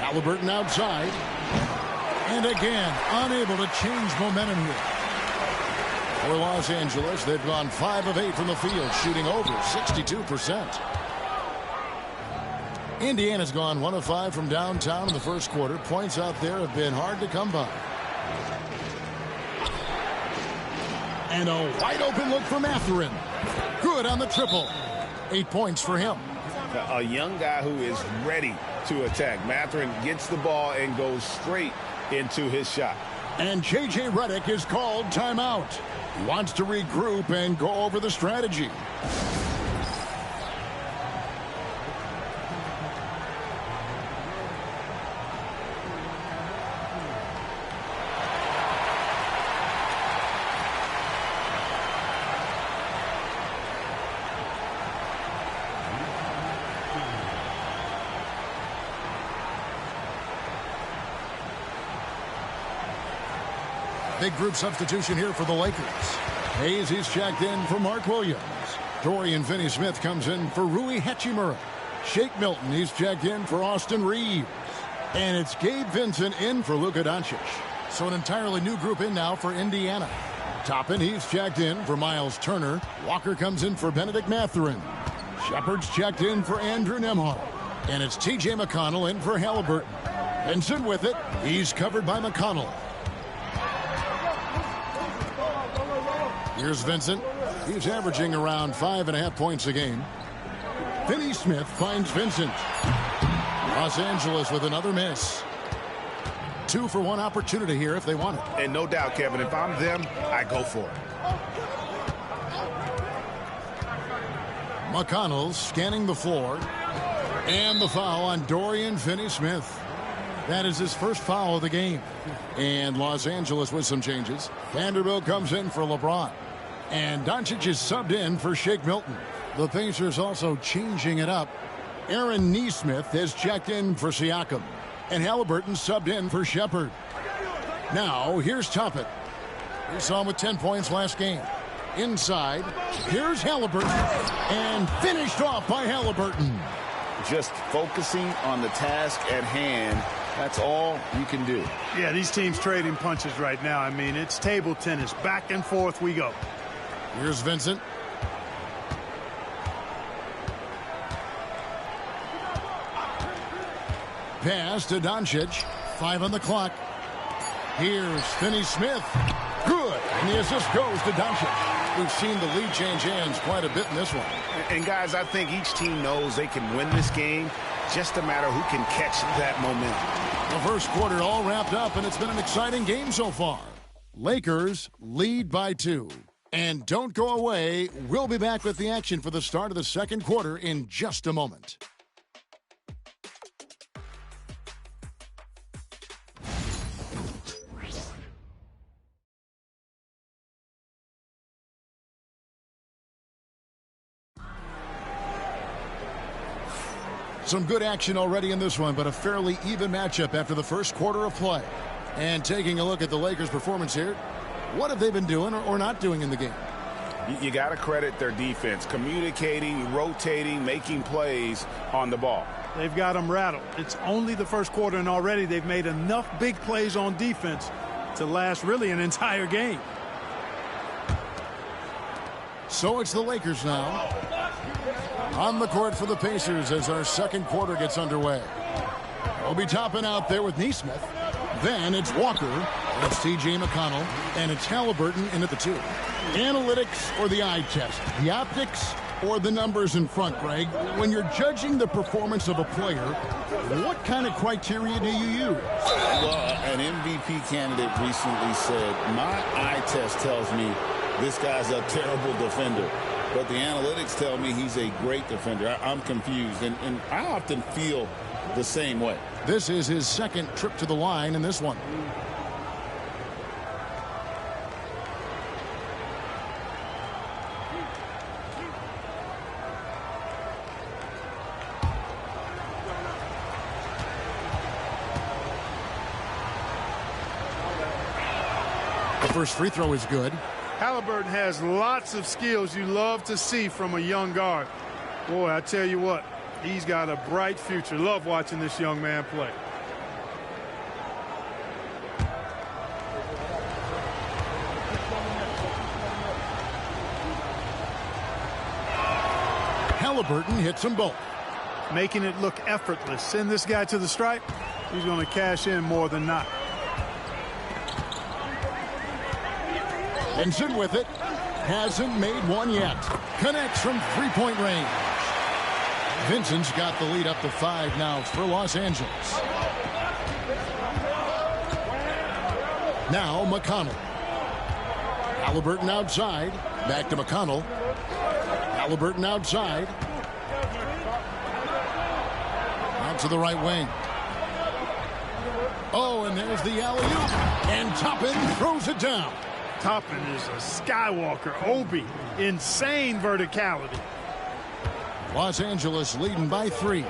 Halliburton outside. And again, unable to change momentum here. For Los Angeles, they've gone 5 of 8 from the field, shooting over 62%. Indiana's gone 1 of 5 from downtown in the first quarter. Points out there have been hard to come by. And a wide open look for Mathurin. Good on the triple. 8 points for him. A young guy who is ready to attack. Mathurin gets the ball and goes straight into his shot. And J.J. Redick is called timeout. He wants to regroup and go over the strategy. Big group substitution here for the Lakers. Hayes, he's checked in for Mark Williams. Dorian Finney-Smith comes in for Rui Hachimura. Shake Milton, he's checked in for Austin Reeves. And it's Gabe Vincent in for Luka Doncic. So an entirely new group in now for Indiana. Toppin, he's checked in for Miles Turner. Walker comes in for Benedict Mathurin. Shepard's checked in for Andrew Nembhard. And it's T.J. McConnell in for Halliburton. Vincent with it. He's covered by McConnell. Here's Vincent. He's averaging around 5.5 points a game. Finney Smith finds Vincent. Los Angeles with another miss. 2-for-1 opportunity here if they want it. And no doubt, Kevin, if I'm them, I go for it. McConnell scanning the floor. And the foul on Dorian Finney-Smith. That is his first foul of the game. And Los Angeles with some changes. Vanderbilt comes in for LeBron. And Doncic is subbed in for Shake Milton. The Pacers also changing it up. Aaron Nesmith has checked in for Siakam. And Halliburton subbed in for Shepard. Now, here's Toppin. We saw him with 10 points last game. Inside, here's Halliburton. And finished off by Halliburton. Just focusing on the task at hand. That's all you can do. Yeah, these teams trading punches right now. I mean, it's table tennis. Back and forth we go. Here's Vincent. Pass to Doncic. 5 on the clock. Here's Finney-Smith. Good. And the assist goes to Doncic. We've seen the lead change hands quite a bit in this one. And guys, I think each team knows they can win this game. Just a matter who can catch that momentum. The first quarter all wrapped up, and it's been an exciting game so far. Lakers lead by 2. And don't go away. We'll be back with the action for the start of the second quarter in just a moment. Some good action already in this one, but a fairly even matchup after the first quarter of play. And taking a look at the Lakers' performance here, what have they been doing or not doing in the game? You got to credit their defense, communicating, rotating, making plays on the ball. They've got them rattled. It's only the first quarter, and already they've made enough big plays on defense to last really an entire game. So it's the Lakers now on the court for the Pacers as our second quarter gets underway. We'll be topping out there with Nesmith. Then it's Walker, it's T.J. McConnell, and it's Halliburton in at the 2. Analytics or the eye test? The optics or the numbers in front, Greg? When you're judging the performance of a player, what kind of criteria do you use? Well, an MVP candidate recently said, my eye test tells me this guy's a terrible defender, but the analytics tell me he's a great defender. I'm confused, and I often feel the same way. This is his second trip to the line in this one. The first free throw is good. Halliburton has lots of skills you love to see from a young guard. Boy, I tell you what, he's got a bright future. Love watching this young man play. Halliburton hits them both. Making it look effortless. Send this guy to the stripe. He's going to cash in more than not. Vincent with it. Hasn't made one yet. Connects from three-point range. Vincent's got the lead up to 5 now for Los Angeles. Now McConnell. Halliburton outside. Back to McConnell. Halliburton outside. Out to the right wing. Oh, and there's the alley-oop. And Toppin throws it down. Toppin is a Skywalker, Obi. Insane verticality. Los Angeles leading by 3.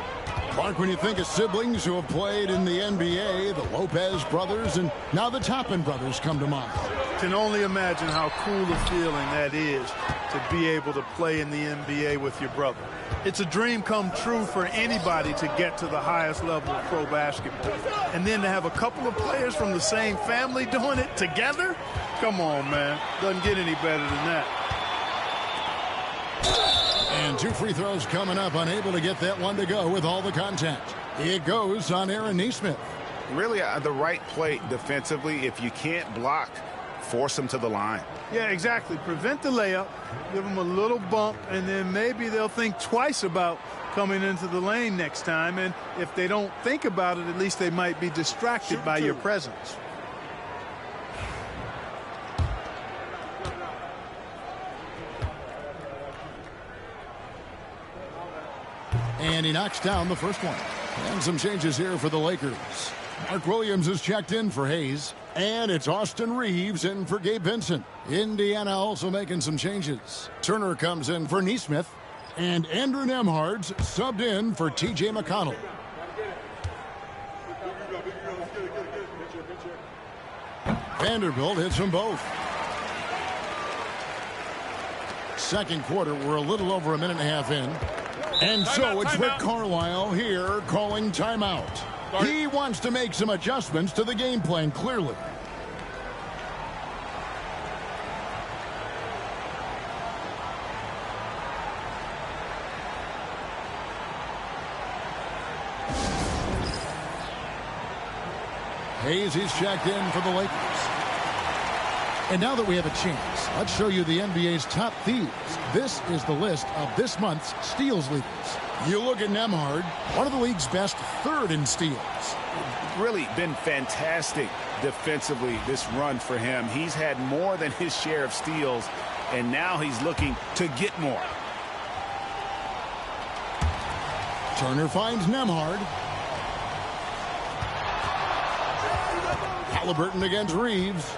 Mark, when you think of siblings who have played in the NBA, the Lopez brothers, and now the Toppin brothers come to mind. Can only imagine how cool a feeling that is to be able to play in the NBA with your brother. It's a dream come true for anybody to get to the highest level of pro basketball. And then to have a couple of players from the same family doing it together? Come on, man. Doesn't get any better than that. And 2 free throws coming up, unable to get that one to go with all the contact. It goes on Aaron Nesmith. Really the right play defensively. If you can't block, force them to the line. Yeah, exactly. Prevent the layup, give them a little bump, and then maybe they'll think twice about coming into the lane next time. And if they don't think about it, at least they might be distracted by your presence. And he knocks down the first one. And some changes here for the Lakers. Mark Williams is checked in for Hayes. And it's Austin Reeves in for Gabe Vincent. Indiana also making some changes. Turner comes in for Nesmith. And Andrew Nembhard's subbed in for T.J. McConnell. Vanderbilt hits them both. Second quarter, we're a little over a minute and a half in. And so it's Rick Carlisle here calling timeout. He wants to make some adjustments to the game plan, clearly. Hayes is checked in for the Lakers. And now that we have a chance, let's show you the NBA's top thieves. This is the list of this month's steals leaders. You look at Nembhard, one of the league's best, third in steals. Really been fantastic defensively this run for him. He's had more than his share of steals, and now he's looking to get more. Turner finds Nembhard. Halliburton against Reeves.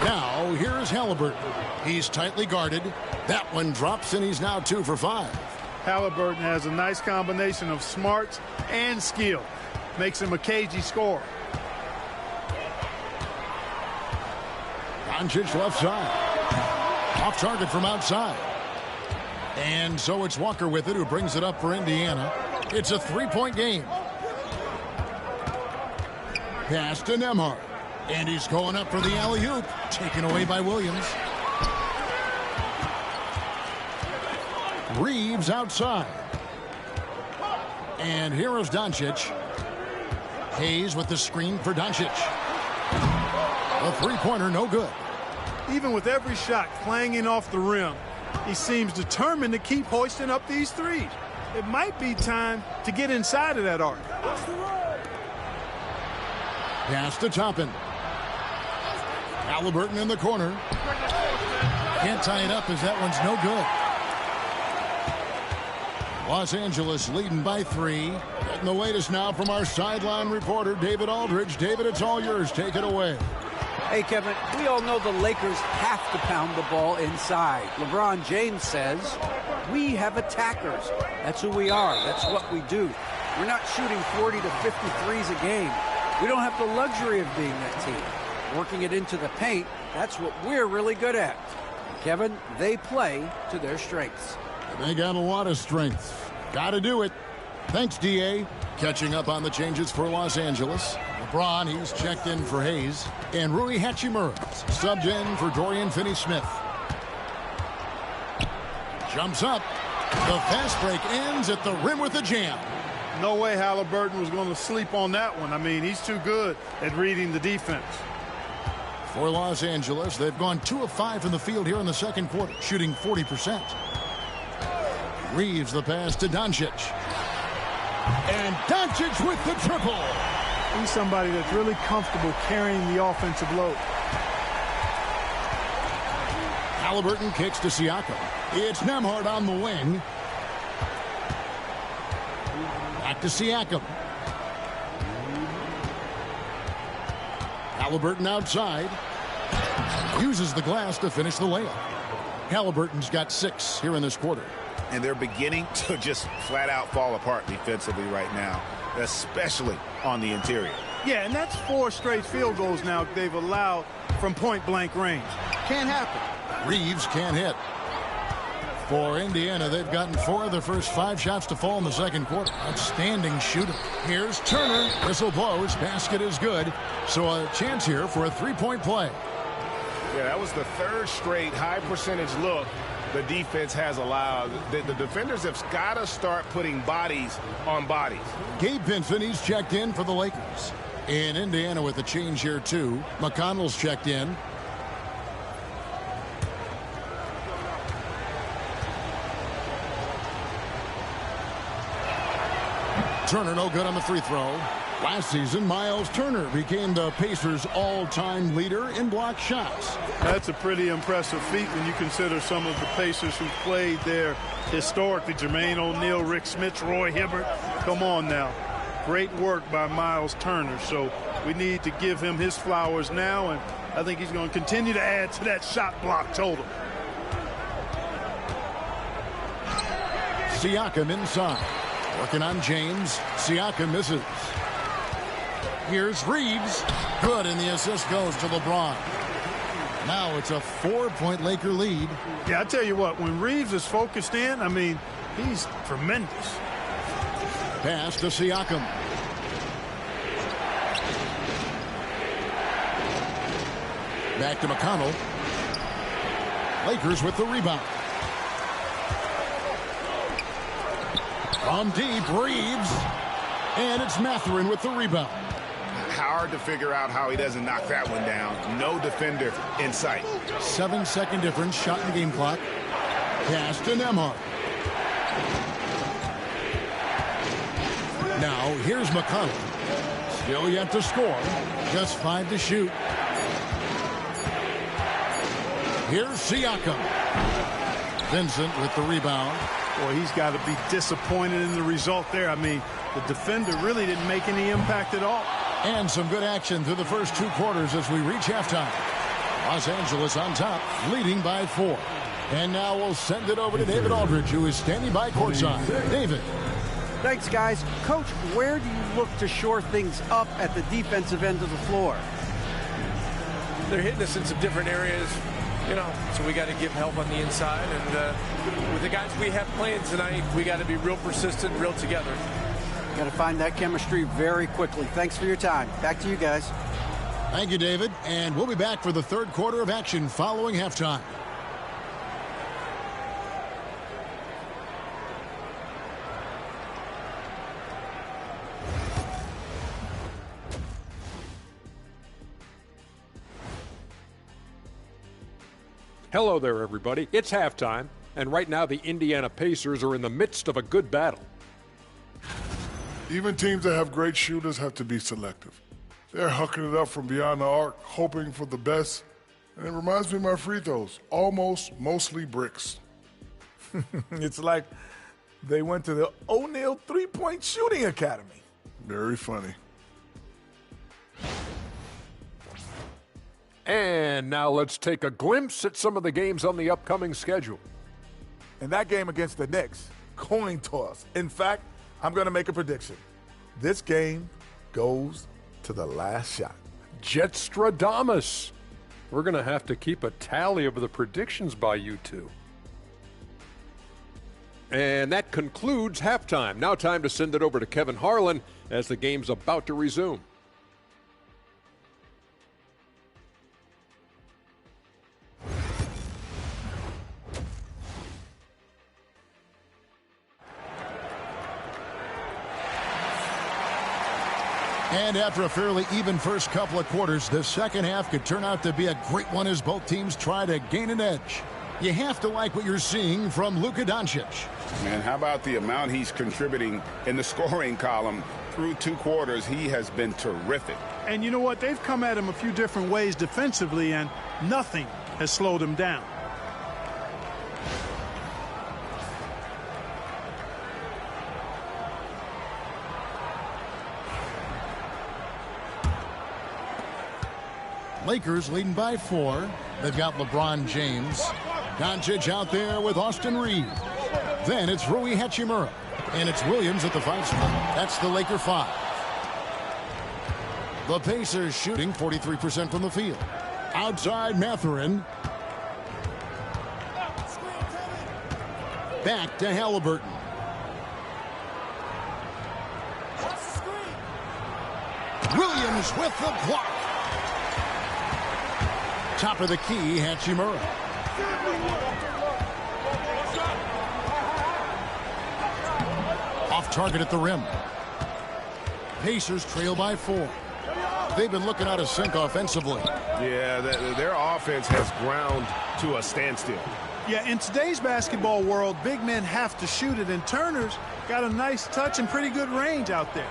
Now, here's Halliburton. He's tightly guarded. That one drops, and he's now 2 for 5. Halliburton has a nice combination of smarts and skill. Makes him a cagey scorer. Doncic left side. Off target from outside. And so it's Walker with it, who brings it up for Indiana. It's a 3-point game. Pass to Nembhard. And he's going up for the alley-oop. Taken away by Williams. Reeves outside. And here is Doncic. Hayes with the screen for Doncic. A three-pointer, no good. Even with every shot clanging off the rim, he seems determined to keep hoisting up these threes. It might be time to get inside of that arc. Pass to Toppin. Halliburton in the corner. Can't tie it up as that one's no good. Los Angeles leading by 3. Getting the latest now from our sideline reporter, David Aldridge. David, it's all yours. Take it away. Hey, Kevin, we all know the Lakers have to pound the ball inside. LeBron James says, we have attackers. That's who we are. That's what we do. We're not shooting 40 to 50 threes a game. We don't have the luxury of being that team. Working it into the paint, that's what we're really good at. Kevin, they play to their strengths. They got a lot of strengths. Got to do it. Thanks, D.A. Catching up on the changes for Los Angeles. LeBron, he's checked in for Hayes. And Rui Hachimura subbed in for Dorian Finney-Smith. Jumps up. The fast break ends at the rim with a jam. No way Halliburton was going to sleep on that one. I mean, he's too good at reading the defense. For Los Angeles, they've gone 2 of 5 from the field here in the second quarter, shooting 40%. Reeves the pass to Doncic. And Doncic with the triple. He's somebody that's really comfortable carrying the offensive load. Halliburton kicks to Siakam. It's Nembhard on the wing. Back to Siakam. Halliburton outside. Uses the glass to finish the layup. Halliburton's got 6 here in this quarter. And they're beginning to just flat out fall apart defensively right now, especially on the interior. Yeah, and that's 4 straight field goals now they've allowed from point-blank range. Can't happen. Reeves can't hit. For Indiana, they've gotten 4 of their first 5 shots to fall in the second quarter. Outstanding shooter. Here's Turner. Whistle blows. Basket is good. So a chance here for a 3-point play. Yeah, that was the third straight high percentage look the defense has allowed. The defenders have got to start putting bodies on bodies. Gabe Vincent, he's checked in for the Lakers. In Indiana with a change here, too. McConnell's checked in. Turner no good on the free throw. Last season, Miles Turner became the Pacers' all-time leader in block shots. That's a pretty impressive feat when you consider some of the Pacers who played there historically. Jermaine O'Neal, Rick Smith, Roy Hibbert. Come on now. Great work by Miles Turner. So we need to give him his flowers now, and I think he's going to continue to add to that shot block total. Siakam inside. Working on James. Siakam misses. Here's Reeves. Good, and the assist goes to LeBron. Now it's a 4-point Laker lead. Yeah, I tell you what, when Reeves is focused in, I mean, he's tremendous. Pass to Siakam. Back to McConnell. Lakers with the rebound. From deep, Reeves. And it's Mathurin with the rebound. Hard to figure out how he doesn't knock that one down. No defender in sight. 7-second difference, shot in game clock. Pass to Nembhard. Now, here's McConnell. Still yet to score. Just 5 to shoot. Here's Siakam. Vincent with the rebound. Boy, he's got to be disappointed in the result there. I mean, the defender really didn't make any impact at all. And some good action through the first 2 quarters as we reach halftime. Los Angeles on top, leading by 4. And now we'll send it over to David Aldridge, who is standing by courtside. David. Thanks, guys. Coach, where do you look to shore things up at the defensive end of the floor? They're hitting us in some different areas, you know, so we got to give help on the inside. And with the guys we have playing tonight, we got to be real persistent, real together. Got to find that chemistry very quickly. Thanks for your time. Back to you guys. Thank you, David. And we'll be back for the third quarter of action following halftime. Hello there, everybody. It's halftime, and right now the Indiana Pacers are in the midst of a good battle. Even teams that have great shooters have to be selective. They're hucking it up from beyond the arc, hoping for the best. And it reminds me of my free throws, mostly bricks. It's like they went to the O'Neal three-point shooting academy. Very funny. And now let's take a glimpse at some of the games on the upcoming schedule. In that game against the Knicks, coin toss. In fact, I'm going to make a prediction. This game goes to the last shot. Jetstradamus. We're going to have to keep a tally of the predictions by you two. And that concludes halftime. Now time to send it over to Kevin Harlan as the game's about to resume. And after a fairly even first couple of quarters, the second half could turn out to be a great one as both teams try to gain an edge. You have to like what you're seeing from Luka Doncic. Man, how about the amount he's contributing in the scoring column through 2 quarters? He has been terrific. And you know what? They've come at him a few different ways defensively, and nothing has slowed him down. Lakers leading by 4. They've got LeBron James. Doncic out there with Austin Reeves. Then it's Rui Hachimura. And it's Williams at the 5 spot. That's the Laker 5. The Pacers shooting 43% from the field. Outside Mathurin. Back to Halliburton. Williams with the block. Top of the key, Hachimura. Off target at the rim. Pacers trail by 4. They've been looking out of sync offensively. Yeah, their offense has ground to a standstill. Yeah, in today's basketball world, big men have to shoot it, and Turner's got a nice touch and pretty good range out there.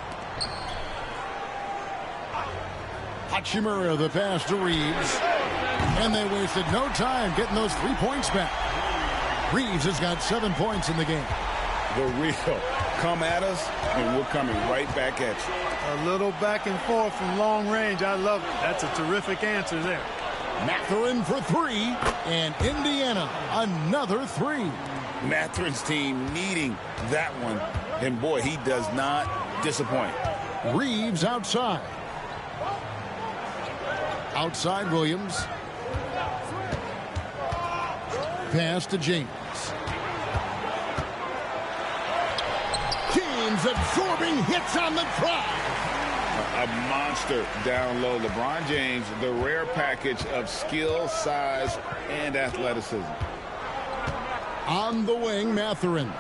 Hachimura, the pass to Reeves. And they wasted no time getting those 3 points back. Reeves has got 7 points in the game. The real. Come at us, and we're coming right back at you. A little back and forth from long range. I love it. That's a terrific answer there. Mathurin for 3, and Indiana another 3. Mathurin's team needing that one, and boy, he does not disappoint. Reeves outside. Outside Williams. Pass to James. James absorbing hits on the drive. A monster down low. LeBron James, the rare package of skill, size, and athleticism. On the wing, Mathurin.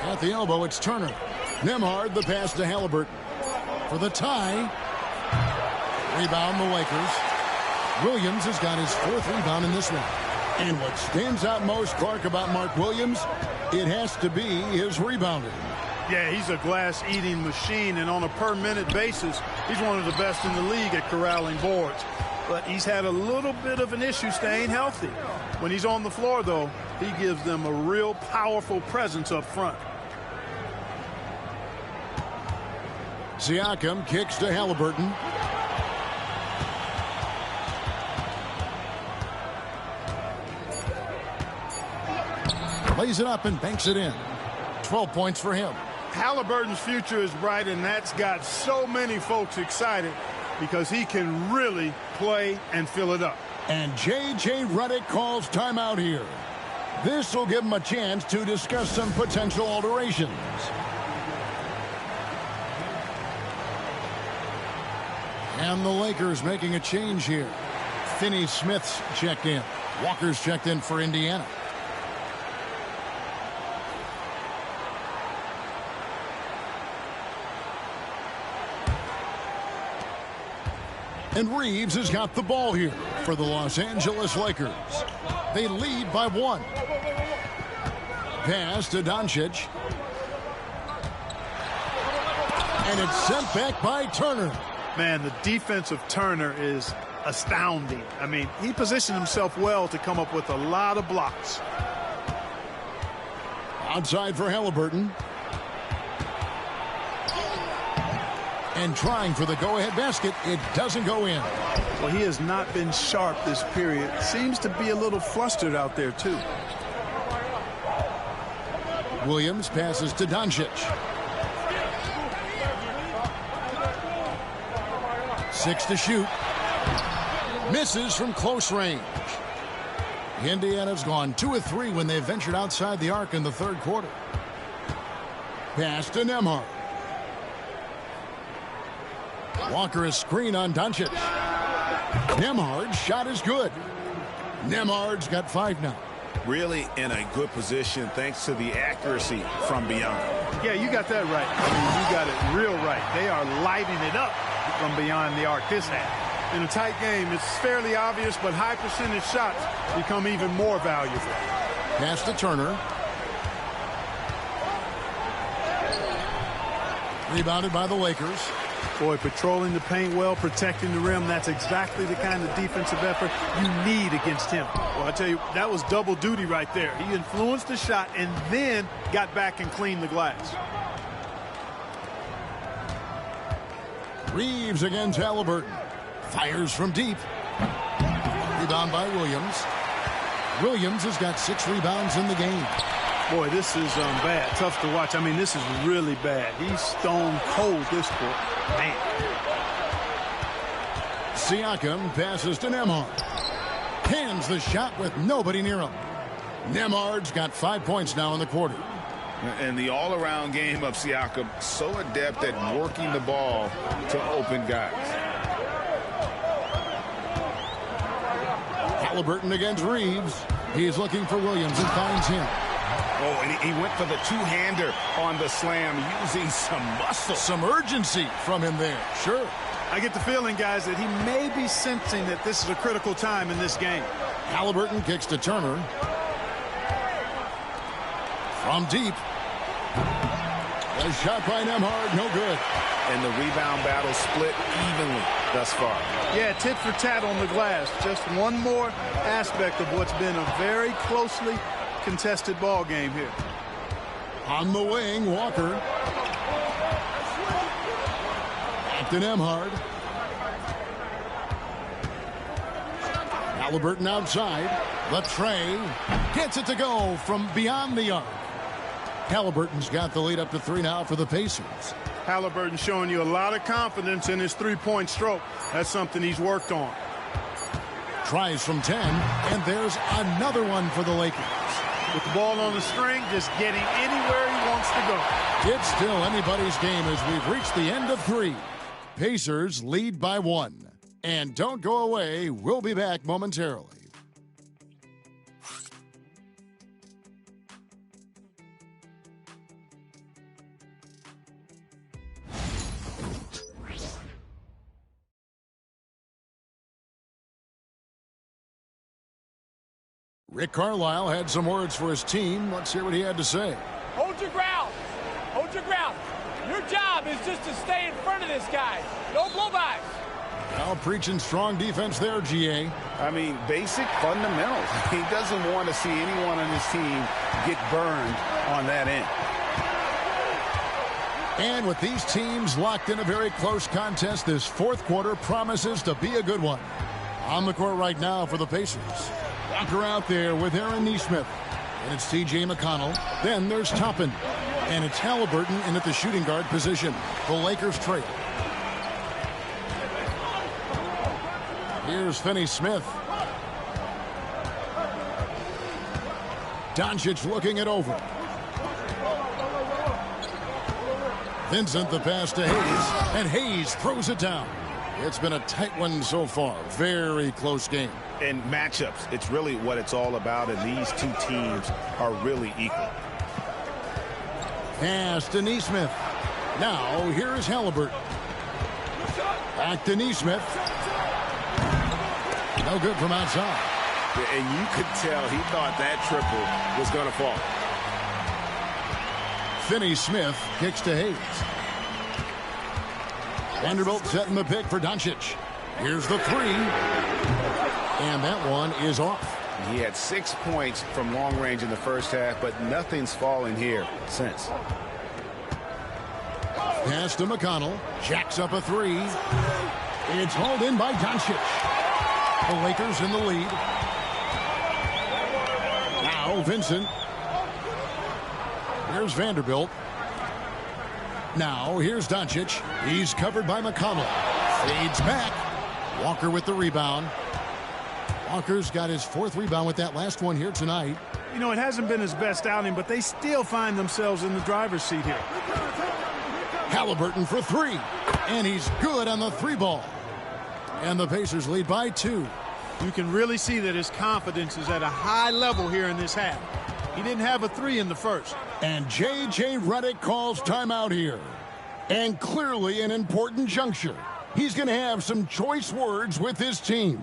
At the elbow, it's Turner. Nembhard, the pass to Halliburton. For the tie. Rebound, the Lakers. Williams has got his 4th rebound in this one. And what stands out most, Clark, about Mark Williams, it has to be his rebounding. Yeah, he's a glass-eating machine, and on a per-minute basis, he's one of the best in the league at corralling boards. But he's had a little bit of an issue staying healthy. When he's on the floor, though, he gives them a real powerful presence up front. Siakam kicks to Halliburton. Lays it up and banks it in. 12 points for him. Halliburton's future is bright, and that's got so many folks excited because he can really play and fill it up. And J.J. Redick calls timeout here. This will give him a chance to discuss some potential alterations. And the Lakers making a change here. Finney-Smith's checked in. Walker's checked in for Indiana. And Reeves has got the ball here for the Los Angeles Lakers. They lead by 1. Pass to Doncic. And it's sent back by Turner. Man, the defense of Turner is astounding. I mean, he positioned himself well to come up with a lot of blocks. Outside for Halliburton. And trying for the go-ahead basket. It doesn't go in. Well, he has not been sharp this period. Seems to be a little flustered out there, too. Williams passes to Doncic. 6 to shoot. Misses from close range. Indiana's gone 2 of 3 when they ventured outside the arc in the 3rd quarter. Pass to Nembhard. Walker a screen on Doncic. Nembhard's shot is good. Nembhard's got 5 now. Really in a good position thanks to the accuracy from beyond. Yeah, you got that right. I mean, you got it real right. They are lighting it up from beyond the arc this half. In a tight game, it's fairly obvious, but high percentage shots become even more valuable. Pass to Turner. Rebounded by the Lakers. Boy, patrolling the paint well, protecting the rim, that's exactly the kind of defensive effort you need against him. Well, I tell you, that was double duty right there. He influenced the shot and then got back and cleaned the glass. Reeves against Halliburton. Fires from deep. Rebound by Williams. Williams has got 6 rebounds in the game. Boy, this is bad. Tough to watch. I mean, this is really bad. He's stone cold this quarter. Man. Siakam passes to Nembhard. Hands the shot with nobody near him. Nembhard's got 5 points now in the quarter. And the all-around game of Siakam, so adept at working the ball to open guys. Halliburton against Reeves. He's looking for Williams and finds him. Oh, and he went for the two-hander on the slam, using some muscle. Some urgency from him there. Sure. I get the feeling, guys, that he may be sensing that this is a critical time in this game. Halliburton kicks to Turner. From deep. A shot by Nembhard, no good. And the rebound battle split evenly thus far. Yeah, tit for tat on the glass. Just one more aspect of what's been a very closely contested ball game here. On the wing, Walker. Back to Nembhard. Halliburton outside. The tray. Gets it to go from beyond the arc. Halliburton's got the lead up to 3 now for the Pacers. Halliburton showing you a lot of confidence in his three-point stroke. That's something he's worked on. Tries from 10, and there's another one for the Lakers. With the ball on the string, just getting anywhere he wants to go. It's still anybody's game as we've reached the end of 3. Pacers lead by 1. And don't go away. We'll be back momentarily. Rick Carlisle had some words for his team. Let's hear what he had to say. Hold your ground. Hold your ground. Your job is just to stay in front of this guy. No blowbacks. Now preaching strong defense there, GA. I mean, basic fundamentals. He doesn't want to see anyone on his team get burned on that end. And with these teams locked in a very close contest, this fourth quarter promises to be a good one. On the court right now for the Pacers. Walker out there with Aaron Nesmith. And it's T.J. McConnell. Then there's Toppin. And it's Halliburton in at the shooting guard position. The Lakers trade. Here's Finney-Smith. Doncic looking it over. Vincent the pass to Hayes. And Hayes throws it down. It's been a tight one so far. Very close game. And matchups, it's really what it's all about, and these two teams are really equal. Pass to Nesmith. Now, here's Halliburton. Back to Nesmith. No good from outside. And you could tell he thought that triple was going to fall. Finney-Smith kicks to Hayes. Vanderbilt setting the pick for Doncic. Here's the 3. And that one is off. He had 6 points from long range in the first half, but nothing's fallen here since. Pass to McConnell. Jacks up a 3. It's hauled in by Doncic. The Lakers in the lead. Now Vincent. Here's Vanderbilt. Now here's Doncic. He's covered by McConnell. Fades back. Walker with the rebound. Walker's got his 4th rebound with that last one here tonight. You know, it hasn't been his best outing, but they still find themselves in the driver's seat here. Halliburton for 3. And he's good on the 3 ball. And the Pacers lead by 2. You can really see that his confidence is at a high level here in this half. He didn't have a 3 in the first. And J.J. Redick calls timeout here. And clearly an important juncture. He's going to have some choice words with his team.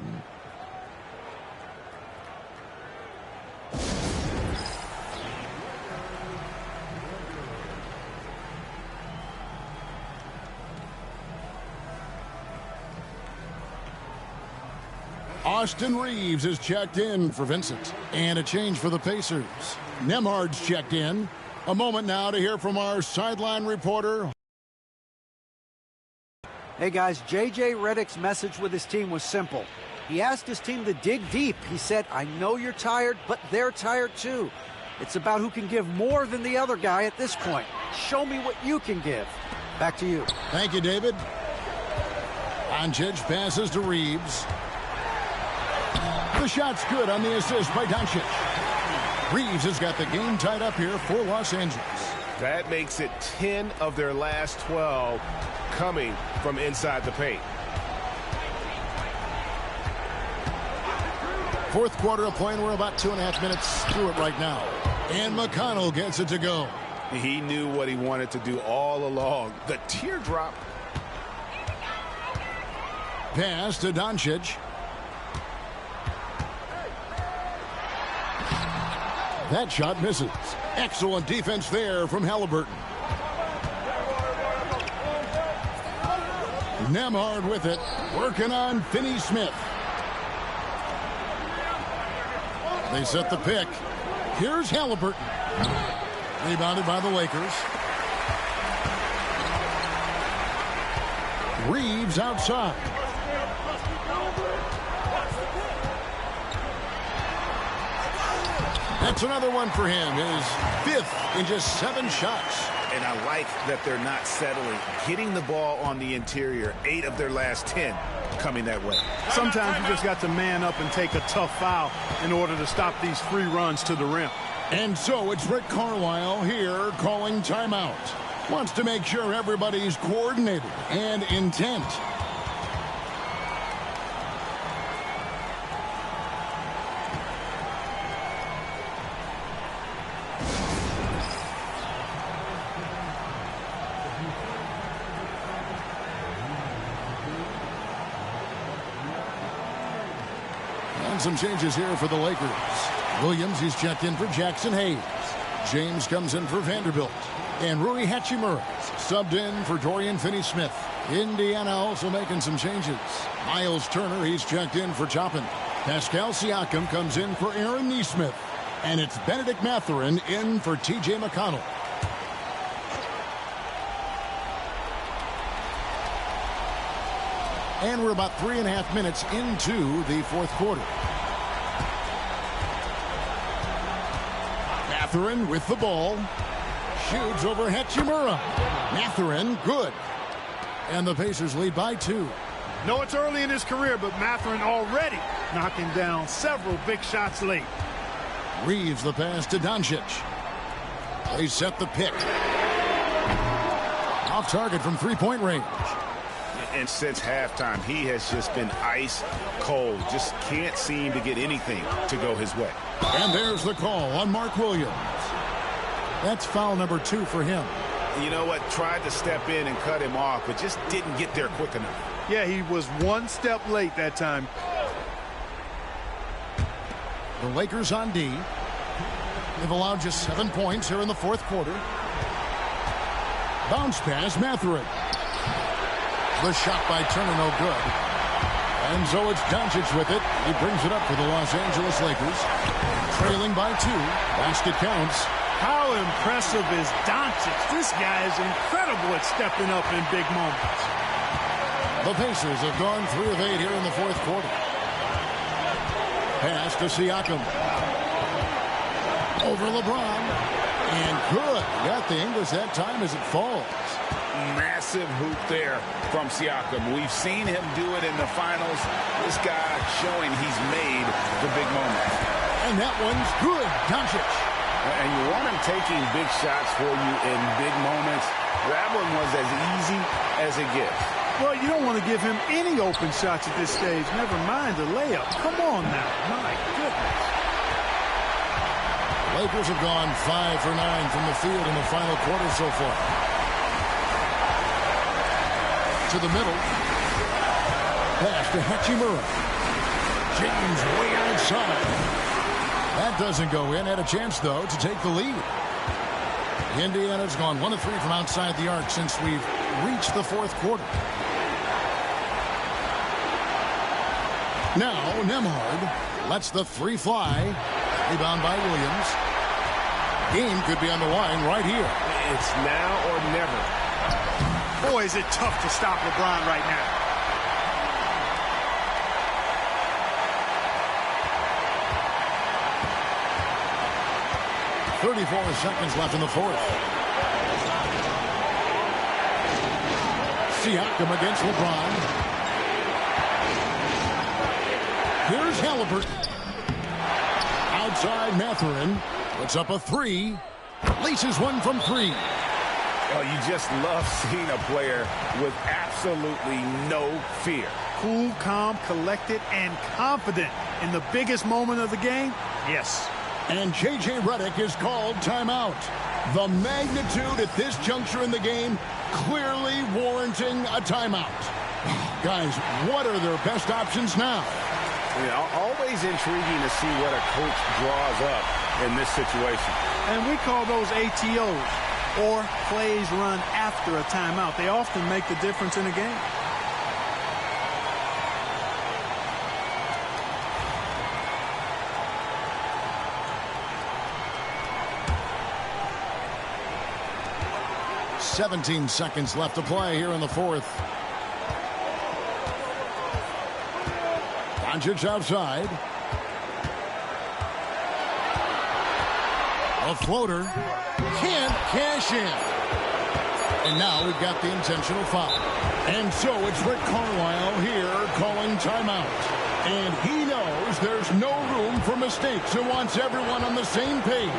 Austin Reeves is checked in for Vincent. And a change for the Pacers. Nembhard's checked in. A moment now to hear from our sideline reporter. Hey guys, J.J. Redick's message with his team was simple. He asked his team to dig deep. He said, I know you're tired, but they're tired too. It's about who can give more than the other guy at this point. Show me what you can give. Back to you. Thank you, David. Doncic passes to Reeves. The shot's good on the assist by Doncic. Reeves has got the game tied up here for Los Angeles. That makes it 10 of their last 12 coming from inside the paint. Fourth quarter of play, and we're about 2.5 minutes through it right now. And McConnell gets it to go. He knew what he wanted to do all along. The teardrop. Pass to Doncic. That shot misses. Excellent defense there from Halliburton. Nembhard with it, working on Finney-Smith. They set the pick. Here's Halliburton. Rebounded by the Lakers. Reeves outside. That's another one for him. His 5th in just 7 shots. And I like that they're not settling. Hitting the ball on the interior, 8 of their last 10 coming that way. Sometimes you just got to man up and take a tough foul in order to stop these free runs to the rim. And so it's Rick Carlisle here calling timeout. Wants to make sure everybody's coordinated and intent. And some changes here for the Lakers. Williams, he's checked in for Jackson Hayes. James comes in for Vanderbilt. And Rui Hachimura subbed in for Dorian Finney-Smith. Indiana also making some changes. Miles Turner, he's checked in for Toppin. Pascal Siakam comes in for Aaron Nesmith. And it's Benedict Mathurin in for T.J. McConnell. And we're about 3.5 minutes into the fourth quarter. Mathurin with the ball. Shoots over Hachimura. Mathurin, good. And the Pacers lead by 2. No, it's early in his career, but Mathurin already knocking down several big shots late. Reeves the pass to Doncic. They set the pick. Off target from three-point range. And since halftime, he has just been ice cold. Just can't seem to get anything to go his way. And there's the call on Mark Williams. That's foul number 2 for him. You know what? Tried to step in and cut him off, but just didn't get there quick enough. Yeah, he was one step late that time. The Lakers on D. They've allowed just 7 points here in the fourth quarter. Bounce pass, Mathurin. The shot by Turner, no good. And so it's Doncic with it. He brings it up for the Los Angeles Lakers. Trailing by 2. Basket counts. How impressive is Doncic? This guy is incredible at stepping up in big moments. The Pacers have gone 3 of 8 here in the fourth quarter. Pass to Siakam. Over LeBron. And good. Got the English that time as it falls. Massive hoop there from Siakam. We've seen him do it in the finals. This guy showing he's made the big moments. And that one's good. Doncic. And you want him taking big shots for you in big moments. That one was as easy as it gets. Well, you don't want to give him any open shots at this stage. Never mind the layup. Come on now. My goodness. Lakers have gone 5 for 9 from the field in the final quarter so far. To the middle. Pass to Hachimura. James way outside. That doesn't go in. Had a chance, though, to take the lead. Indiana's gone 1 of 3 from outside the arc since we've reached the fourth quarter. Now, Nembhard lets the 3 fly. Rebound by Williams. Game could be on the line right here. It's now or never. Boy, is it tough to stop LeBron right now. .34 seconds left in the fourth. Siakam against LeBron. Here's Halliburton. Outside Mathurin. Puts up a 3. Laces one from 3. Oh, you just love seeing a player with absolutely no fear. Cool, calm, collected, and confident in the biggest moment of the game. Yes. And J.J. Redick is called timeout. The magnitude at this juncture in the game clearly warranting a timeout. Guys, what are their best options now? Always intriguing to see what a coach draws up in this situation. And we call those ATOs, or plays run after a timeout. They often make the difference in a game. "17 seconds left to play here in the fourth. Doncic outside. A floater. Can't cash in. And now we've got the intentional foul. And so it's Rick Carlisle here calling timeout. And he knows there's no room for mistakes and wants everyone on the same page.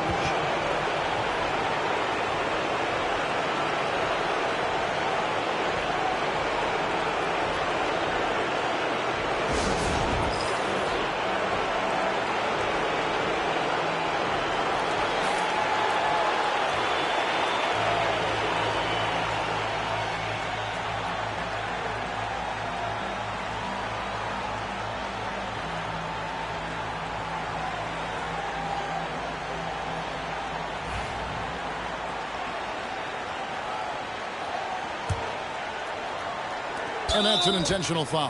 And that's an intentional foul.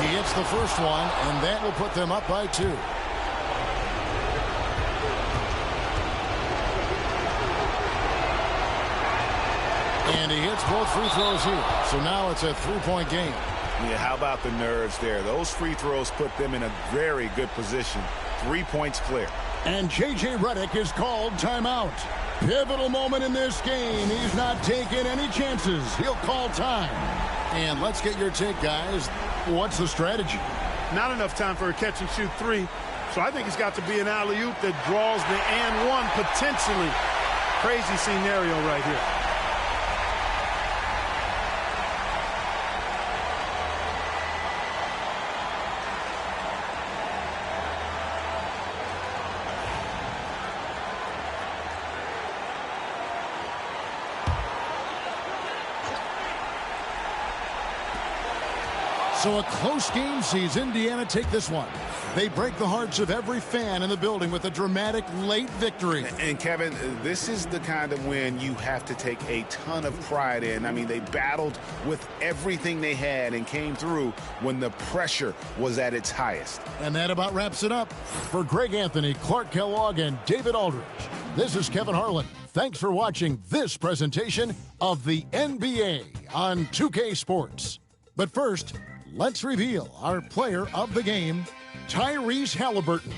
He hits the first one, and that will put them up by 2. And he hits both free throws here. So now it's a 3-point game. Yeah, how about the nerves there? Those free throws put them in a very good position. 3 points clear. And J.J. Redick is called timeout. Pivotal moment in this game. He's not taking any chances. He'll call time. And let's get your take, guys. What's the strategy? Not enough time for a catch-and-shoot 3. So I think it's got to be an alley-oop that draws the and one potentially. Crazy scenario right here. So a close game sees Indiana take this one. They break the hearts of every fan in the building with a dramatic late victory. And Kevin, this is the kind of win you have to take a ton of pride in. I mean, they battled with everything they had and came through when the pressure was at its highest. And that about wraps it up. For Greg Anthony, Clark Kellogg, and David Aldridge, this is Kevin Harlan. Thanks for watching this presentation of the NBA on 2K Sports. But first, let's reveal our player of the game, Tyrese Halliburton.